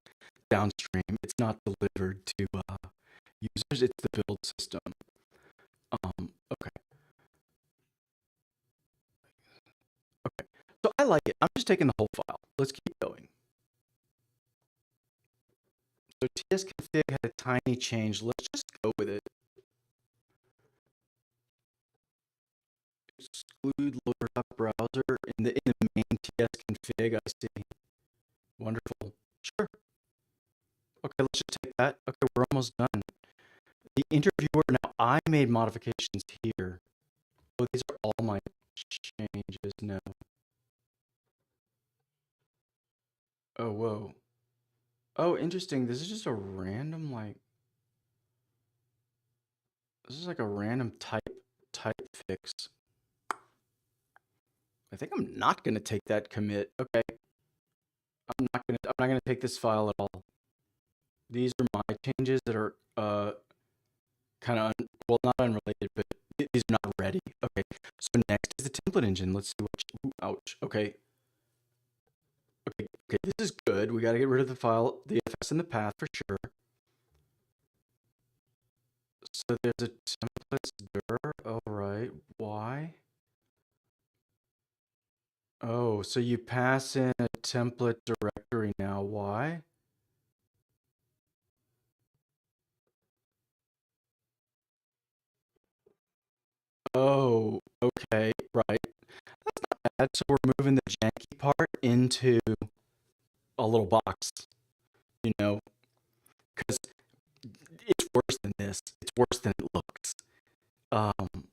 downstream. It's not delivered to users. It's the build system. Okay. So I like it. I'm just taking the whole file. Let's keep going. So tsconfig had a tiny change. Let's just go with it. Exclude loader.browser in the main tsconfig. I see. Wonderful. Sure. Okay, let's just take that. Okay, we're almost done. The interviewer, now I made modifications here. Oh, these are all my changes. No. Oh, whoa. Oh, interesting. This is just a random, like, this is like a random type fix. I think I'm not gonna take that commit. Okay. I'm not gonna take this file at all. These are my changes that are kind of well, not unrelated, but these are not ready. Okay. So next is the template engine. Let's see what. Ooh, ouch. Okay. Okay. This is good. We got to get rid of the file, the FS in the path for sure. So there's a templates dir. All right. Why? Oh, so you pass in a template directory now. Why? Oh, okay, right. So we're moving the janky part into a little box, you know, because it's worse than this. It's worse than it looks. Um,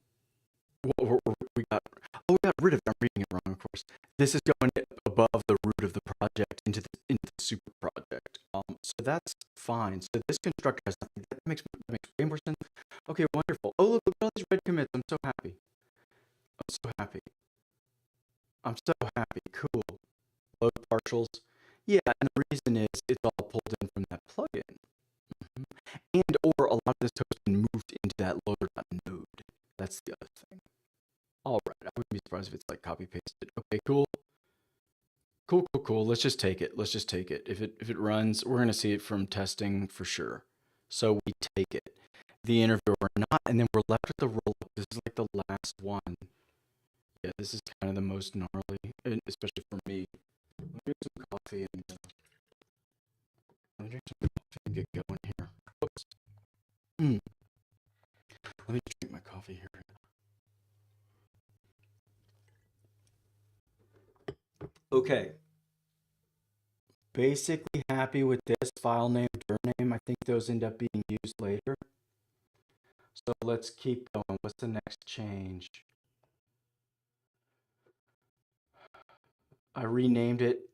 we got. Oh, we got rid of it. I'm reading it wrong, of course. This is going above the root of the project into the super project. So that's fine. So this constructor has nothing. That makes way more sense. Okay, wonderful. Oh, look at all these red commits. I'm so happy. I'm so happy. I'm so happy. Cool. Load partials. Yeah, and the reason is it's all pulled in from that plugin. Mhm. And or a lot of this code has been moved into that loader.node. That's the other thing. All right, I wouldn't be surprised if it's like copy pasted. Okay, cool. Cool. Let's just take it. Let's just take it. If it runs, we're gonna see it from testing for sure. So we take it. The interview or not, and then we're left with the rollup. This is like the last one. Yeah, this is kind of the most gnarly, especially for me. Let me drink some coffee and let me drink some coffee and get going here. Oops. Mm. Let me drink my coffee here. Okay. Basically happy with this file name, dir name. I think those end up being used later. So let's keep going. What's the next change? I renamed it.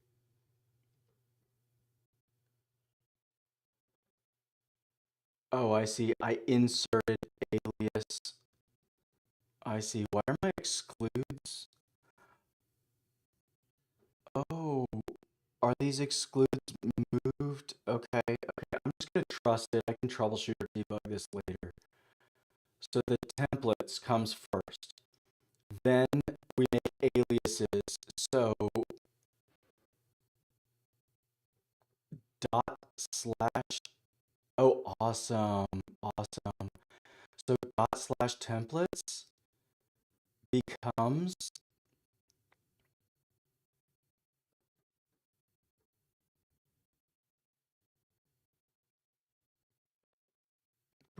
Oh, I see. I inserted alias. I see. Why are my excludes? Oh, are these excludes moved? Okay. I'm just gonna trust it. I can troubleshoot or debug this later. So the templates comes first. Then we make aliases. So dot slash. Oh, awesome. So dot slash templates becomes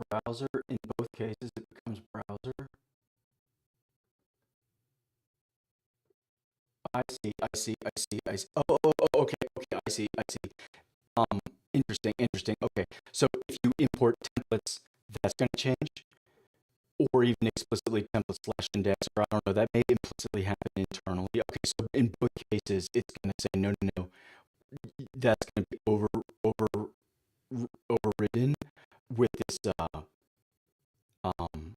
browser. In both cases, it becomes browser. I see. Okay, I see. Um, interesting. Okay, so if you import templates, that's going to change, or even explicitly template slash index, or I don't know, that may implicitly happen internally. Okay, so in both cases, it's going to say no. That's going to be overridden with this um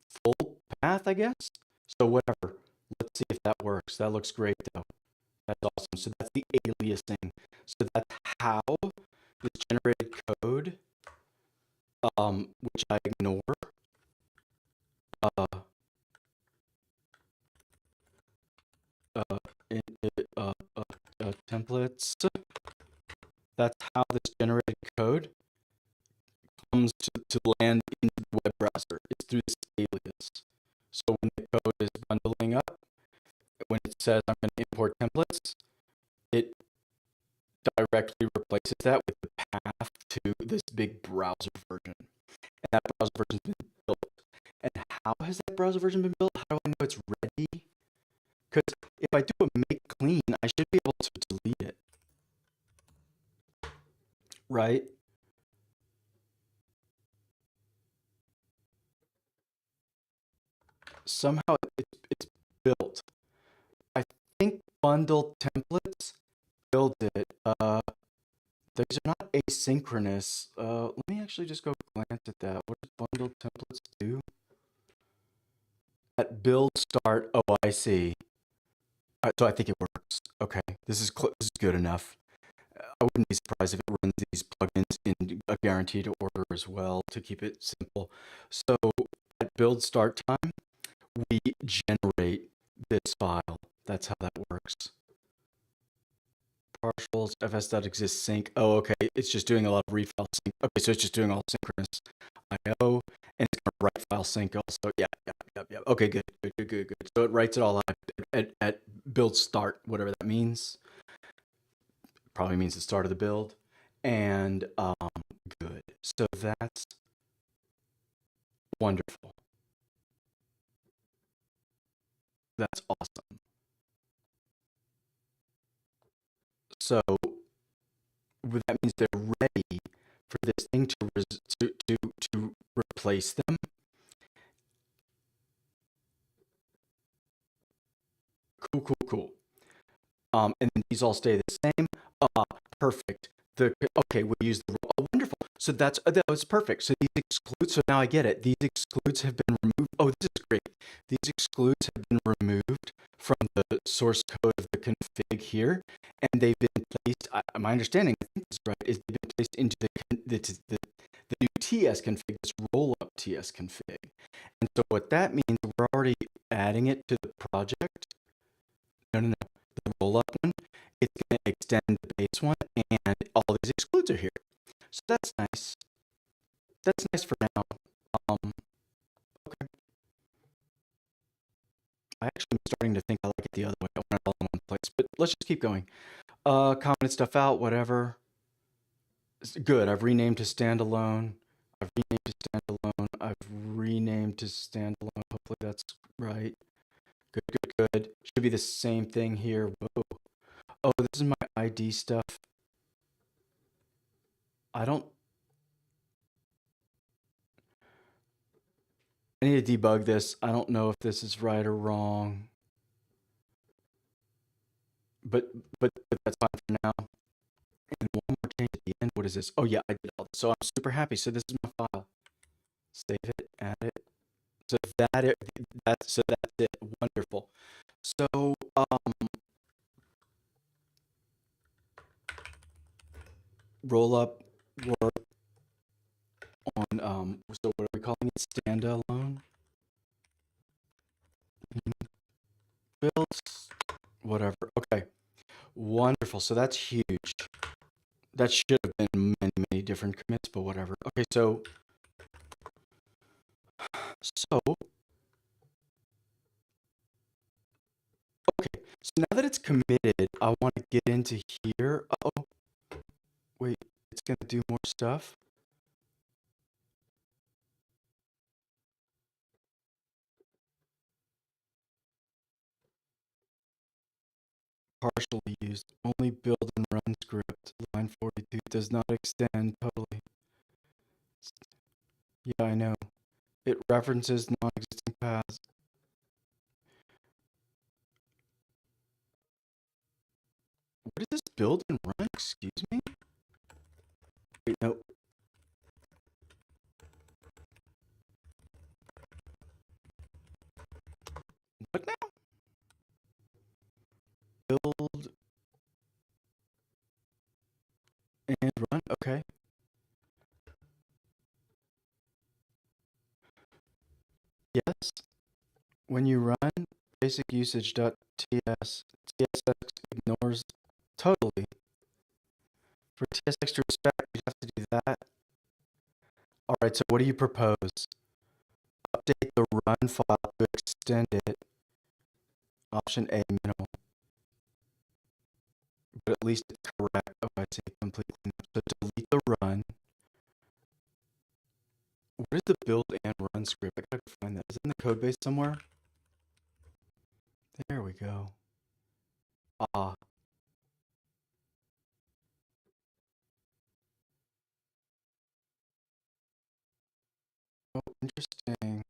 full path, I guess. So whatever. Let's see if that works. That looks great though. That's awesome. So that's the aliasing. So that's how this generated code, which I ignore, uh, uh, in, templates. That's how this generated code comes to land into the web browser. It's through this alias. So when the code is bundling up, when it says I'm going to import templates, it directly replaces that with the path to this big browser version. And that browser version's been built. And how has that browser version been built? How do I know it's ready? Because if I do a make clean, I should be able to delete it. Right? somehow it's built. I think bundle templates build it. Those are not asynchronous. Let me actually just go glance at that. What does bundle templates do? At build start, oh, I see. So I think it works. Okay, this is good enough. I wouldn't be surprised if it runs these plugins in a guaranteed order as well to keep it simple. So at build start time, we generate this file. That's how that works. Partials, fs.exist sync. Oh, okay. It's just doing a lot of refile sync. Okay, so it's just doing all synchronous IO, and it's going to write file sync also. Yeah. Okay, good. So it writes it all out at build start, whatever that means. Probably means the start of the build. And good. So that's wonderful. That's awesome. So that means they're ready for this thing to replace them. Cool. And then these all stay the same. Perfect. Okay, we use the wonderful. So that was perfect. So these excludes. So now I get it. These excludes have been removed. Oh, this is great. These excludes have been removed from the source code of the config here, and they've been placed. My understanding, I think this is right, is they've been placed into the new TS config, this rollup TS config. And so what that means, we're already adding it to the project. No. The rollup one, it's going to extend the base one, and all these excludes are here. So that's nice. That's nice for now. Okay. I actually am starting to think I like it the other way. I want it all in one place, but let's just keep going. Commented stuff out, whatever. Good. I've renamed to standalone. I've renamed to standalone. Hopefully that's right. Good. Should be the same thing here. Whoa. Oh, this is my ID stuff. I need to debug this. I don't know if this is right or wrong. But that's fine for now. And one more change at the end. What is this? Oh yeah, I did all this. So I'm super happy. So this is my file. Save it, add it. So that's it. Wonderful. So roll up work on so what are we calling it? Standalone builds, whatever. Okay, wonderful. So that's huge. That should have been many different commits, but whatever. Okay, so okay. So now that it's committed, I want to get into here. Oh, wait, it's gonna do more stuff. Partially used. Only build and run script. Line 42 does not extend totally. Yeah, I know. It references non-existing paths. What is this build and run? Excuse me? Wait, no. What now? Build and run. Okay. Yes. When you run basic usage.ts, TSX ignores totally. For TSX to respect, you have to do that. All right, so what do you propose? Update the run file to extend it. Option A, minimal. But at least it's correct. Oh, I see. Completely. So delete the run. Where's the build and run script? I gotta find that. Is it in the code base somewhere? There we go. Ah. Oh, interesting.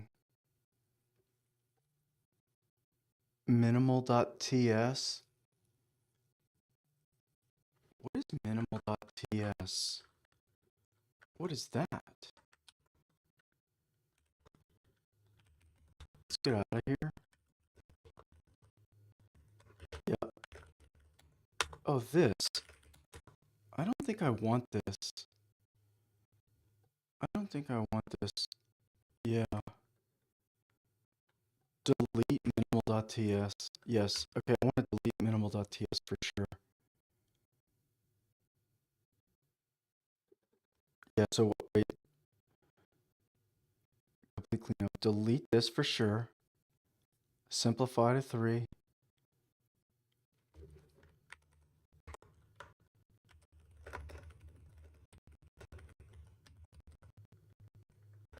minimal.ts. What is minimal.ts? What is that? Let's get out of here. Yeah. Oh, this. I don't think I want this. I don't think I want this. Yeah. Delete minimal.ts. Yes. Okay, I want to delete minimal.ts for sure. Yeah, so wait. Complete cleanup. Delete this for sure. Simplify to 3.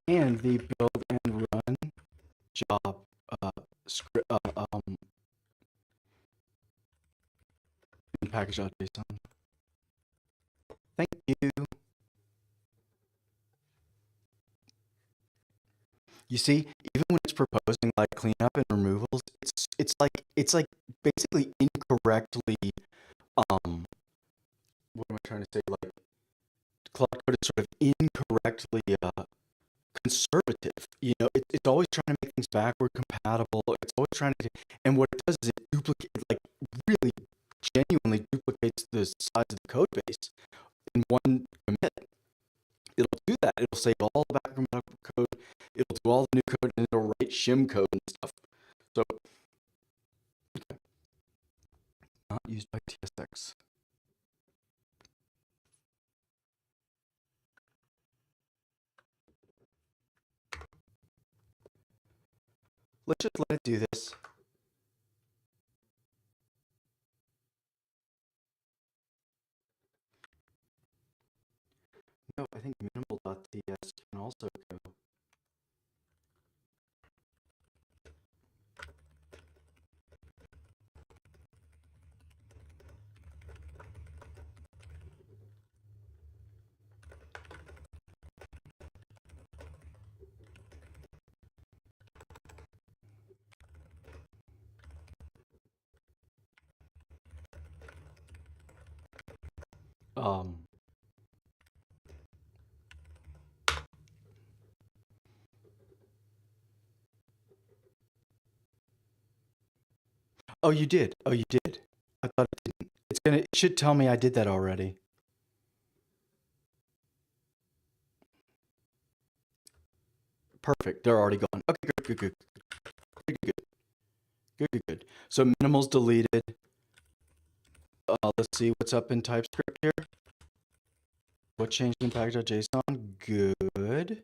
And the build and run job script in package.json. Thank you. You see, even when it's proposing like cleanup and removals, it's like basically incorrectly what am I trying to say? Like Claude Code is sort of incorrectly conservative. It's always trying to make things backward compatible. It's always trying to, and what it does is it duplicates, like really genuinely duplicates the size of the code base in one commit. It'll do that. It'll save all the backward compatible code. It'll do all the new code, and it'll write shim code and stuff. So, okay. Not used by TSX. Let's just let it do this. No, I think minimal.ts can also go. Um, oh, you did. Oh, you did. I thought it didn't. It should tell me I did that already. Perfect. They're already gone. Okay, good, good, good, good, good, good, good, good. So minimal's deleted. Let's see what's up in TypeScript here. What changed in package.json? Good.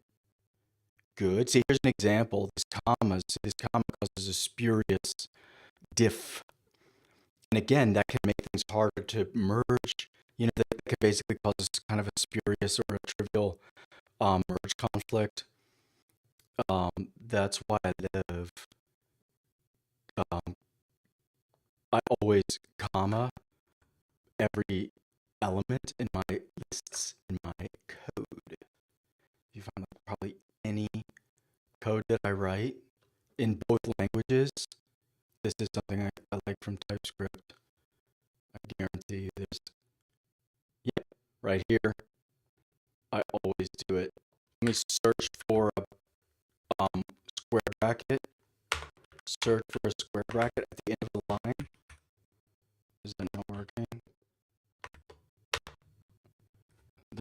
Good. See, here's an example. This comma causes a spurious diff. And again, that can make things harder to merge. That could basically cause kind of a spurious or a trivial merge conflict. That's why I always comma every element in my lists in my code. You find like probably any code that I write in both languages, this is something I like from TypeScript. I guarantee you there's, yeah, right here. I always do it. Let me search for a square bracket. Search for a square bracket at the end of the line. Is that not working?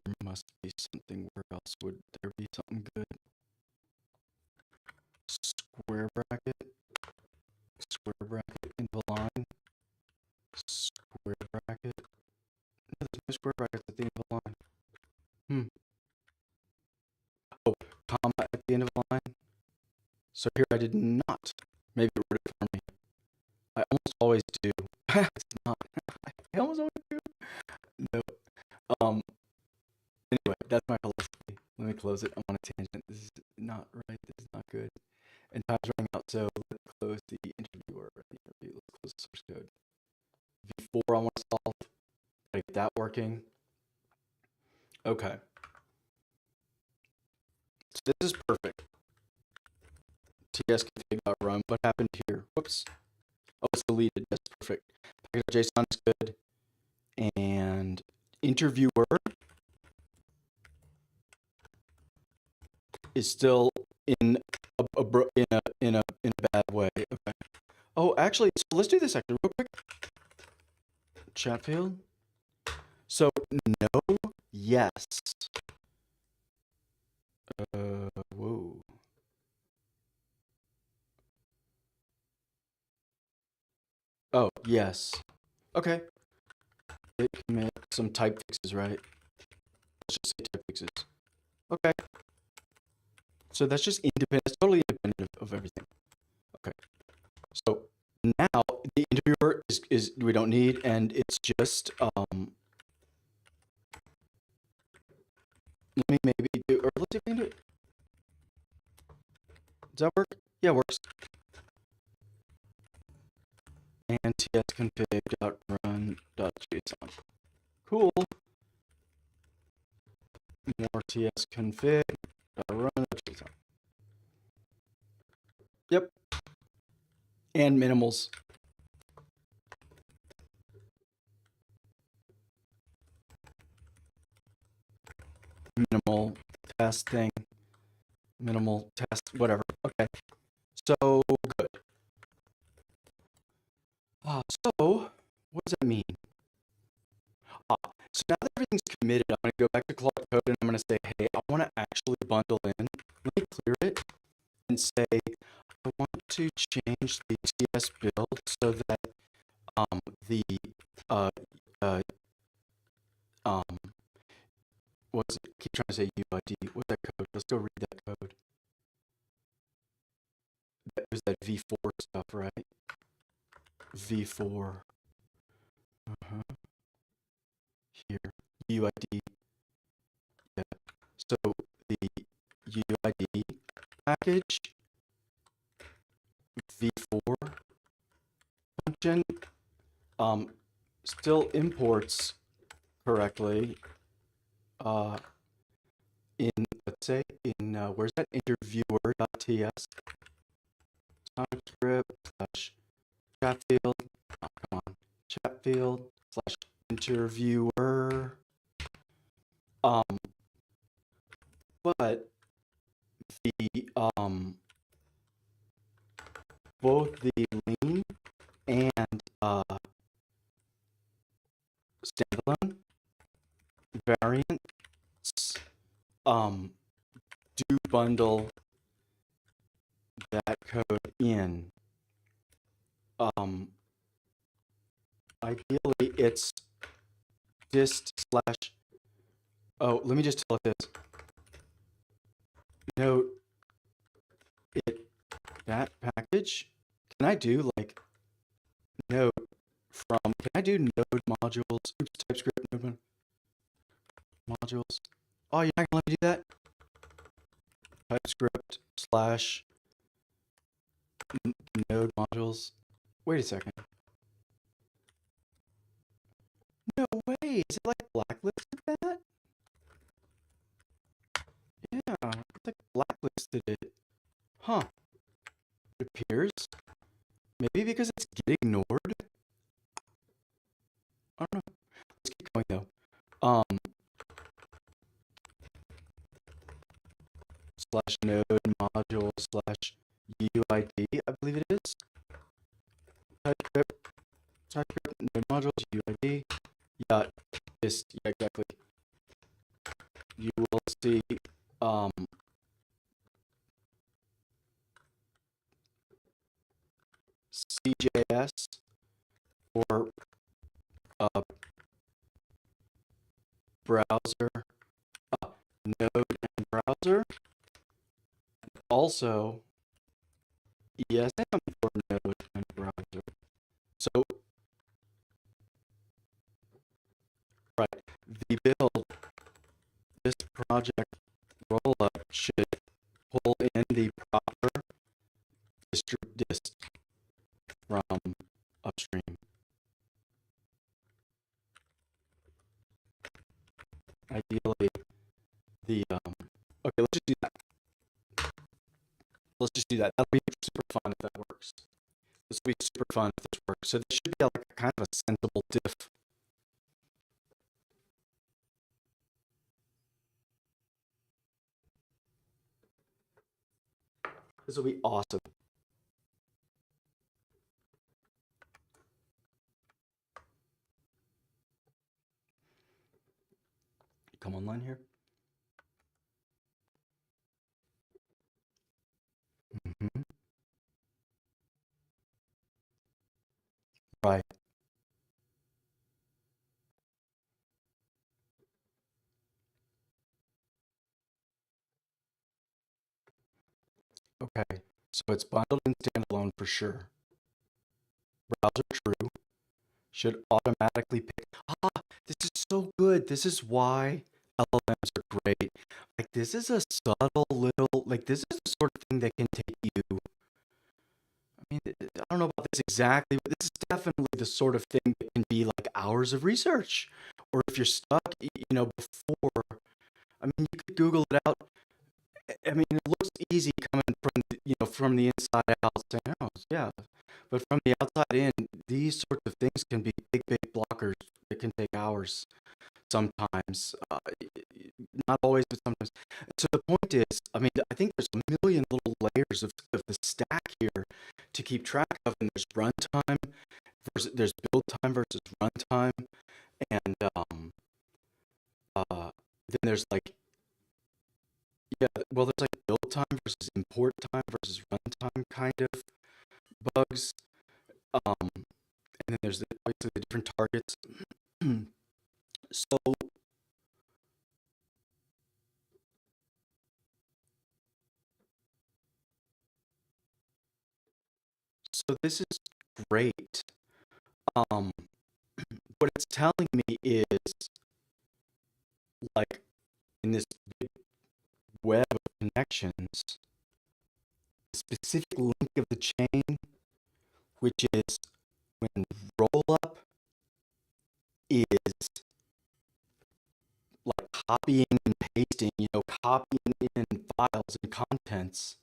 There must be something. Where else would there be something good? Square bracket into the line, square bracket. No, there's no square brackets at the end of the line. Oh, comma at the end of the line. So here I did not. Maybe it wrote it for me. I almost always do. It's not. I almost always do. No. Anyway, that's my philosophy. Let me close it. I'm on a tangent. This is not right. This is not good. And time's running out, so let's close the interviewer. Let's close the source code. V4 I want to solve. Gotta get that working. Okay. So this is perfect. tsconfig.run. What happened here? Whoops. Oh, it's deleted. That's perfect. Package.json is good. And interviewer is still in a bad way. Okay. Oh, actually, so let's do this actually real quick. Chatfield. So no, yes. Whoa. Oh, yes. Okay. Git commit some type fixes, right? Let's just say type fixes. Okay. So that's just independent. It's totally independent of everything. Okay. So now the interviewer is we don't need, and it's just let me maybe do, or let's see if we can do it. Does that work? Yeah, it works. And tsconfig.run.json. Cool. More tsconfig.run.json. Yep. And minimals. Minimal test thing. Minimal test, whatever. Okay. So good. So what does that mean? So now that everything's committed, I'm going to go back to Claude Code and I'm going to say, hey, I want to actually bundle in. Let me clear it and say, I want to change the TS build so that the uh um what's it? Keep trying to say UID. What's that code? Let's go read that code. That was that V4 stuff, right? V4. Here. UID. Yeah. So the UID package V4 function still imports correctly in, let's say, in where's that interviewer.ts script slash Chatfield. Oh, come on, Chatfield slash interviewer. But the both the lean and standalone variants do bundle that code in. Ideally it's dist slash, oh, let me just tell it this. Note it that package. Can I do like node from, can I do node modules, oops, TypeScript node modules? Oh, you're not gonna let me do that? TypeScript slash node modules. Wait a second. No way. Is it like blacklisted that? Yeah, it's like blacklisted it. Huh. It appears. Maybe because it's get ignored. I don't know. Let's keep going though. Slash node module slash UID, I believe it is. TypeScript node modules UID. Yeah, this, yeah, exactly. You will see CJS for browser, node and browser. Also ESM for node and browser. So, right, the build, this project rollup should pull in the proper dist from upstream. Ideally, the okay, let's just do that. Let's just do that. That'll be super fun if that works. This will be super fun if this works. So this should be like a kind of a sensible diff. This will be awesome. Come online here. Mhm. Right. Okay. So it's bundled and standalone for sure. Browser true should automatically pick. Ah, this is so good. This is why LLMs are great. Like this is a subtle little, like this is the sort of thing that can take you. I mean, I don't know about this exactly, but this is definitely the sort of thing that can be like hours of research. Or if you're stuck, before, I mean, you could Google it out. I mean, it looks easy coming from from the inside out, saying, "Oh, yeah," but from the outside in, these sorts of things can be big, big blockers. It can take hours sometimes, not always, but sometimes. So the point is, I mean, I think there's a million little layers of the stack here to keep track of, and there's runtime there's build time versus runtime, and then there's like yeah, well, there's like build time versus import time versus runtime kind of bugs. And then there's obviously the different targets. So, so this is great. Um, what it's telling me is like in this big web of connections, the specific link of the chain, which is when rollup is like copying and pasting, copying in files and contents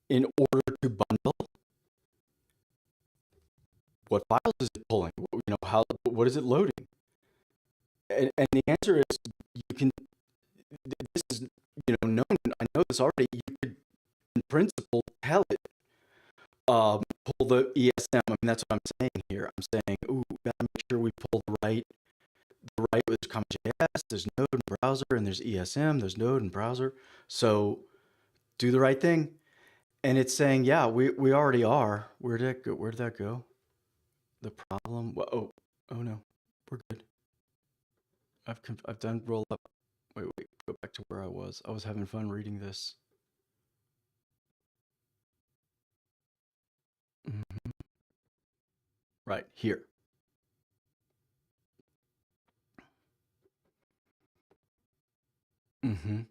in order to bundle. What files is it pulling? What is it loading? And the answer is you can. This is known. I know this already. You could, in principle, tell it pull the ESM. I mean, that's what I'm saying here. I'm saying, ooh, gotta make sure we pull the right with CommonJS. There's Node and browser, and there's ESM. There's Node and browser. So do the right thing. And it's saying, yeah, we already are. Where did that go? Where did that go? The problem. Well, oh no, we're good. I've done roll up. Wait. Go back to where I was. I was having fun reading this. Mhm. Right here. Hmm.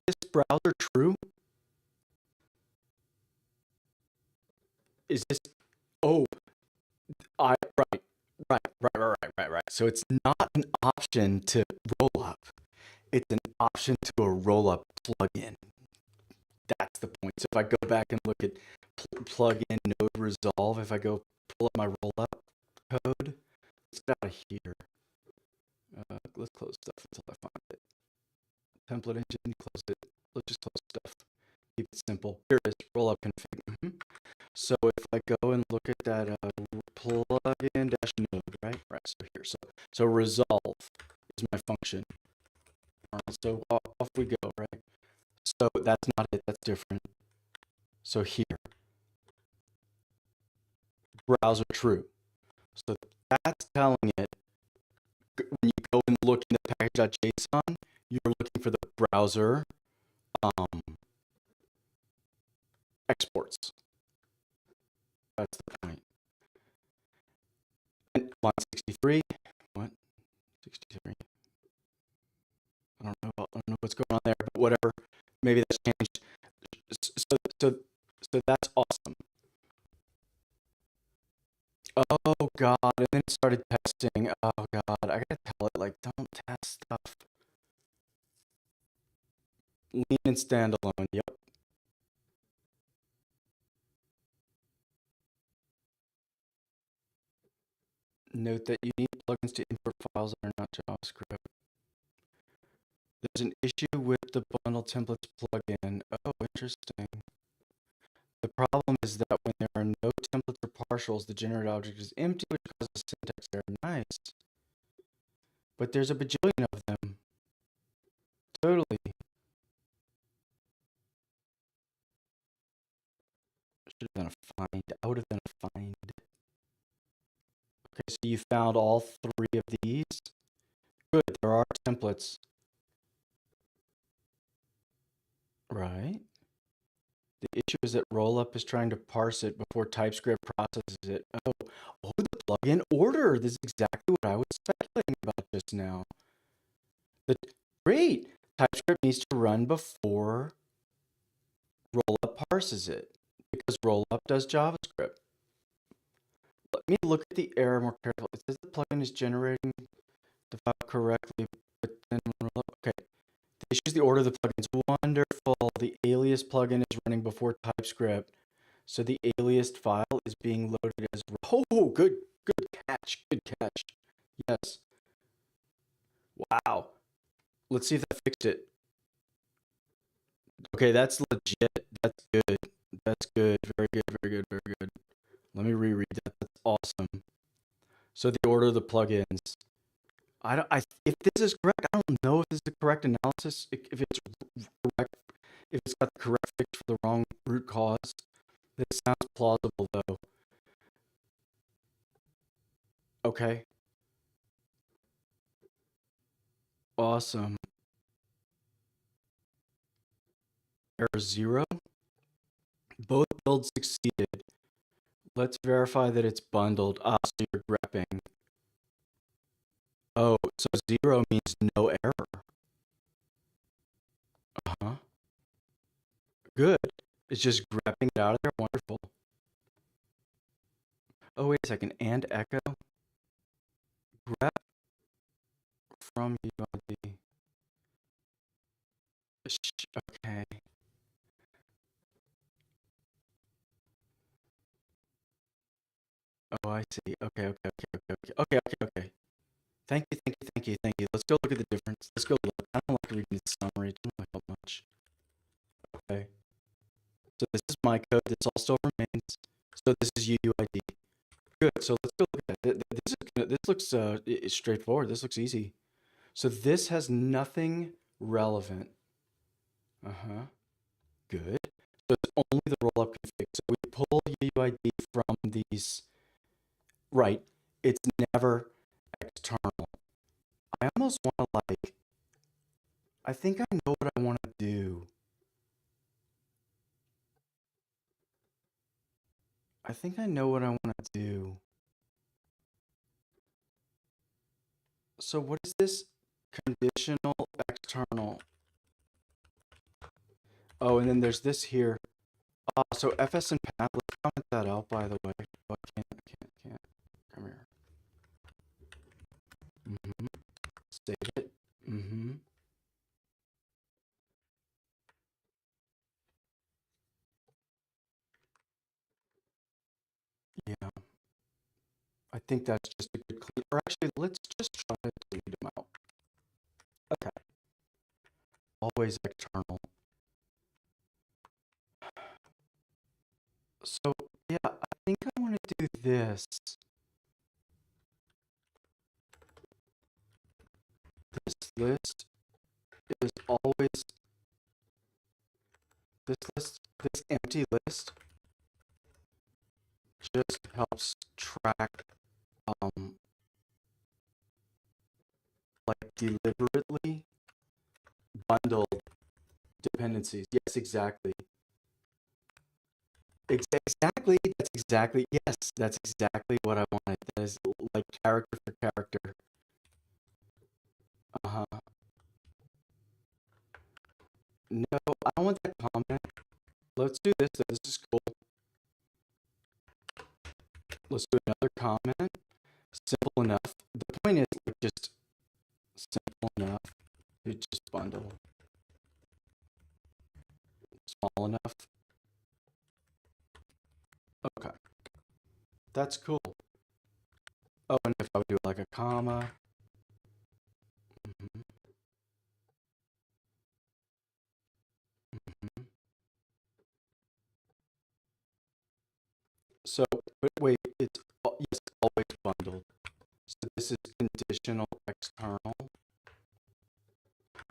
This browser true? Is this? Oh, I right. So it's not an option to roll up. It's an option to a roll up plugin. That's the point. So if I go back and look at plugin node resolve, if I go pull up my roll up code, let's get out of here. Let's close stuff until I find it. Template engine, close it. Let's just close stuff. Keep it simple. Here it is, roll up config. So if I go and look at that plugin dash node, right? Right. So here, so resolve is my function. So off we go, right? So that's not it. That's different. So here, browser true. So that's telling it when you go and look in the package.json, you're looking for the browser um, exports. That's the point. And line 63. What? 63. I don't know what's going on there, but whatever. Maybe that's changed. So that's awesome. Oh God! And then it started testing. Oh God! I gotta tell it like, don't test stuff. Lean and standalone. Yep. Note that you need plugins to import files that are not JavaScript. There's an issue with the bundle templates plugin. Oh, interesting. The problem is that when there are no templates or partials, the generated object is empty, which causes syntax error. Nice. But there's a bajillion of them. Totally. Should have done a find. I would have done a find. Okay, so you found all 3 of these. Good, there are templates. Right. The issue is that Rollup is trying to parse it before TypeScript processes it. Oh, the plugin order. This is exactly what I was speculating about just now. Great. TypeScript needs to run before Rollup parses it because Rollup does JavaScript. Let me look at the error more carefully. It says the plugin is generating the file correctly, but then okay. The issue is the order of the plugins. Wonderful. The alias plugin is running before TypeScript, so the aliased file is being loaded as. Oh, good catch. Good catch. Yes. Wow. Let's see if that fixed it. Okay, that's legit. That's good. That's good. Very good. Very good. Very good. Let me reread that. That's awesome. So the order of the plugins. If this is correct, I don't know if this is the correct analysis. If it's correct, if it's got the correct fix for the wrong root cause. This sounds plausible though. Okay. Awesome. Error 0. Both builds succeeded. Let's verify that it's bundled. So you're grepping. Oh, so 0 means no error. Good. It's just grepping it out of there. Wonderful. Oh, wait a second. And echo. Grep from UID. Okay. Oh, I see. Okay. Thank you. Let's go look at the difference. Let's go look. I don't like reading the summary. It doesn't really help much. Okay. So this is my code. This all still remains. So this is UUID. Good. So let's go look at it. This looks straightforward. This looks easy. So this has nothing relevant. Good. So it's only the rollup config. So we pull UUID from these. Right. It's never external. I almost want to I think I know what I want to do. I think I know what I want to do. So what is this? Conditional external. Oh, and then there's this here. So FS and path, let's comment that out, by the way. Oh, I can't. Come here. Save it. Yeah. I think that's just a good clean. Or actually, let's just try to delete them out. Okay. Always external. So, yeah, I think I want to do this. This list is always this empty list just helps track deliberately bundled dependencies. Yes, exactly. Exactly. That's exactly what I wanted. That is like character for character. No, I don't want that comment. Let's do this. This is cool. Let's do another comment. Simple enough. The point is just simple enough to just bundle. Small enough. Okay. That's cool. Oh, and if comma. Mhm, mhm. So, but wait, it's yes, always bundled. So this is conditional external.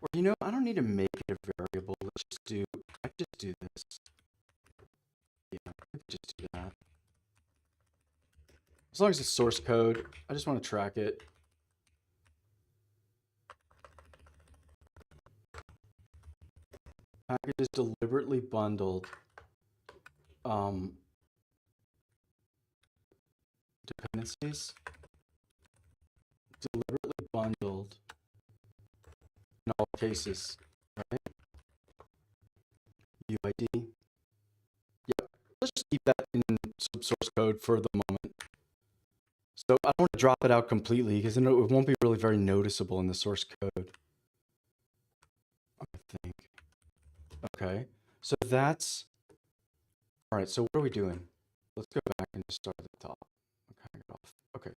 Or I don't need to make it a variable. I just do this. Yeah, I could just do that. As long as it's source code, I just want to track it. Package is deliberately bundled. Um, Dependencies, deliberately bundled in all cases, right? UID. Yep. Let's just keep that in some source code for the moment. So I don't want to drop it out completely because then it won't be really very noticeable in the source code, I think. Okay. So that's all right. So what are we doing? Let's go back and just start at the top. Okay, get off. Okay,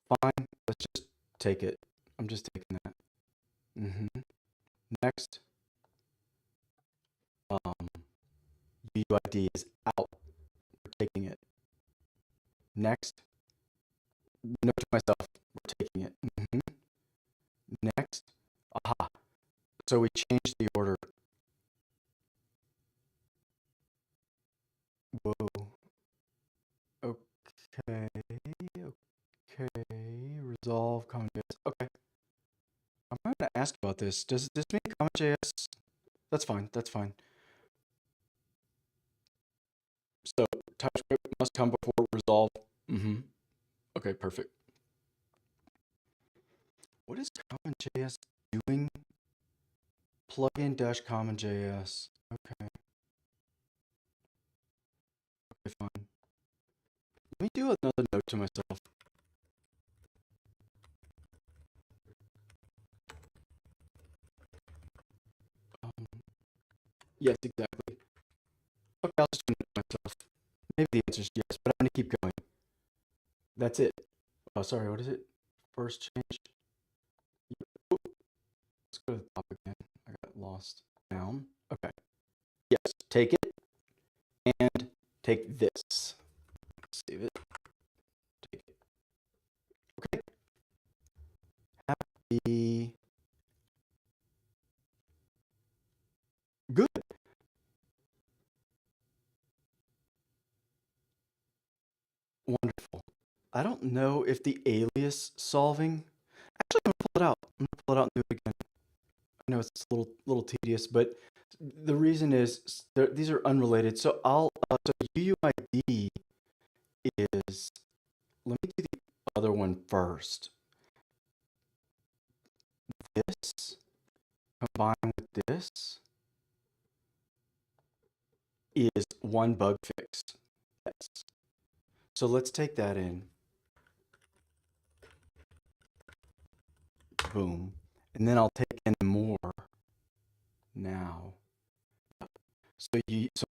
fine. Let's just take it. I'm just taking that. Next, UID is out. We're taking it. Next, note to myself, we're taking it. Next, aha. So we changed the order. Whoa. Okay. Okay. Resolve common.js. Okay. I'm going to ask about this. Does this mean common.js? That's fine. That's fine. So TypeScript must come before resolve. Okay, perfect. What is common.js doing? Plugin dash common.js. Okay. Okay, fine. Let me do another note to myself. Um, yes, exactly. Okay, I'll just do it myself. Maybe the answer is yes, but I'm going to keep going. That's it. Oh, sorry, what is it? First change. Let's go to the top again. I got lost. Down. Okay. Yes, take it and take this. Save it. Take it. Okay. Happy. Good. Wonderful. I don't know if the alias solving. Actually, I'm gonna pull it out. I'm gonna pull it out and do it again. I know it's a little tedious, but the reason is these are unrelated. So so UUID is, let me do the other one first. This combined with this is one bug fix. Yes. So let's take that in. Boom. And then I'll take in more now. So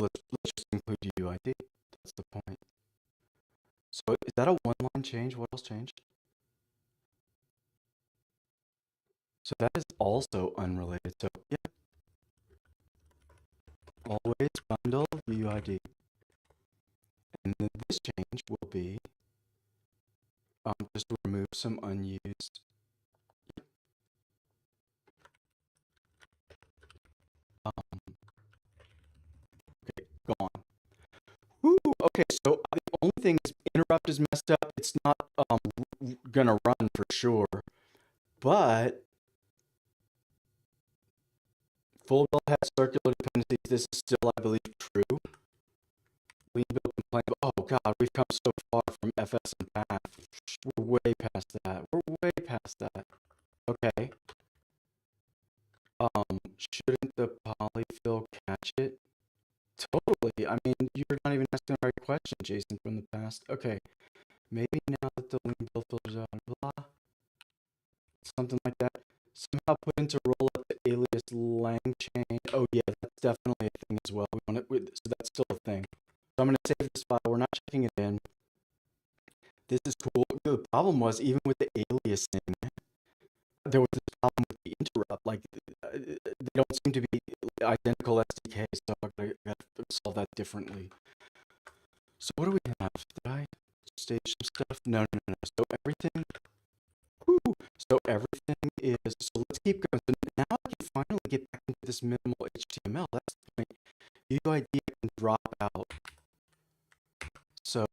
let's just include UUID. That's the point. So is that a one-line change? What else changed? So that is also unrelated. So yeah, always bundle UUID. And then this change will be just remove some unused. Okay, gone. Woo, okay, so the only thing is interrupt is messed up. It's not gonna run for sure, but full build has circular dependencies. This is still, I believe, true. Lean build complained, oh god, we've come so far from FS and path. We're way past that. We're way past that. Okay. Shouldn't the polyfill catch it? Totally. I mean, you're not even asking the right question, Jason, from the past. Okay. Maybe now that the lean build filters out, blah, something like that. Somehow put into rollup the alias lang chain. Oh yeah, that's definitely a thing as well. We want it, so that's still a thing. So I'm going to save this file. We're not checking it in. This is cool. The problem was even with the aliasing, there was this problem with the interrupt. Like they don't seem to be identical SDKs, so I gotta solve that differently. So what do we have? Did I stage some stuff? No, no, no, no. So everything. Woo, so everything is. So let's keep going. So now I can finally get back into this minimal HTML. That's the point. UID can drop out. So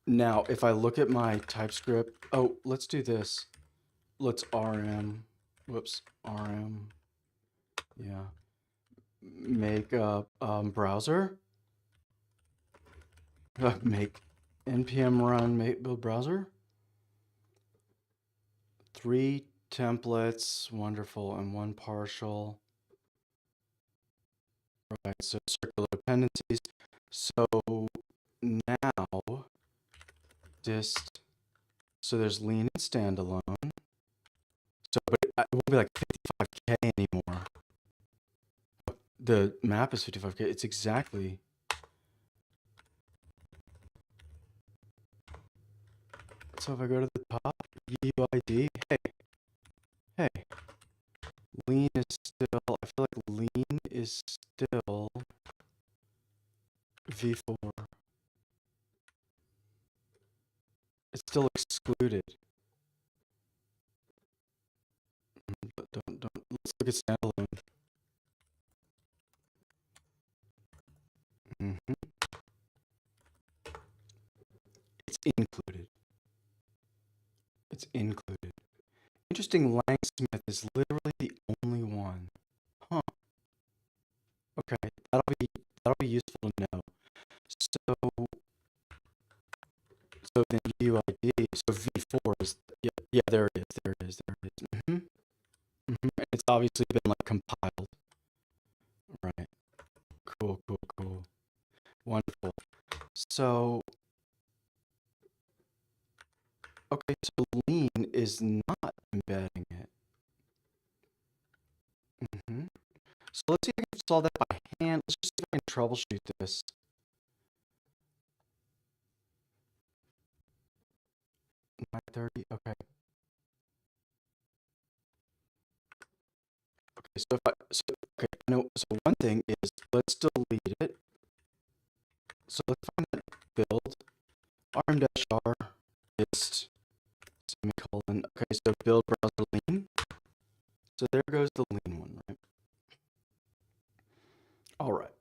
now if I look at my TypeScript, oh, let's do this. Let's rm, whoops, rm, yeah, make a browser, make npm run make build browser, 3 templates, wonderful, and 1 partial. Right, so circular dependencies. So now dist, so there's lean and standalone. So but it won't be like 55K anymore. The map is 55K. It's exactly. So if I go to the top, UID, hey, lean is still, I feel like lean is still V4. It's still excluded. But don't, let's look at standalone. It's included. It's included. Interesting, Langsmith is literally the only one. Huh. Okay, that'll be useful to know. So then UID, so V4 is, yeah, there it is. And it's obviously been like compiled. Right. Cool. Wonderful. So, okay, so lean is not embedding it. So let's see if I can solve that by hand. Let's just see if I can troubleshoot this. 9:30. Okay. Okay. So one thing is let's delete it. So let's find that build rm-r dist semicolon. Okay. So build browser lean. So there goes the lean one, right? All right.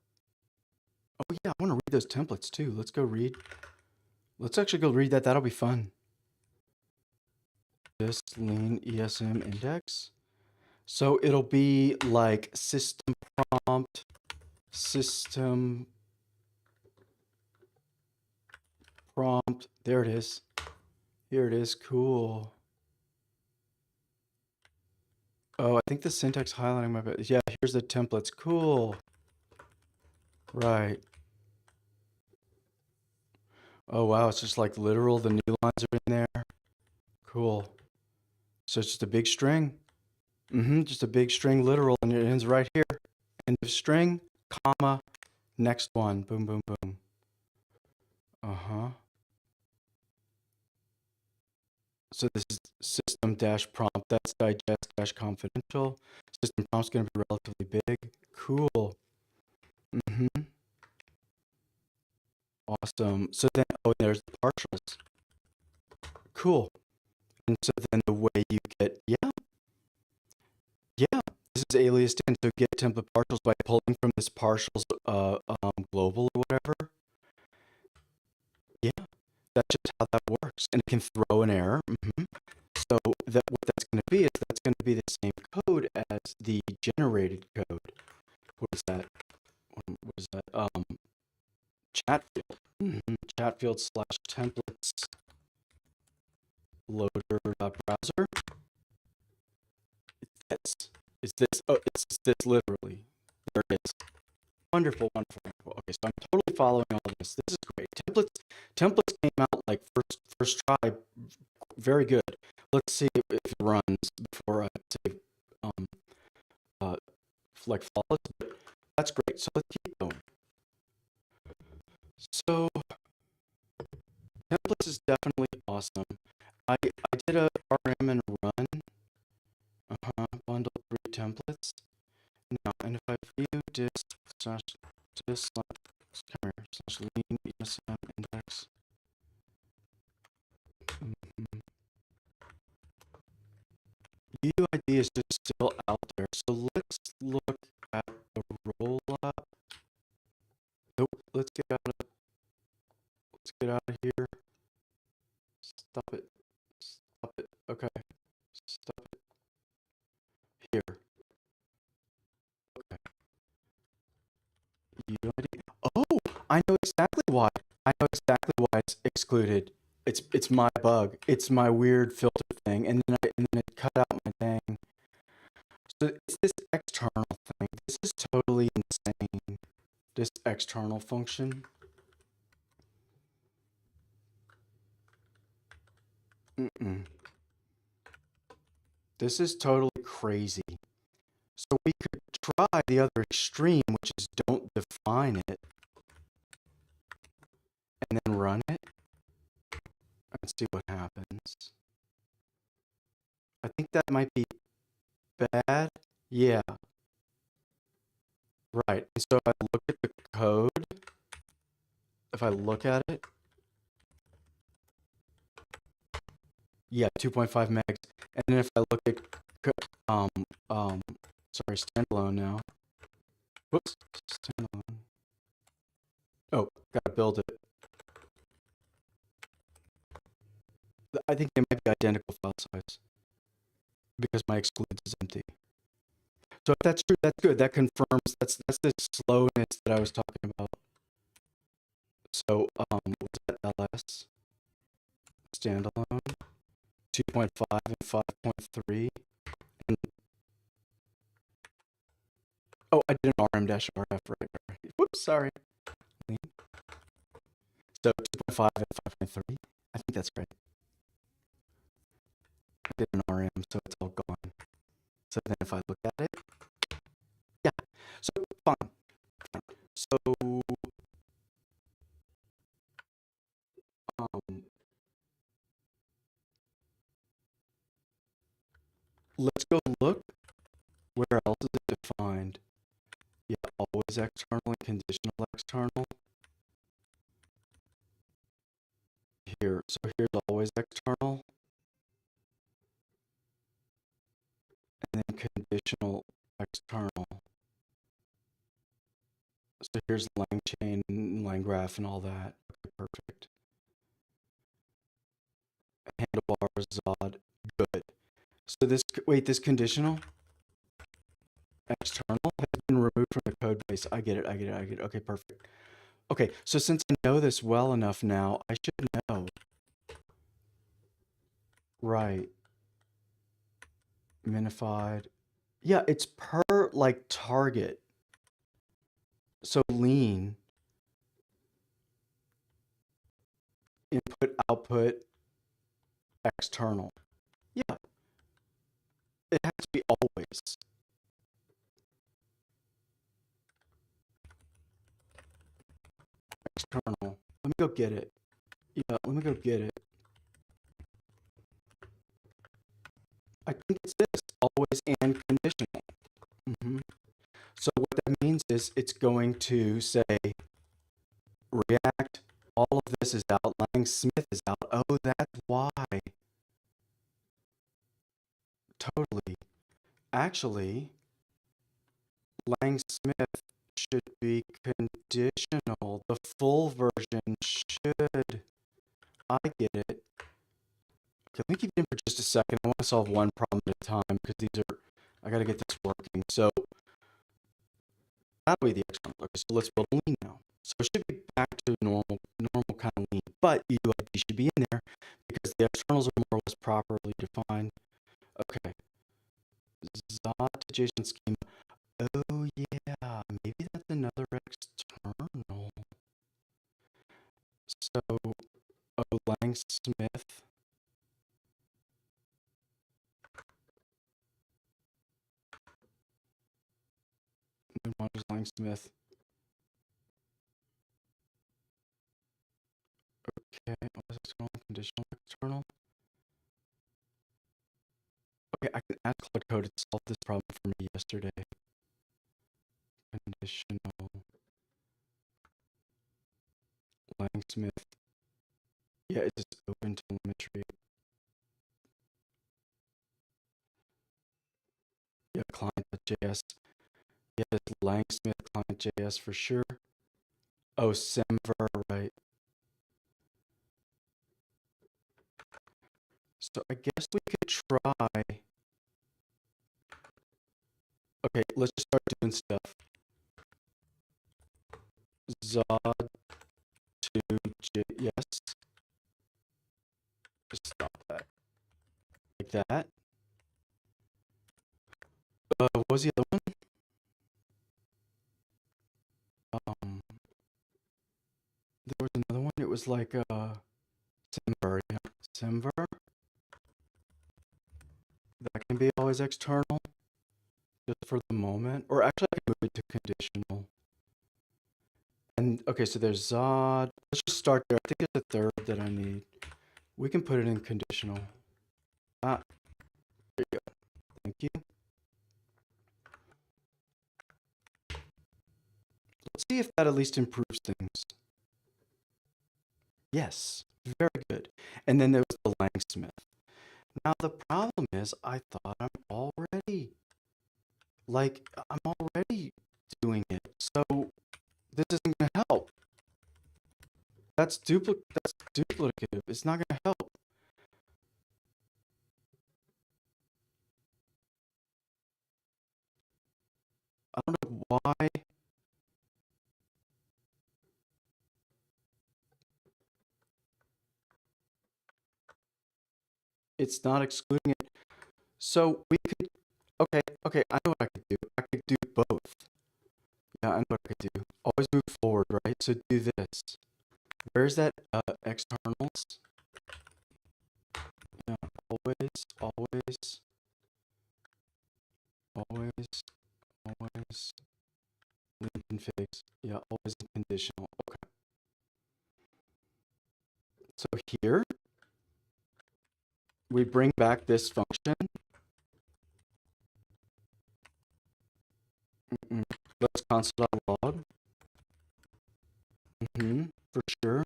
Oh yeah, I want to read those templates too. Let's go read. Let's actually go read that. That'll be fun. Dist lean ESM index. So it'll be like system prompt, there it is. Here it is. Cool. Oh, I think the syntax highlighting my bad. Yeah, here's the templates. Cool. Right. Oh wow, it's just like literal. The new lines are in there. Cool. So it's just a big string. Just a big string literal, and it ends right here. End of string, comma, next one. Boom, boom, boom. So this is system dash prompt. That's digest dash confidential. System prompt's going to be relatively big. Cool. Awesome. So then, oh, there's the partials. Cool. And so then the way you get, this is aliased in. So get template partials by pulling from this partials global or whatever. Yeah, that's just how that works. And it can throw an error. So what that's going to be is that's going to be the same code as the generated code. What is that? What is that? Chatfield. Chatfield / templates loader browser. It's this. Oh, it's this literally. There it is. Wonderful. Okay, so I'm totally following all of this. This is great. Templates came out like first try. Very good. Let's see if it runs before I say like flawless. That's great. So let's keep going. So templates is definitely awesome. I did a RM and run, bundle 3 templates. Now, and if I view disk slash disk slash, come here, slash lean ESM index, UUID is just still out there. So let's look at the rollup. Nope, let's get out of here. Stop it. Stop it. Okay. Stop it. Here. Okay. UUID. Oh, I know exactly why. I know exactly why it's excluded. It's my bug. It's my weird filter thing, and then it cut out my thing. So it's this external thing. This is totally insane. This external function. This is totally crazy. So we could try the other extreme, which is don't define it, and then run it, and see what happens. I think that might be bad. Yeah, right. And so if I look at the code, if I look at it, yeah, 2.5 megs. And then if I look at, um, um, sorry, standalone now. Whoops, standalone. Oh, gotta build it. I think they might be identical file size because my excludes is empty. So if that's true, that's good. That confirms that's the slowness that I was talking about. So what's that LS standalone 2.5 and 5.3. And oh, I did an RM-RF right. Whoops, sorry. So 2.5 and 5.3. I think that's right. I did an RM, so it's all gone. So then if I look at it, yeah. So fine. So let's go look. Where else is it defined? Yeah, always external and conditional external. Here, so here's always external, and then conditional external. So here's LangChain, LangGraph, and all that. Okay, perfect. Handlebars, Zod, good. So this conditional external has been removed from the code base. I get it. Okay, perfect. Okay, so since I know this well enough now, I should know. Right. Minified. Yeah, it's per like target. So lean, input, output, external. Yeah, it has to be always. External. Let me go get it. Yeah, let me go get it. I think it's this, always and conditional. So what that means is it's going to say React, all of this is out, Lang-Smith is out. Oh, that's why. Totally. Actually, Lang-Smith should be conditional. The full version should. I get it. Okay, let me keep it in for just a second. I want to solve one problem at a time because I got to get this working. So that'll be the external. Okay, so let's build a lean now. So it should be back to normal kind of lean, but UUID should be in there because the externals are more or less properly defined. Okay. Zod to JSON schema. Oh yeah, maybe that's another external. So, oh, Lang-Smith. What is Lang-Smith? external. Okay, I can ask Claude Code to solve this problem for me yesterday. Conditional Langsmith. Yeah, it's just open telemetry. Yeah, client.js. Yeah, it's Langsmith client.js for sure. Oh, Semver, right. So I guess we could try. Okay, let's just start doing stuff. Zod to JS. Just stop that. Like that. What was the other one? There was another one. It was like Semver. Yeah. Semver. That can be always external, just for the moment. Or actually, I can move it to conditional. And okay, so there's Zod. Let's just start there. I think it's the third that I need. We can put it in conditional. There you go. Thank you. Let's see if that at least improves things. Yes, very good. And then there was the Langsmith. Now the problem is, I thought I'm already doing it. So this isn't going to help. That's duplicative. It's not going to help. I don't know why. It's not excluding it. So we could, okay, I know what I could do. I could do both. Yeah, I know what I could do. Always move forward, right? So do this. Where's that externals? Yeah, always link configs. Yeah, always conditional. Okay. So here we bring back this function. Let's console.log. For sure.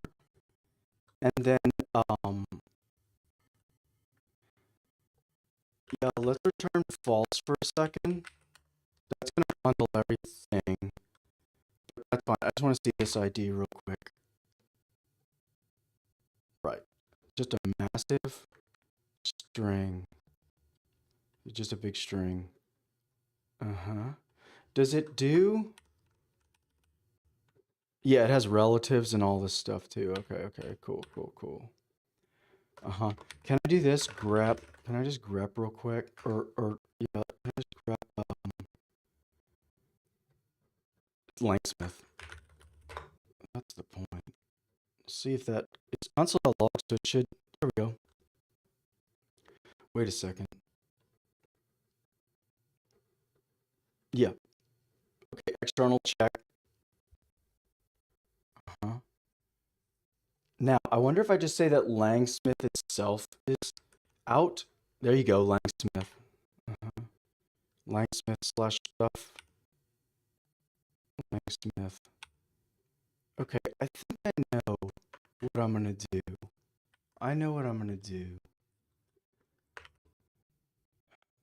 And then yeah, let's return false for a second. That's gonna bundle everything. But that's fine. I just want to see this ID real quick. Right. Just a massive string. Just a big string. Does it do? Yeah, it has relatives and all this stuff too. Okay, cool. Can I do this? Grep. Can I just grep real quick? Or yeah, can I just grep Langsmith. That's the point. Let's see if that it's console.log, so it should. There we go. Wait a second. Yeah. Okay, external check. Now, I wonder if I just say that Langsmith itself is out. There you go, Langsmith. Langsmith slash stuff. Langsmith. Okay, I think I know what I'm going to do. I know what I'm going to do.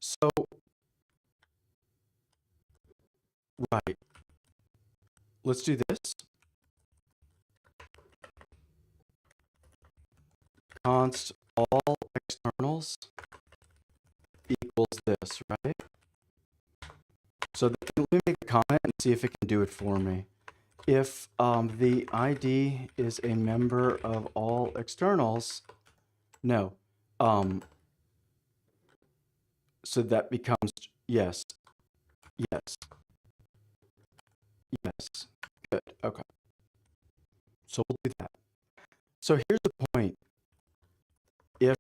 So, right. Let's do this. Const all externals equals this, right? So let me make a comment and see if it can do it for me. If the ID is a member of all externals, no. So that becomes yes. Good. Okay. So we'll do that. So here's the point. If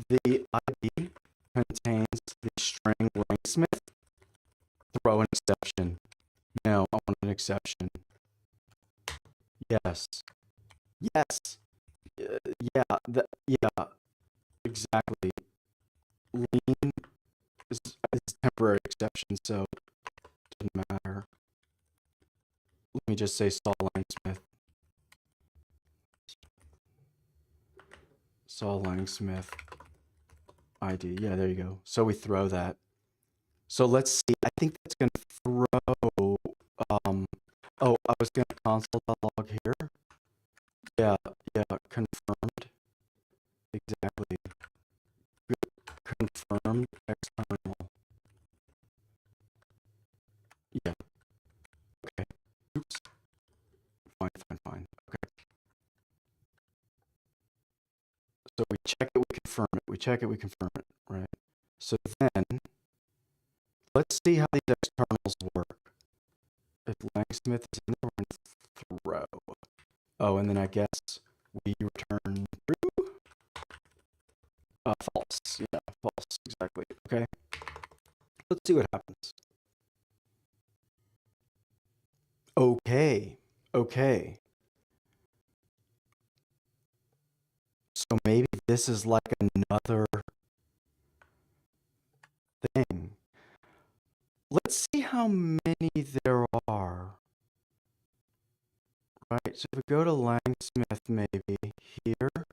the ID contains the string Langsmith, throw an exception. No, I want an exception. Yes. Yeah. exactly. Lean is a temporary exception, so it doesn't matter. Let me just say Saul Langsmith. Saul Langsmith ID. Yeah, there you go. So we throw that. So let's see. I think that's going to throw. Oh, I was going to console.log here. Yeah, confirmed. Exactly. Confirmed external. Yeah. Okay. Oops. Fine. Okay. So we check it, we confirm it. We check it, we confirm it. Right. So then, let's see how these externals work. If Langsmith is in there, we're going to throw. Oh, and then I guess we return true. False. Yeah, false. Exactly. Okay. Let's see what happens. Okay. So maybe this is like another thing. Let's see how many there are. Right, so if we go to Langsmith maybe here,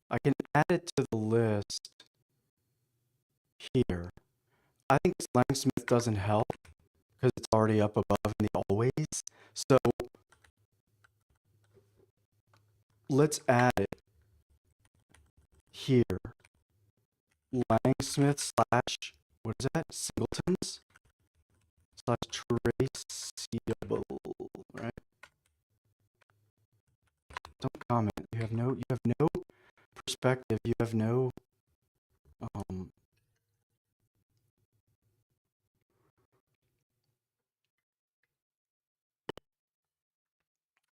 I can add it to the list here. I think this Langsmith doesn't help because it's already up above in the always. So let's add it here. Langsmith slash, what is that? Singletons slash traceable, right? Don't comment. You have no perspective. You have no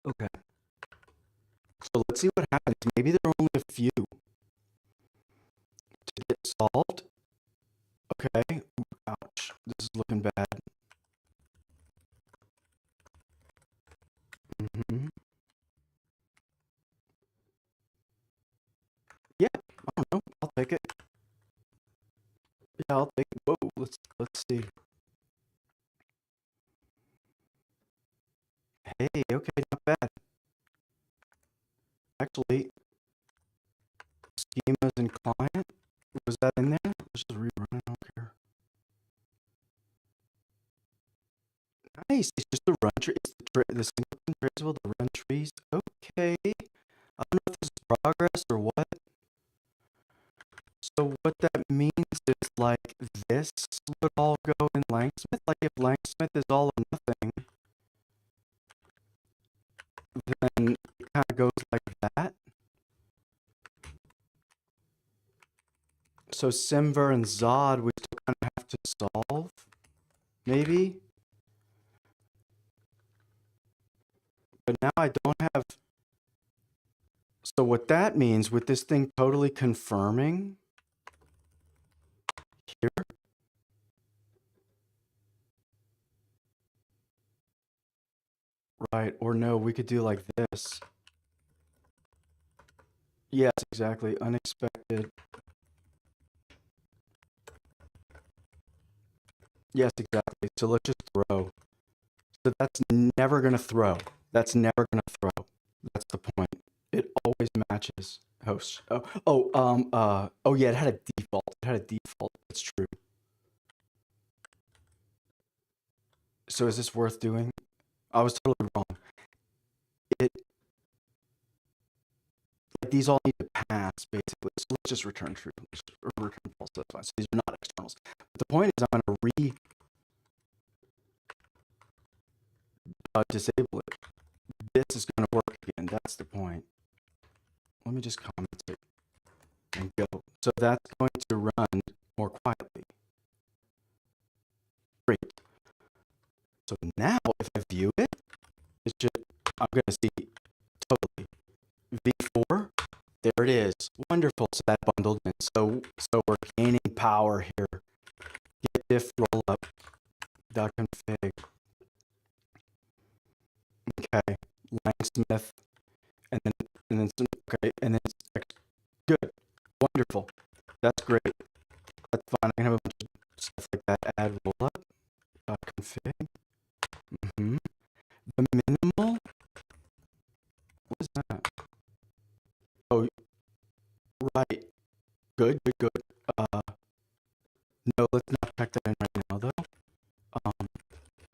okay. So let's see what happens. Maybe there are only a few to get solved. Okay. Ouch. This is looking bad. Yeah, I don't know. I'll take it. Yeah, I'll take it. Whoa, let's see. Hey, okay, not bad. Actually, schemas and client, was that in there? Let's just rerun it. I don't care. Nice. It's just the run tree. It's the singleton traceable, the run trees. Okay. I don't know if this is progress or what. So what that means is like this would all go in Langsmith. Like if Langsmith is all or nothing, then it kind of goes like that. So Simver and Zod we still kind of have to solve, maybe. But now I don't have. So what that means with this thing totally confirming here. Right, or no, we could do like this. Yes, exactly. Unexpected. Yes, exactly. So let's just throw. So that's never going to throw. That's never going to throw. That's the point. It always matches host. Oh yeah, it had a default. It had a default. That's true. So is this worth doing? I was totally wrong. Like these all need to pass basically. So let's just return true. Or return false. That's fine. So these are not externals. But the point is I'm going to disable it. This is going to work again. That's the point. Let me just comment it and go. So that's going to run more quietly. Great. So now if I view it, it's just, I'm going to see totally v4. There it is. Wonderful. So that bundled in. So we're gaining power here. Get diff rollup dot config. Okay. Langsmith. And then okay. And then good. Wonderful. that? Oh, right. Good, good, good. No, let's not check that in right now, though.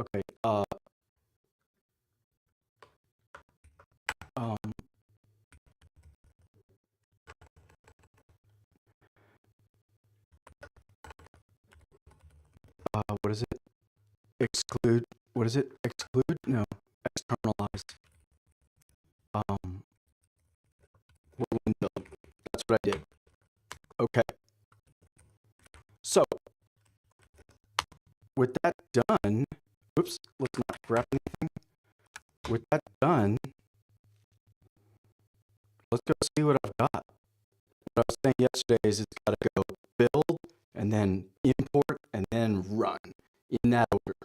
Okay. Um, what is it? Exclude. What is it? Exclude? No. Externalize. What window? That's what I did. Okay. So, with that done, oops, let's not grab anything. With that done, let's go see what I've got. What I was saying yesterday is it's got to go build and then import and then run in that order.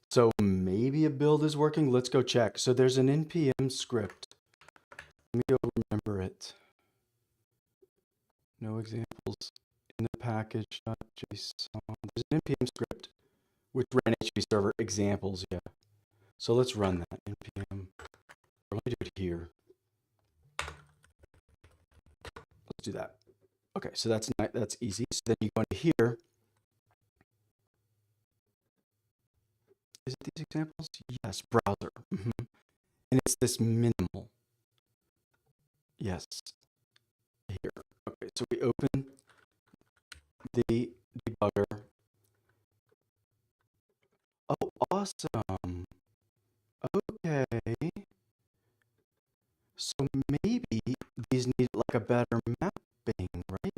So maybe a build is working. Let's go check. So there's an npm script. Let me go remember it. No examples in the package.json. There's an npm script which ran HTTP server examples. Yeah. So let's run that npm. Or let me do it here. Let's do that. Okay, so that's easy. So then you go into here. Is it these examples? Yes, browser. And it's this minimal. Yes. Here. Okay, so we open the debugger. Oh, awesome. Okay. So maybe these need like a better mapping, right?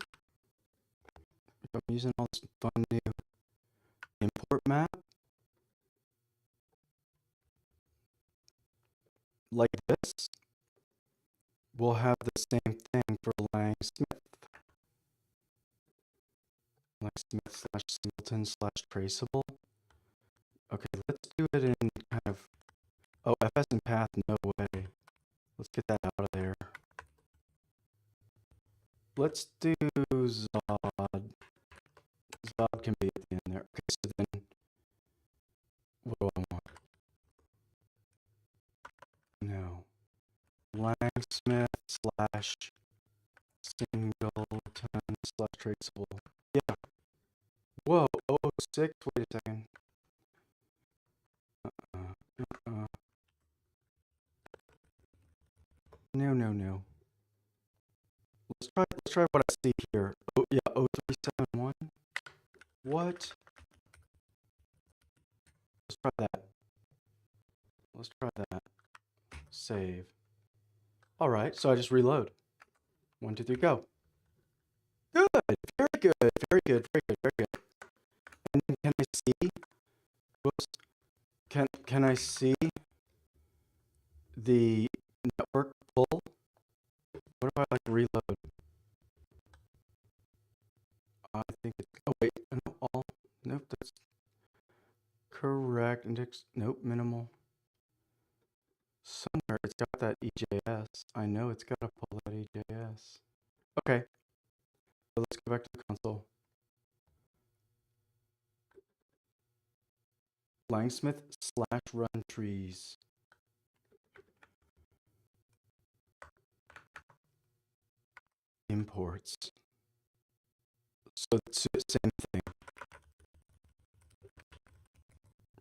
If I'm using all this fun new import map, like this, we'll have the same thing for LangSmith. LangSmith / singleton / traceable. Okay, let's do it in kind of, oh, FS and path, no way. Let's get that out of there. Let's do Zod. Zod can be at the end there. Okay, so then, what do I want? No. LangSmith / singleton / traceable. Yeah. Whoa, 006, wait a second. No. Let's try what I see here. Oh yeah, 0371. What? Let's try that. Let's try that. Save. All right, so I just reload. 1, 2, 3, go. Good. Very good. Very good. Very good. Very good. And then can I see? Whoops. Can I see the network pull? What if I like reload? I think it. Oh wait. No, all. Nope. That's correct. Index. Nope. Minimal. Somewhere it's got that EJS. I know it's got to pull that EJS. Okay. So let's go back to the console. LangSmith / run trees. Imports. So it's the same thing.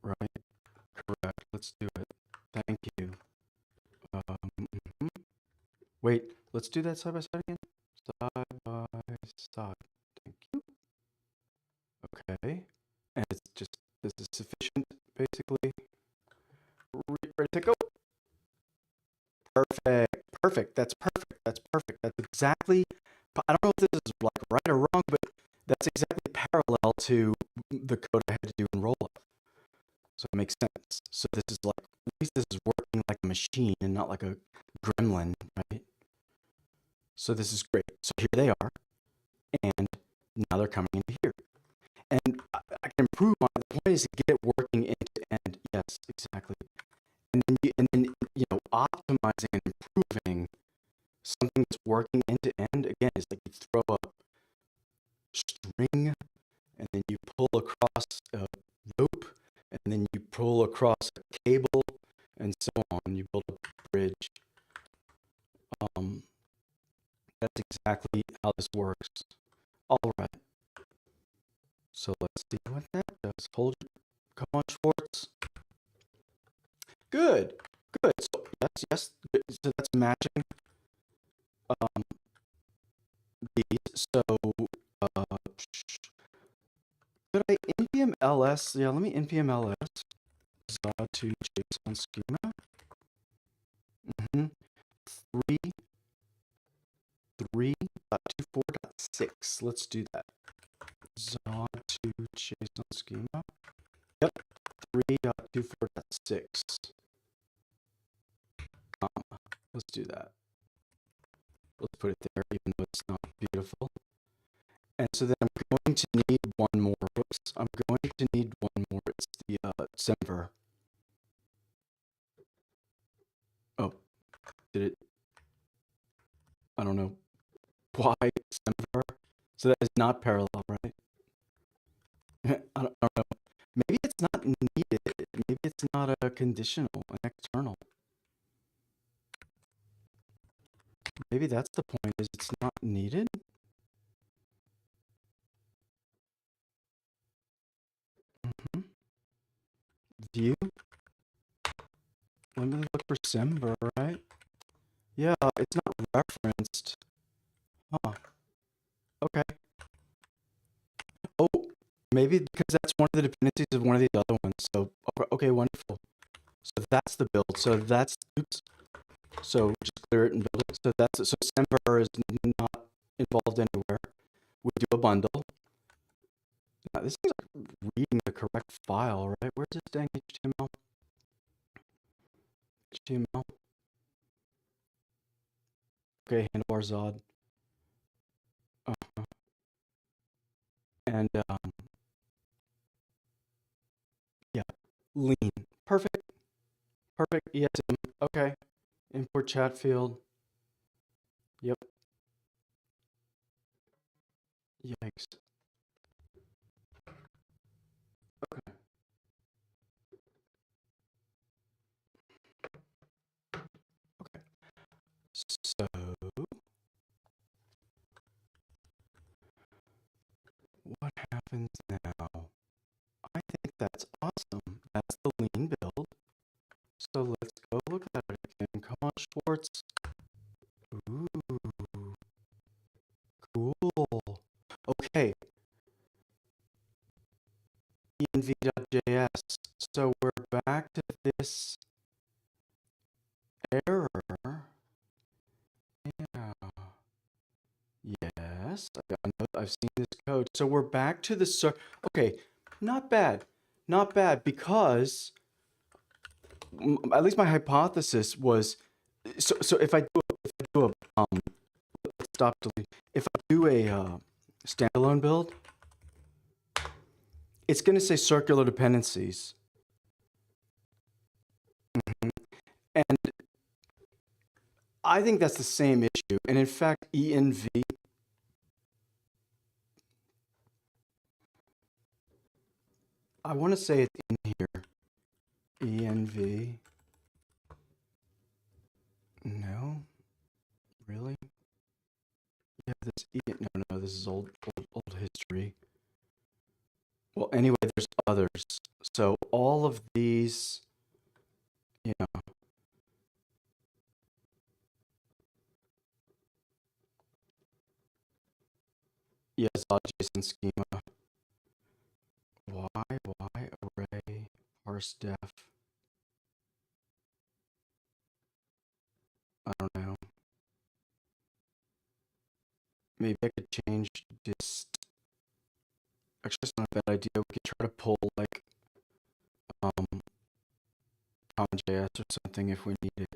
Right? Correct. Let's do it. Thank you. Wait, let's do that side by side again. Side by side. Thank you. Okay. And it's just, this is sufficient, basically. Ready to go. Perfect. Perfect. That's perfect. That's perfect. That's exactly, I don't know if this is like right or wrong, but that's exactly parallel to the code I had to do in Rollup. So it makes sense. So this is like, at least this is working like a machine and not like a gremlin, right? So this is great. So here they are, and now they're coming into here. And I can improve on it. The point is to get it working end to end. Yes, exactly. And then optimizing and improving something that's working end to end. Again, is like you throw a string, and then you pull across a rope, and then you pull across a cable, and so on. You build a bridge. Um, that's exactly how this works. All right. So let's see what that does. Hold it. Come on, Schwartz. Good. Good. So yes, yes. Good. So that's matching um, these. So could I npm ls? Yeah, let me npm ls to JSON schema. Mm-hmm. 3.24.6. Let's do that. Zod to JSON schema. Yep. 3.24.6. Let's do that. Let's put it there, even though it's not beautiful. And so then I'm going to need one more. Whoops. I'm going to need one more. It's the semver. Oh, did it? I don't know why semver. So that is not parallel, right? I don't know. Maybe it's not needed. Maybe it's not a conditional, an external. Maybe that's the point, is it's not needed? Mm-hmm. View. Let me look for semver, right? Yeah, it's not referenced. Huh. Okay. Oh, maybe because that's one of the dependencies of one of the other ones. So, okay, wonderful. So that's the build. So that's, oops. So just clear it and build it. So that's it. So semver is not involved anywhere. We do a bundle. Now, this is like reading the correct file, right? Where's this dang HTML? HTML. Okay, handlebar Zod. Uh-huh. And yeah, lean. Perfect. Perfect. ESM. Okay. Import Chatfield. Yep. Yikes. Okay. Okay. So what happens now? I think that's awesome. That's the lean build. So let's go look at it again. Come on, Schwartz. Ooh, cool. Okay. env.js. So we're back to this error. Yeah. Yes, I've seen this code. So we're back to the okay, not bad. Not bad because at least my hypothesis was so if I do a stop delete, if I do a standalone build, it's going to say circular dependencies. And I think that's the same issue. And in fact, env, I want to say it's in here. env. No, really? Yeah, this no, this is old history. Well, anyway, there's others. So all of these, you know, yes, JSON schema. Why array parse def? I don't know. Maybe I could change this. Actually, that's not a bad idea. We could try to pull like CommonJS or something if we need it.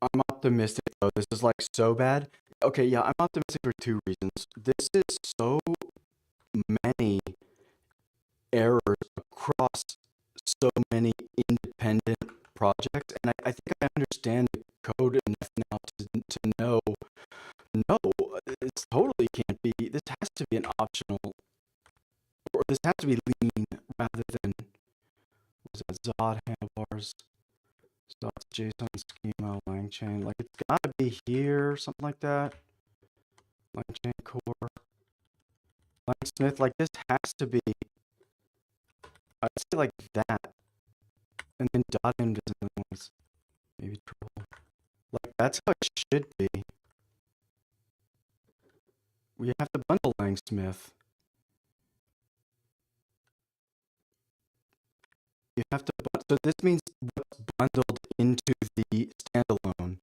I'm optimistic though. This is like so bad. Okay, yeah, I'm optimistic for two reasons. This is so many errors across so many independent projects, and I think I understand the code enough now to know, no, this totally can't be, this has to be an optional, or this has to be lean rather than, what was that, Zod handlebars, JSON schema, LangChain. Like it's gotta be here, something like that. LangChain core. Langsmith, like this has to be, I'd say like that. And then dot in ones. Maybe triple. Like that's how it should be. We have to bundle Langsmith. You have to, so this means what's bundled into the standalone.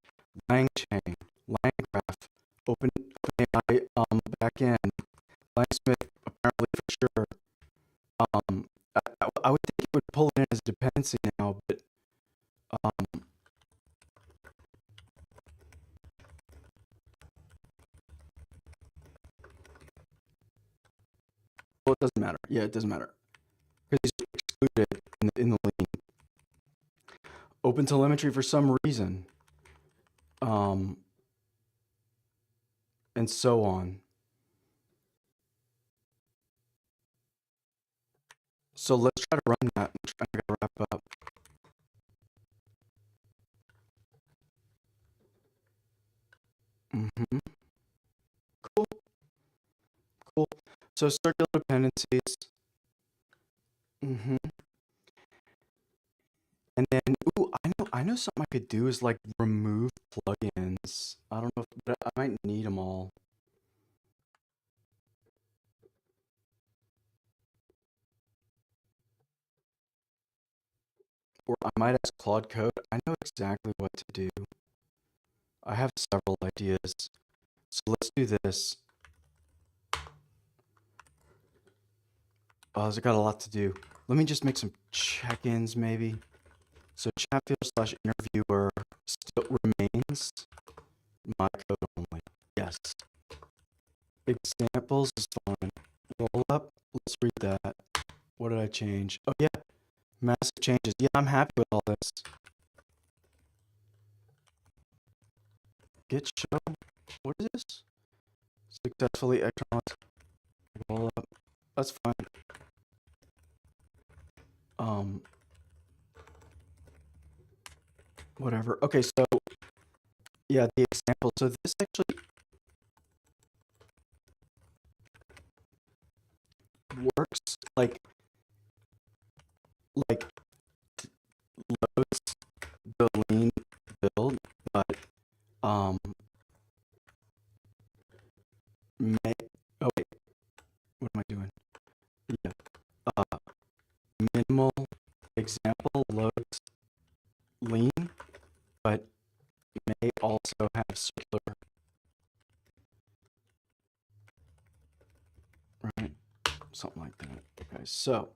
LangChain, LangGraph, OpenAI backend, Langsmith apparently for sure. I would think it would pull it in as a dependency now, but well, it doesn't matter. Yeah, it doesn't matter because it's excluded in the link. Open telemetry for some reason, and so on. So let's try to run that. I gotta wrap up. Cool. Cool. So circular dependencies. And then, ooh, I know something I could do is like remove plugins. I don't know, but I might need them all. Or I might ask Claude Code. I know exactly what to do. I have several ideas. So let's do this. Oh, I've got a lot to do. Let me just make some check-ins maybe. So Chatfield / interviewer still remains my code only. Yes. Examples is fine. Rollup, let's read that. What did I change? Oh yeah, massive changes. Yeah, I'm happy with all this. Git show. What is this? Successfully externalized. Rollup. That's fine. Whatever. Okay, so yeah, the example. So this actually works like loads the lean build, but may oh wait, what am I doing? Yeah. Minimal example loads lean, but may also have circular, right? Something like that. Okay, so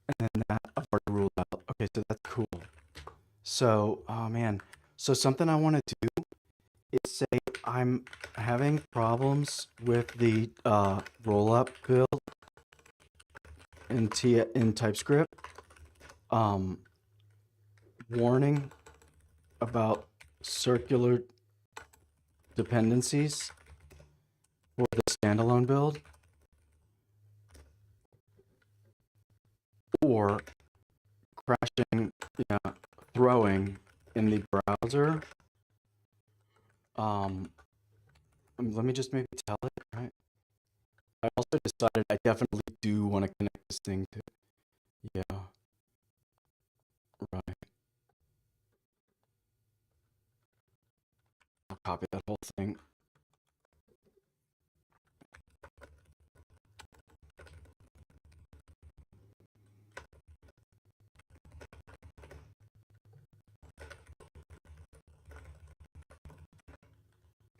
and then that I've already ruled out. Okay, so that's cool. So, oh man. So something I want to do is say I'm having problems with the rollup build in TypeScript. Warning about circular dependencies for the standalone build, or crashing, yeah, throwing in the browser. Let me just maybe tell it, right? I also decided I definitely do want to connect this thing to, yeah, right. I'll copy that whole thing.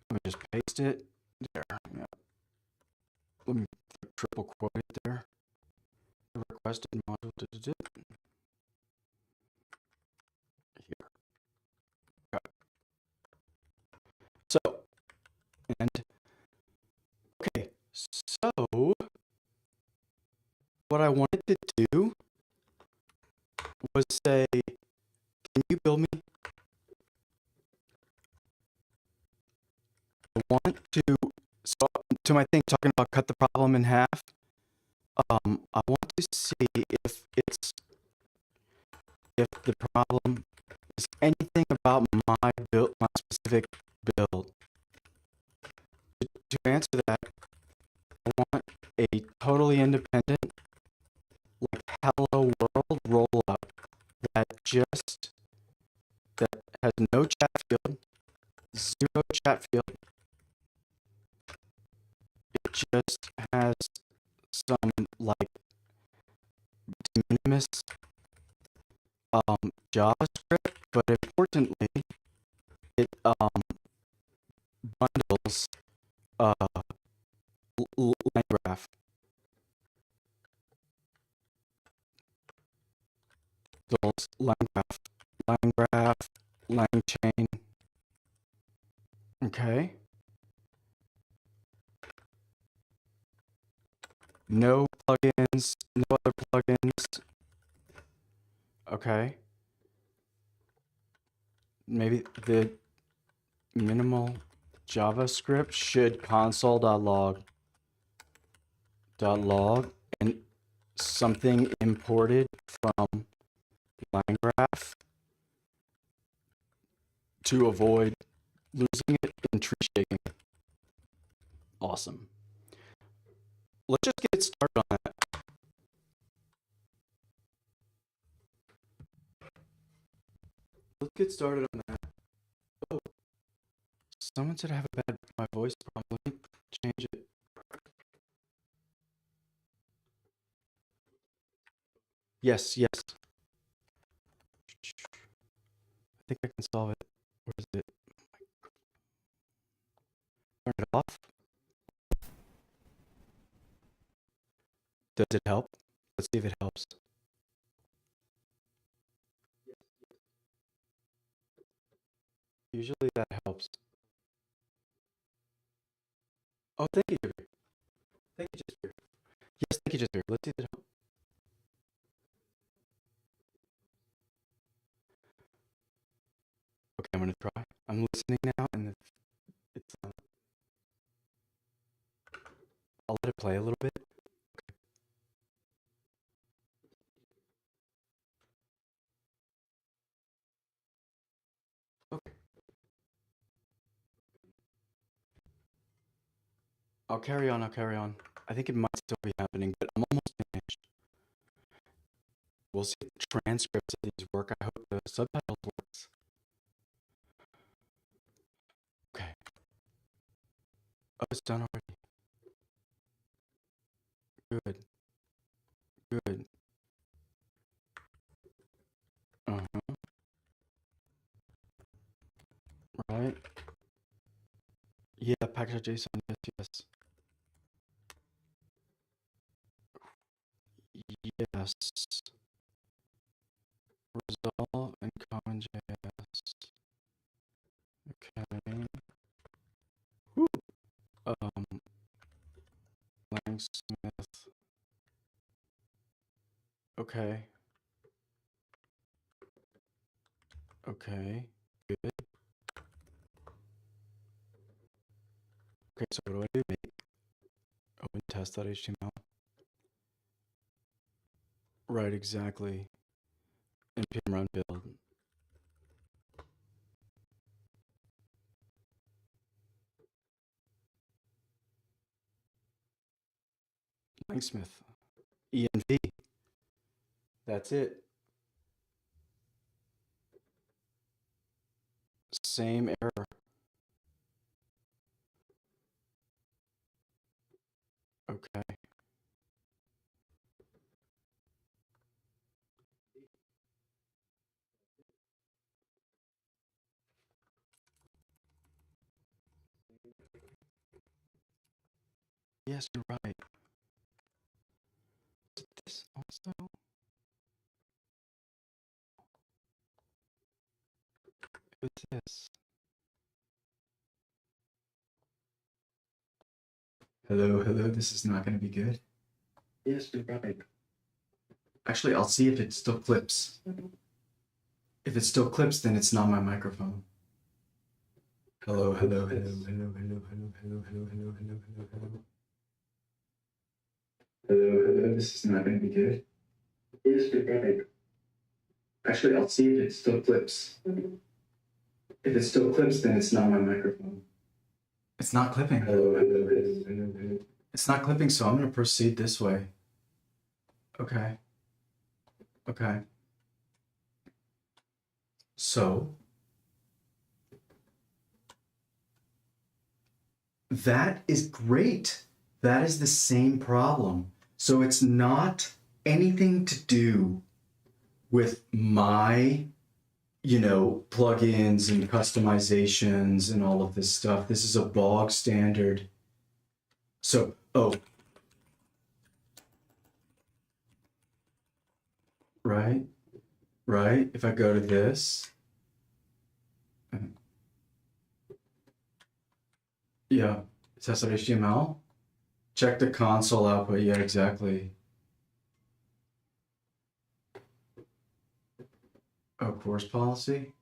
Let me just paste it there. Yeah. Let me triple quote it there. The requested module. Here. Okay. So, and okay, so what I wanted to do was say, can you build me? I want to, so to my thing, talking about cut the problem in half. I want to see if it's if the problem is anything about my build, my specific build. To answer that, I want a totally independent, like hello world rollup that has no Chatfield, zero Chatfield. It just has some like de minimis JavaScript, but importantly, it bundles LangGraph. Bundles LangGraph, LangChain. Okay. No plugins, no other plugins. Okay. Maybe the minimal JavaScript should console.log and something imported from LangGraph to avoid losing it in tree shaking. Awesome. Let's just get started on that. Let's get started on that. Oh, someone said I have a bad my voice problem. Let me change it. Yes, yes. I think I can solve it. Where is it? Turn it off. Does it help? Let's see if it helps. Usually that helps. Oh, thank you, Jibir. Thank you, Jibir. Yes, thank you, Jibir. Let's see if it helps. Okay, I'm gonna try. I'm listening now, and it's I'll let it play a little bit. Okay. I'll carry on. I'll carry on. I think it might still be happening, but I'm almost finished. We'll see if the transcripts of these work. I hope the subtitles works. Okay. Oh, it's done already. Good. Good. Uh-huh. Right. Yeah, package.json. Yes, yes. Yes. Resolve and common.js. Okay. Whew. Langsmith. Okay. Okay. Good. Okay, so what do I do? Make open test.html. Right, exactly. npm run build. Langsmith. env. That's it. Same error. Okay. Yes, you're right. This also. What's this? Hello, hello. This is not going to be good. Yes, you're right. Actually, I'll see if it still clips. If it still clips, then it's not my microphone. Hello, hello, hello, hello, hello, hello, hello, hello, hello, hello, hello, hello. Hello, hello. This is not going to be good. Yes, you're right. Actually, I'll see if it still clips. If it still clips, then it's not my microphone. It's not clipping. Hello, hello. It's not clipping, so I'm going to proceed this way. Okay. Okay. So that is great. That is the same problem. So it's not anything to do with my, plugins and customizations and all of this stuff. This is a bog standard. So, right. If I go to this, yeah, test HTML. Check the console output. Yeah, exactly. Oh, course policy.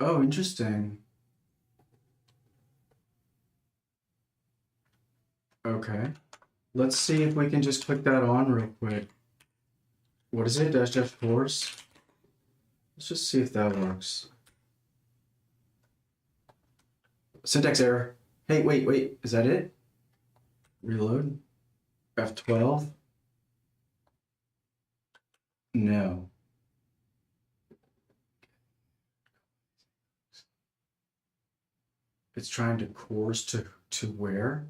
Oh, interesting. Okay. Let's see if we can just click that on real quick. What is it? Dash course. Let's just see if that works. Syntax error. Hey, wait. Is that it? Reload. F12. No. It's trying to course to where?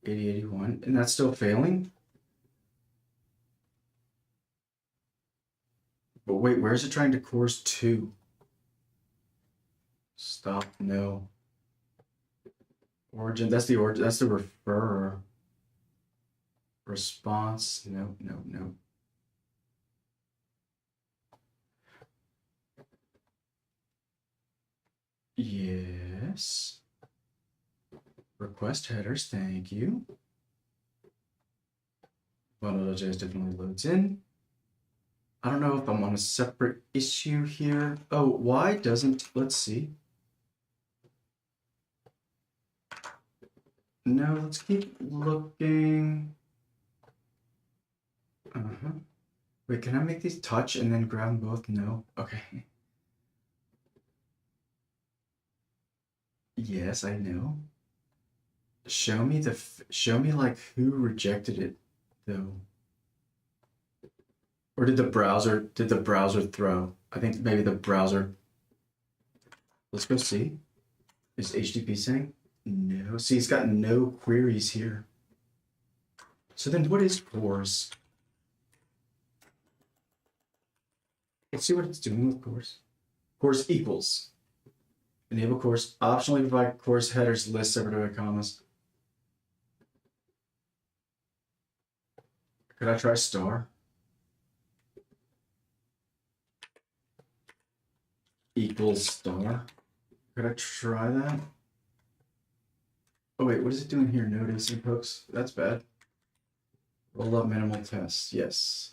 8081. And that's still failing? But wait, where is it trying to course to? Stop, no. Origin, that's the origin, that's the referrer. Response, no. Yes. Request headers, thank you. Bundle.js definitely loads in. I don't know if I'm on a separate issue here. Oh, why doesn't, let's see. No, let's keep looking. Wait, can I make these touch and then grab them both? No. Okay. Yes, I know. Show me like who rejected it though. Or did the browser throw? I think maybe the browser. Let's go see. Is HTTP saying? No. See, it's got no queries here. So then what is course? Let's see what it's doing with course. Course equals. Enable course. Optionally provide course headers list separated by commas. Could I try star? Equals star. Could I try that? Oh wait, what is it doing here? No async hooks. That's bad. Roll up minimal tests. Yes.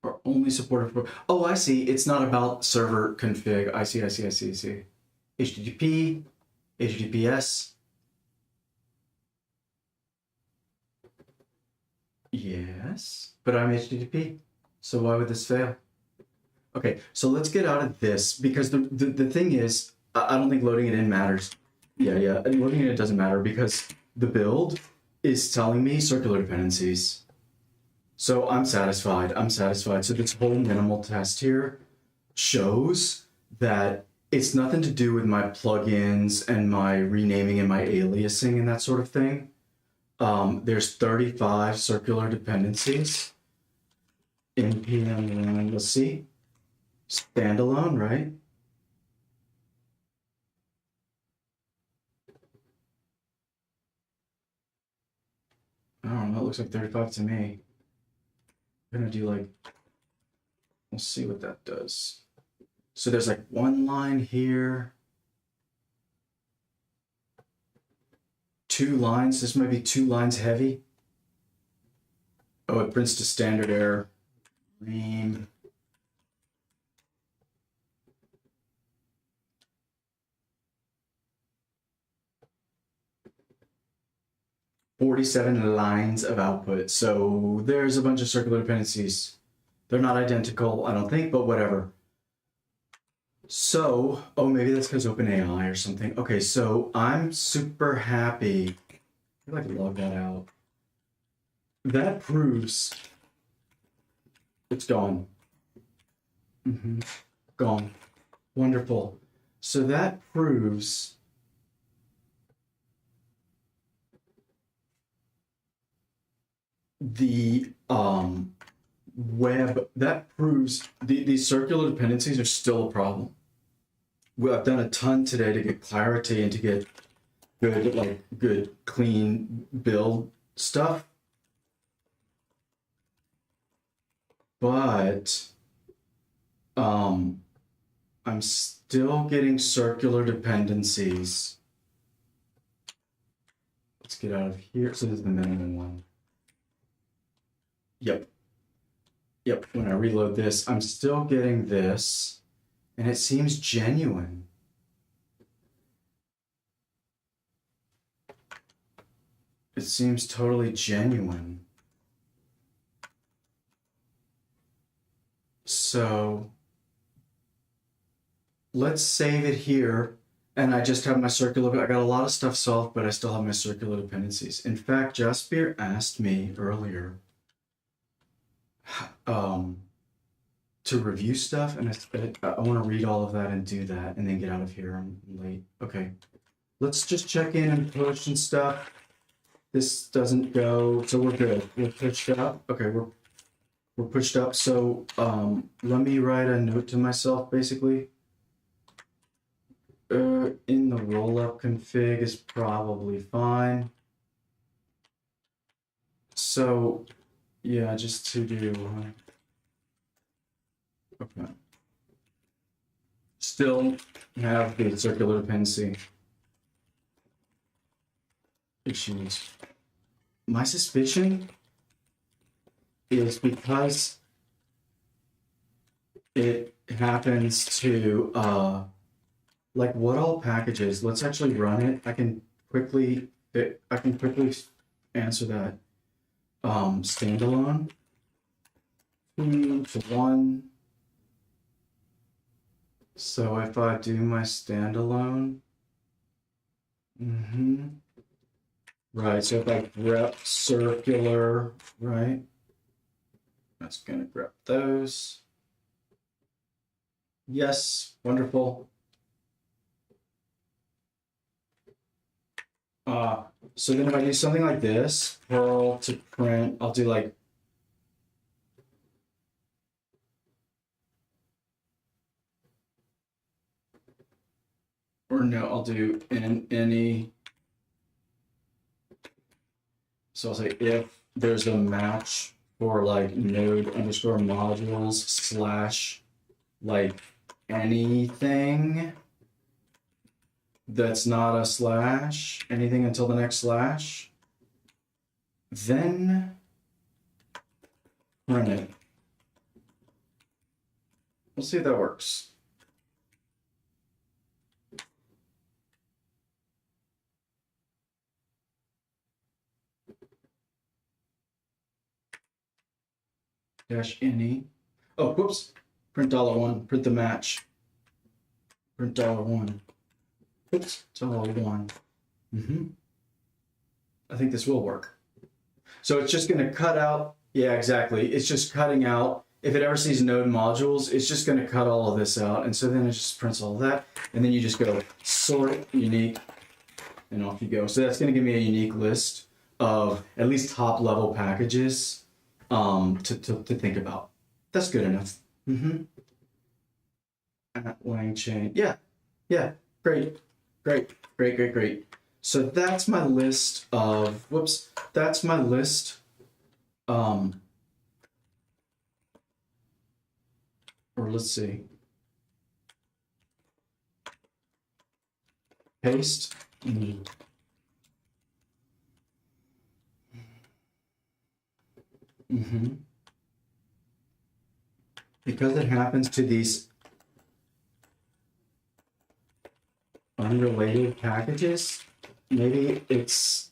Are only supported for. Oh, I see. It's not about server config. I see. HTTP, HTTPS. Yes, but I'm HTTP. So why would this fail? Okay, so let's get out of this because the thing is, I don't think loading it in matters. Yeah, loading it in doesn't matter because the build is telling me circular dependencies. So I'm satisfied. So this whole minimal test here shows that it's nothing to do with my plugins and my renaming and my aliasing and that sort of thing. There's 35 circular dependencies. npm, let's see. Standalone, right? I don't know, it looks like 35 to me. I'm gonna do like, we'll see what that does. So there's like one line here. 2 lines, this might be 2 lines heavy. Oh, it prints to standard error. Name. 47 lines of output. So there's a bunch of circular dependencies. They're not identical, I don't think, but whatever. So, oh, maybe that's because OpenAI or something. Okay, so I'm super happy. I'd like to log that out. That proves it's gone. Gone. Wonderful. So that proves the web, that proves these circular dependencies are still a problem. Well, I've done a ton today to get clarity and to get good, like good, clean build stuff. But I'm still getting circular dependencies. Let's get out of here. So this is the minimum one. Yep. When I reload this, I'm still getting this, and it seems genuine. It seems totally genuine. So let's save it here. And I just have my circular, I got a lot of stuff solved, but I still have my circular dependencies. In fact, Jasper asked me earlier to review stuff, and I want to read all of that and do that and then get out of here. I'm late. Okay, let's just check in and push and stuff. This doesn't go, so we're good. We're pushed up. Okay, we're pushed up. So let me write a note to myself, basically. In the rollup config is probably fine. So yeah, just to do. Okay. Still have the circular dependency issues. My suspicion is because it happens to like what all packages. Let's actually run it. I can quickly answer that. Standalone 2 to 1. So if I do my standalone, right, so if I grep circular, right, that's gonna grep those. Yes, wonderful. So then if I do something like this, Perl to print, I'll do like, or no, I'll do in any. So I'll say if there's a match for like node underscore modules slash like anything that's not a slash, anything until the next slash, then run it. We'll see if that works. Dash any. Oh, whoops. Print $1, print the match. Print $1. Oops, $1. I think this will work. So it's just going to cut out. Yeah, exactly. It's just cutting out. If it ever sees node modules, it's just going to cut all of this out. And so then it just prints all of that. And then you just go sort unique and off you go. So that's going to give me a unique list of at least top level packages to think about. That's good enough. LangChain. Yeah, great. So that's my list of, that's my list. Or let's see. Paste. Because it happens to these unrelated packages, maybe it's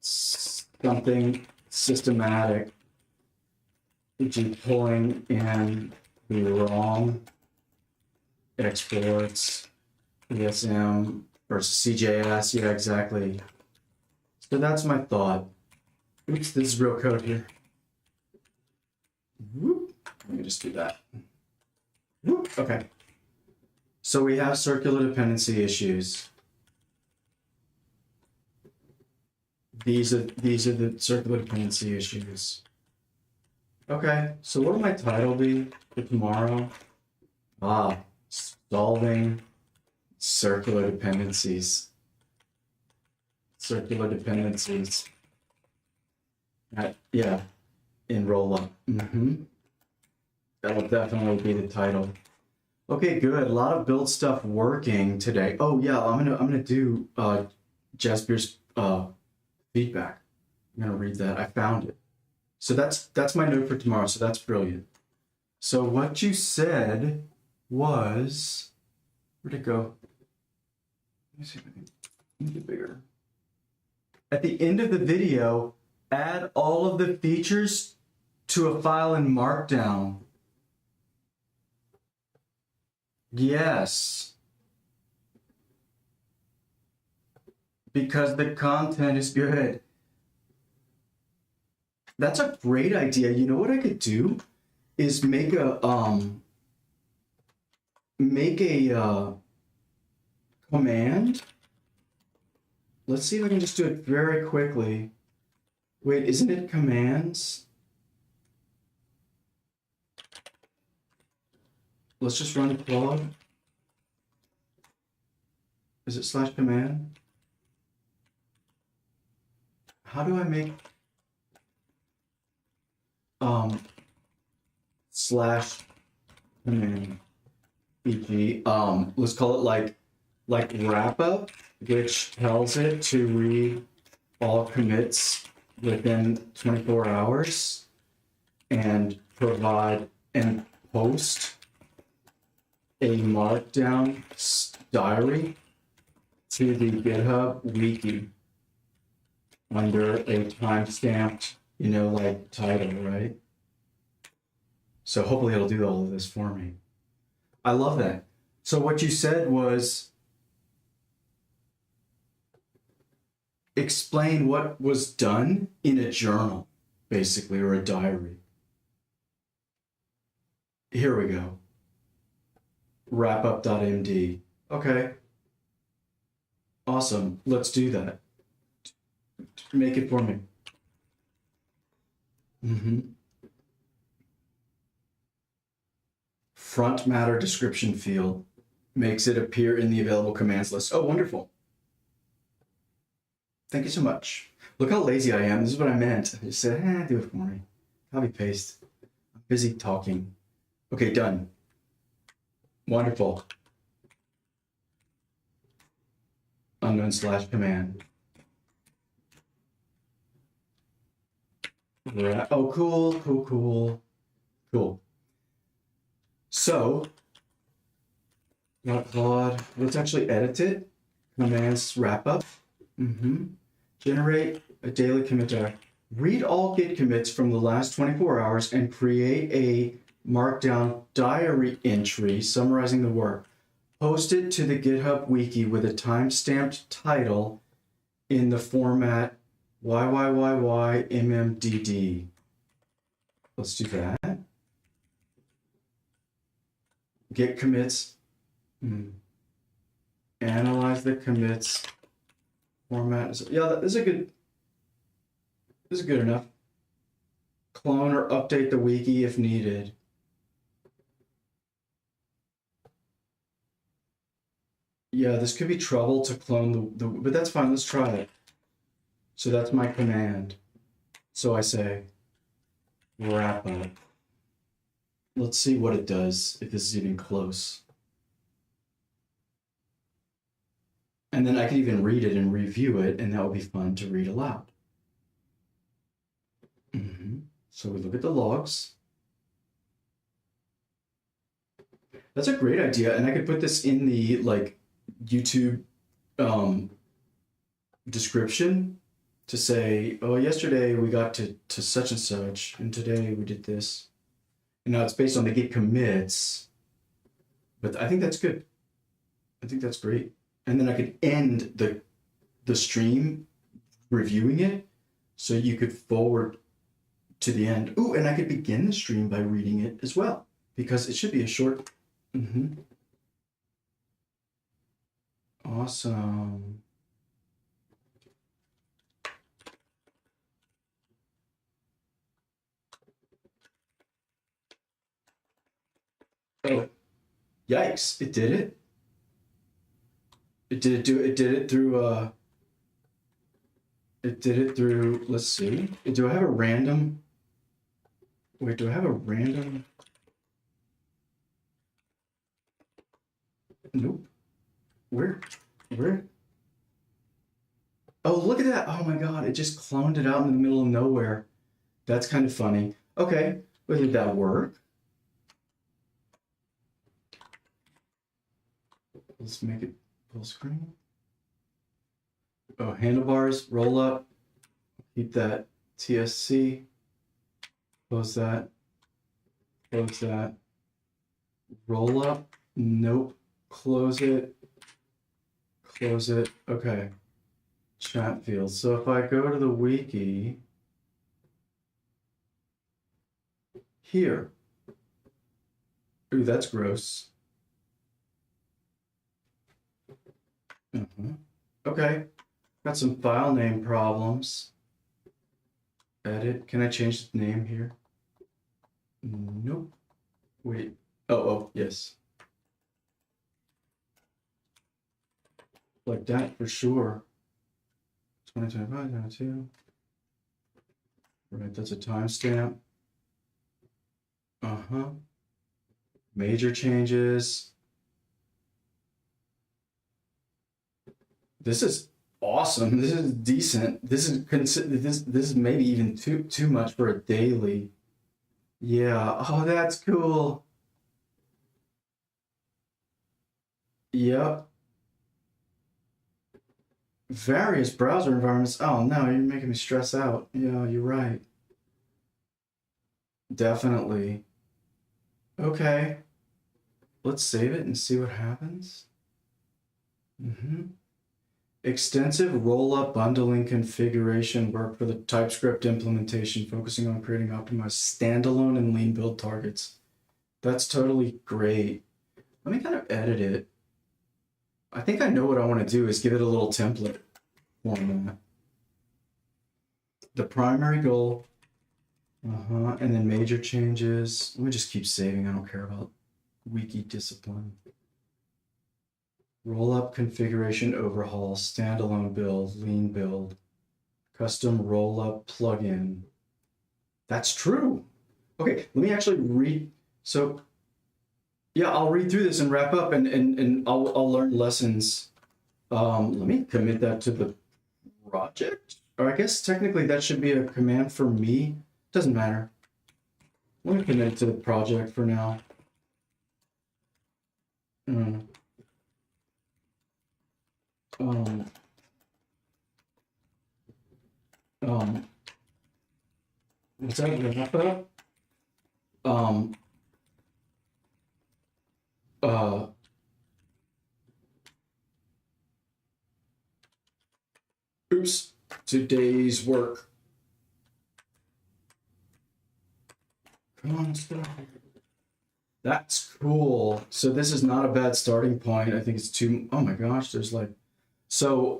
something systematic, e.g. pulling in the wrong exports, ESM versus CJS. Yeah, exactly. So that's my thought. Oops, this is real code here. Whoop. Let me just do that. Whoop. Okay. So we have circular dependency issues. These are the circular dependency issues. Okay, so what will my title be for tomorrow? Solving circular dependencies. Circular dependencies. Yeah, in Rollup. That'll definitely be the title. Okay, good. A lot of build stuff working today. Oh yeah, I'm gonna do Jasper's feedback. I'm gonna read that. I found it. So that's my note for tomorrow. So that's brilliant. So what you said was, where'd it go? Let me see if I can make it bigger. At the end of the video, add all of the features to a file in Markdown. Yes. Because the content is good. That's a great idea. You know what I could do is make a command. Let's see if I can just do it very quickly. Wait, isn't it commands? Let's just run Claude. Is it /command? How do I make /command? E.g. Let's call it like wrap up, which tells it to read all commits within 24 hours and provide and post a markdown diary to the GitHub wiki under a timestamped, like title, right? So hopefully it'll do all of this for me. I love that. So what you said was explain what was done in a journal, basically, or a diary. Here we go. Wrapup.md. Okay. Awesome. Let's do that. Make it for me. Front matter description field makes it appear in the available commands list. Oh, wonderful. Thank you so much. Look how lazy I am. This is what I meant. I just said, do it for me. Copy paste. I'm busy talking. Okay, done. Wonderful. Unknown /command. Oh, cool. So, Claude, let's actually edit it. Commands wrap up. Generate a daily commit diary. Read all Git commits from the last 24 hours and create a markdown diary entry summarizing the work. Post it to the GitHub wiki with a time-stamped title in the format YYYYMMDD. Let's do that. Git commits. Analyze the commits. Format. Yeah, this is good enough. Clone or update the wiki if needed. Yeah, this could be trouble to clone but that's fine. Let's try it. So that's my command. So I say wrap up. Let's see what it does, if this is even close. And then I can even read it and review it, and that would be fun to read aloud. So we look at the logs. That's a great idea, and I could put this in the YouTube description. to say, oh, yesterday we got to such and such, and today we did this. And now it's based on the git commits, but I think that's good. I think that's great. And then I could end the stream reviewing it, so you could forward to the end. Ooh, and I could begin the stream by reading it as well, because it should be a short. Awesome. Oh, yikes! It did it. It did it through. It did it through. Let's see. Do I have a random? Wait, do I have a random? Nope. Where? Oh, look at that! Oh my God! It just cloned it out in the middle of nowhere. That's kind of funny. Okay, but did that work? Let's make it full screen. Oh, handlebars, roll up, keep that TSC, close that, roll up, nope, close it, okay. Chatfield. So if I go to the wiki, here, ooh, that's gross. Okay, got some file name problems. Edit. Can I change the name here? Nope. Wait. Oh, yes. Like that for sure. 2025, 22. Right, that's a timestamp. Major changes. This is awesome. This is decent. This is maybe even too much for a daily. Yeah. Oh, that's cool. Yep. Various browser environments. Oh no, you're making me stress out. Yeah, you're right. Definitely. Okay. Let's save it and see what happens. Extensive rollup bundling configuration work for the TypeScript implementation, focusing on creating optimized standalone and lean build targets. That's totally great. Let me kind of edit it. I think I know what I want to do is give it a little template format. The primary goal, and then major changes. Let me just keep saving. I don't care about wiki discipline. Rollup configuration overhaul, standalone build, lean build, custom rollup plugin. That's true. Okay, let me actually read. So, yeah, I'll read through this and wrap up, and I'll learn lessons. Let me commit that to the project, or I guess technically that should be a command for me. Doesn't matter. Let me commit it to the project for now. What's that wrap up? Oops, today's work. Come on, stop. That's cool. So this is not a bad starting point. I think it's too, oh my gosh, there's like, so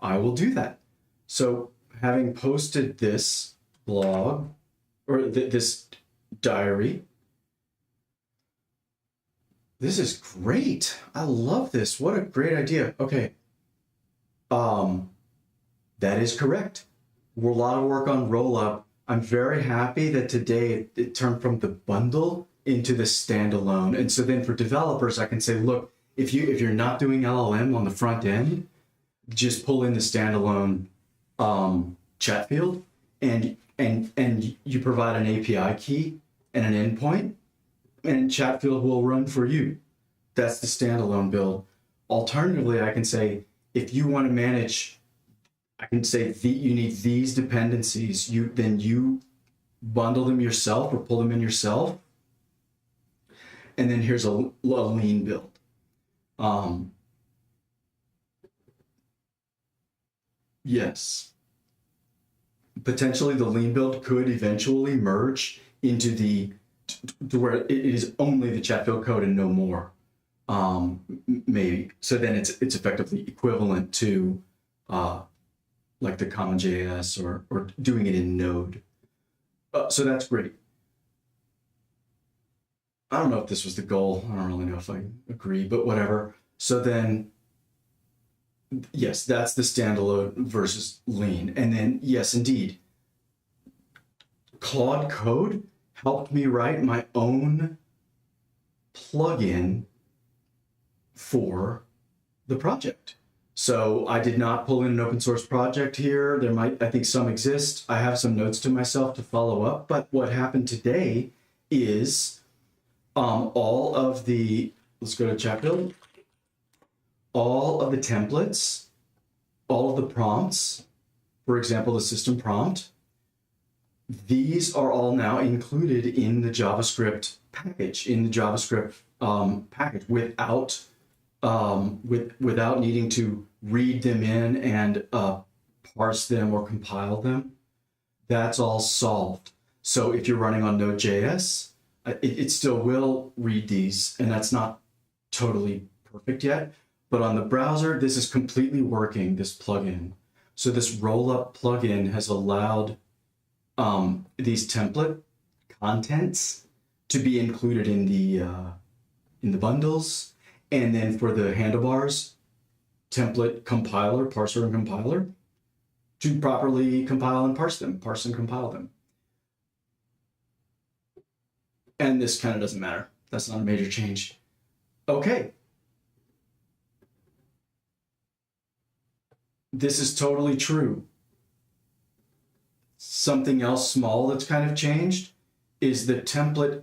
I will do that. So having posted this blog or this diary, this is great. I love this. What a great idea. Okay. That is correct. A lot of work on Rollup. I'm very happy that today it turned from the bundle into the standalone. And so then for developers, I can say, look, if you're not doing LLM on the front end, just pull in the standalone Chatfield and you provide an API key and an endpoint, and Chatfield will run for you. That's the standalone build. Alternatively, I can say, if you want to manage I can say you need these dependencies. Then you bundle them yourself or pull them in yourself. And then here's a lean build. Yes. Potentially the lean build could eventually merge into to where it is only the Chatfield code and no more. Maybe. So then it's effectively equivalent to like the common JS or doing it in Node. So that's great. I don't know if this was the goal. I don't really know if I agree, but whatever. So then, yes, that's the standalone versus lean. And then, yes, indeed, Claude Code helped me write my own plugin for the project. So I did not pull in an open source project here. I think some exist. I have some notes to myself to follow up. But what happened today is all of the, let's go to Chatfield, all of the templates, all of the prompts, for example, the system prompt, these are all now included in the JavaScript package, package without needing to read them in and parse them or compile them. That's all solved. So if you're running on Node.js, it still will read these, and that's not totally perfect yet. But on the browser, this is completely working, this plugin. So this Rollup plugin has allowed these template contents to be included in the bundles, and then for the handlebars, template compiler, parser and compiler, to properly compile and parse and compile them. And this kind of doesn't matter. That's not a major change. Okay. This is totally true. Something else small that's kind of changed is the template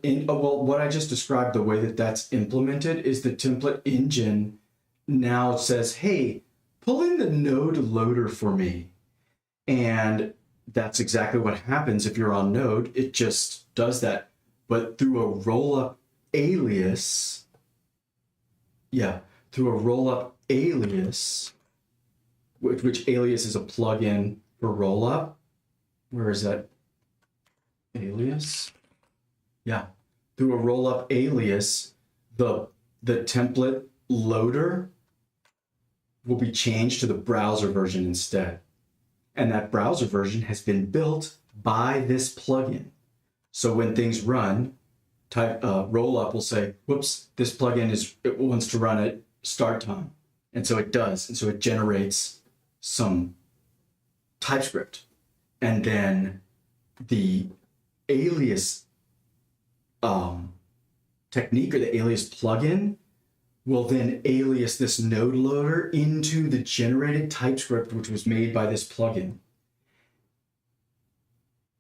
what I just described, the way that that's implemented is the template engine now says, hey, pull in the node loader for me. And that's exactly what happens if you're on Node. It just does that. But through a rollup alias, which alias is a plugin for Rollup. Where is that alias? Yeah, through a Rollup alias, the template loader will be changed to the browser version instead. And that browser version has been built by this plugin. So when things run, Rollup will say, whoops, this plugin it wants to run at start time. And so it does. And so it generates some TypeScript. And then the alias technique or the alias plugin will then alias this node loader into the generated TypeScript, which was made by this plugin.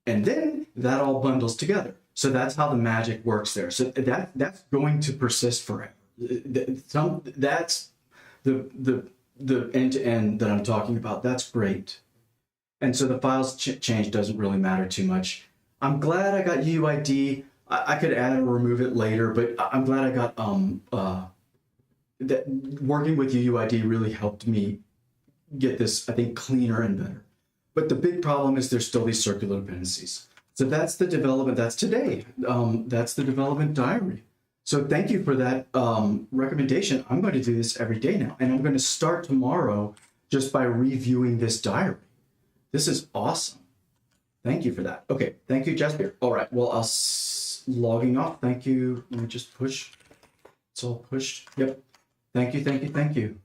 And then that all bundles together. So that's how the magic works there. So that's going to persist forever. That's the end-to-end that I'm talking about. That's great. And so the files change doesn't really matter too much. I'm glad I got UUID. I could add and remove it later, but I'm glad I got that working with UUID really helped me get this, I think, cleaner and better. But the big problem is there's still these circular dependencies. So that's the development, that's today. That's the development diary. So thank you for that recommendation. I'm going to do this every day now. And I'm going to start tomorrow just by reviewing this diary. This is awesome. Thank you for that. Okay, thank you, Jasper. All right, well, I'll logging off. Thank you. Let me just push. It's all pushed. Yep. Thank you, thank you, thank you.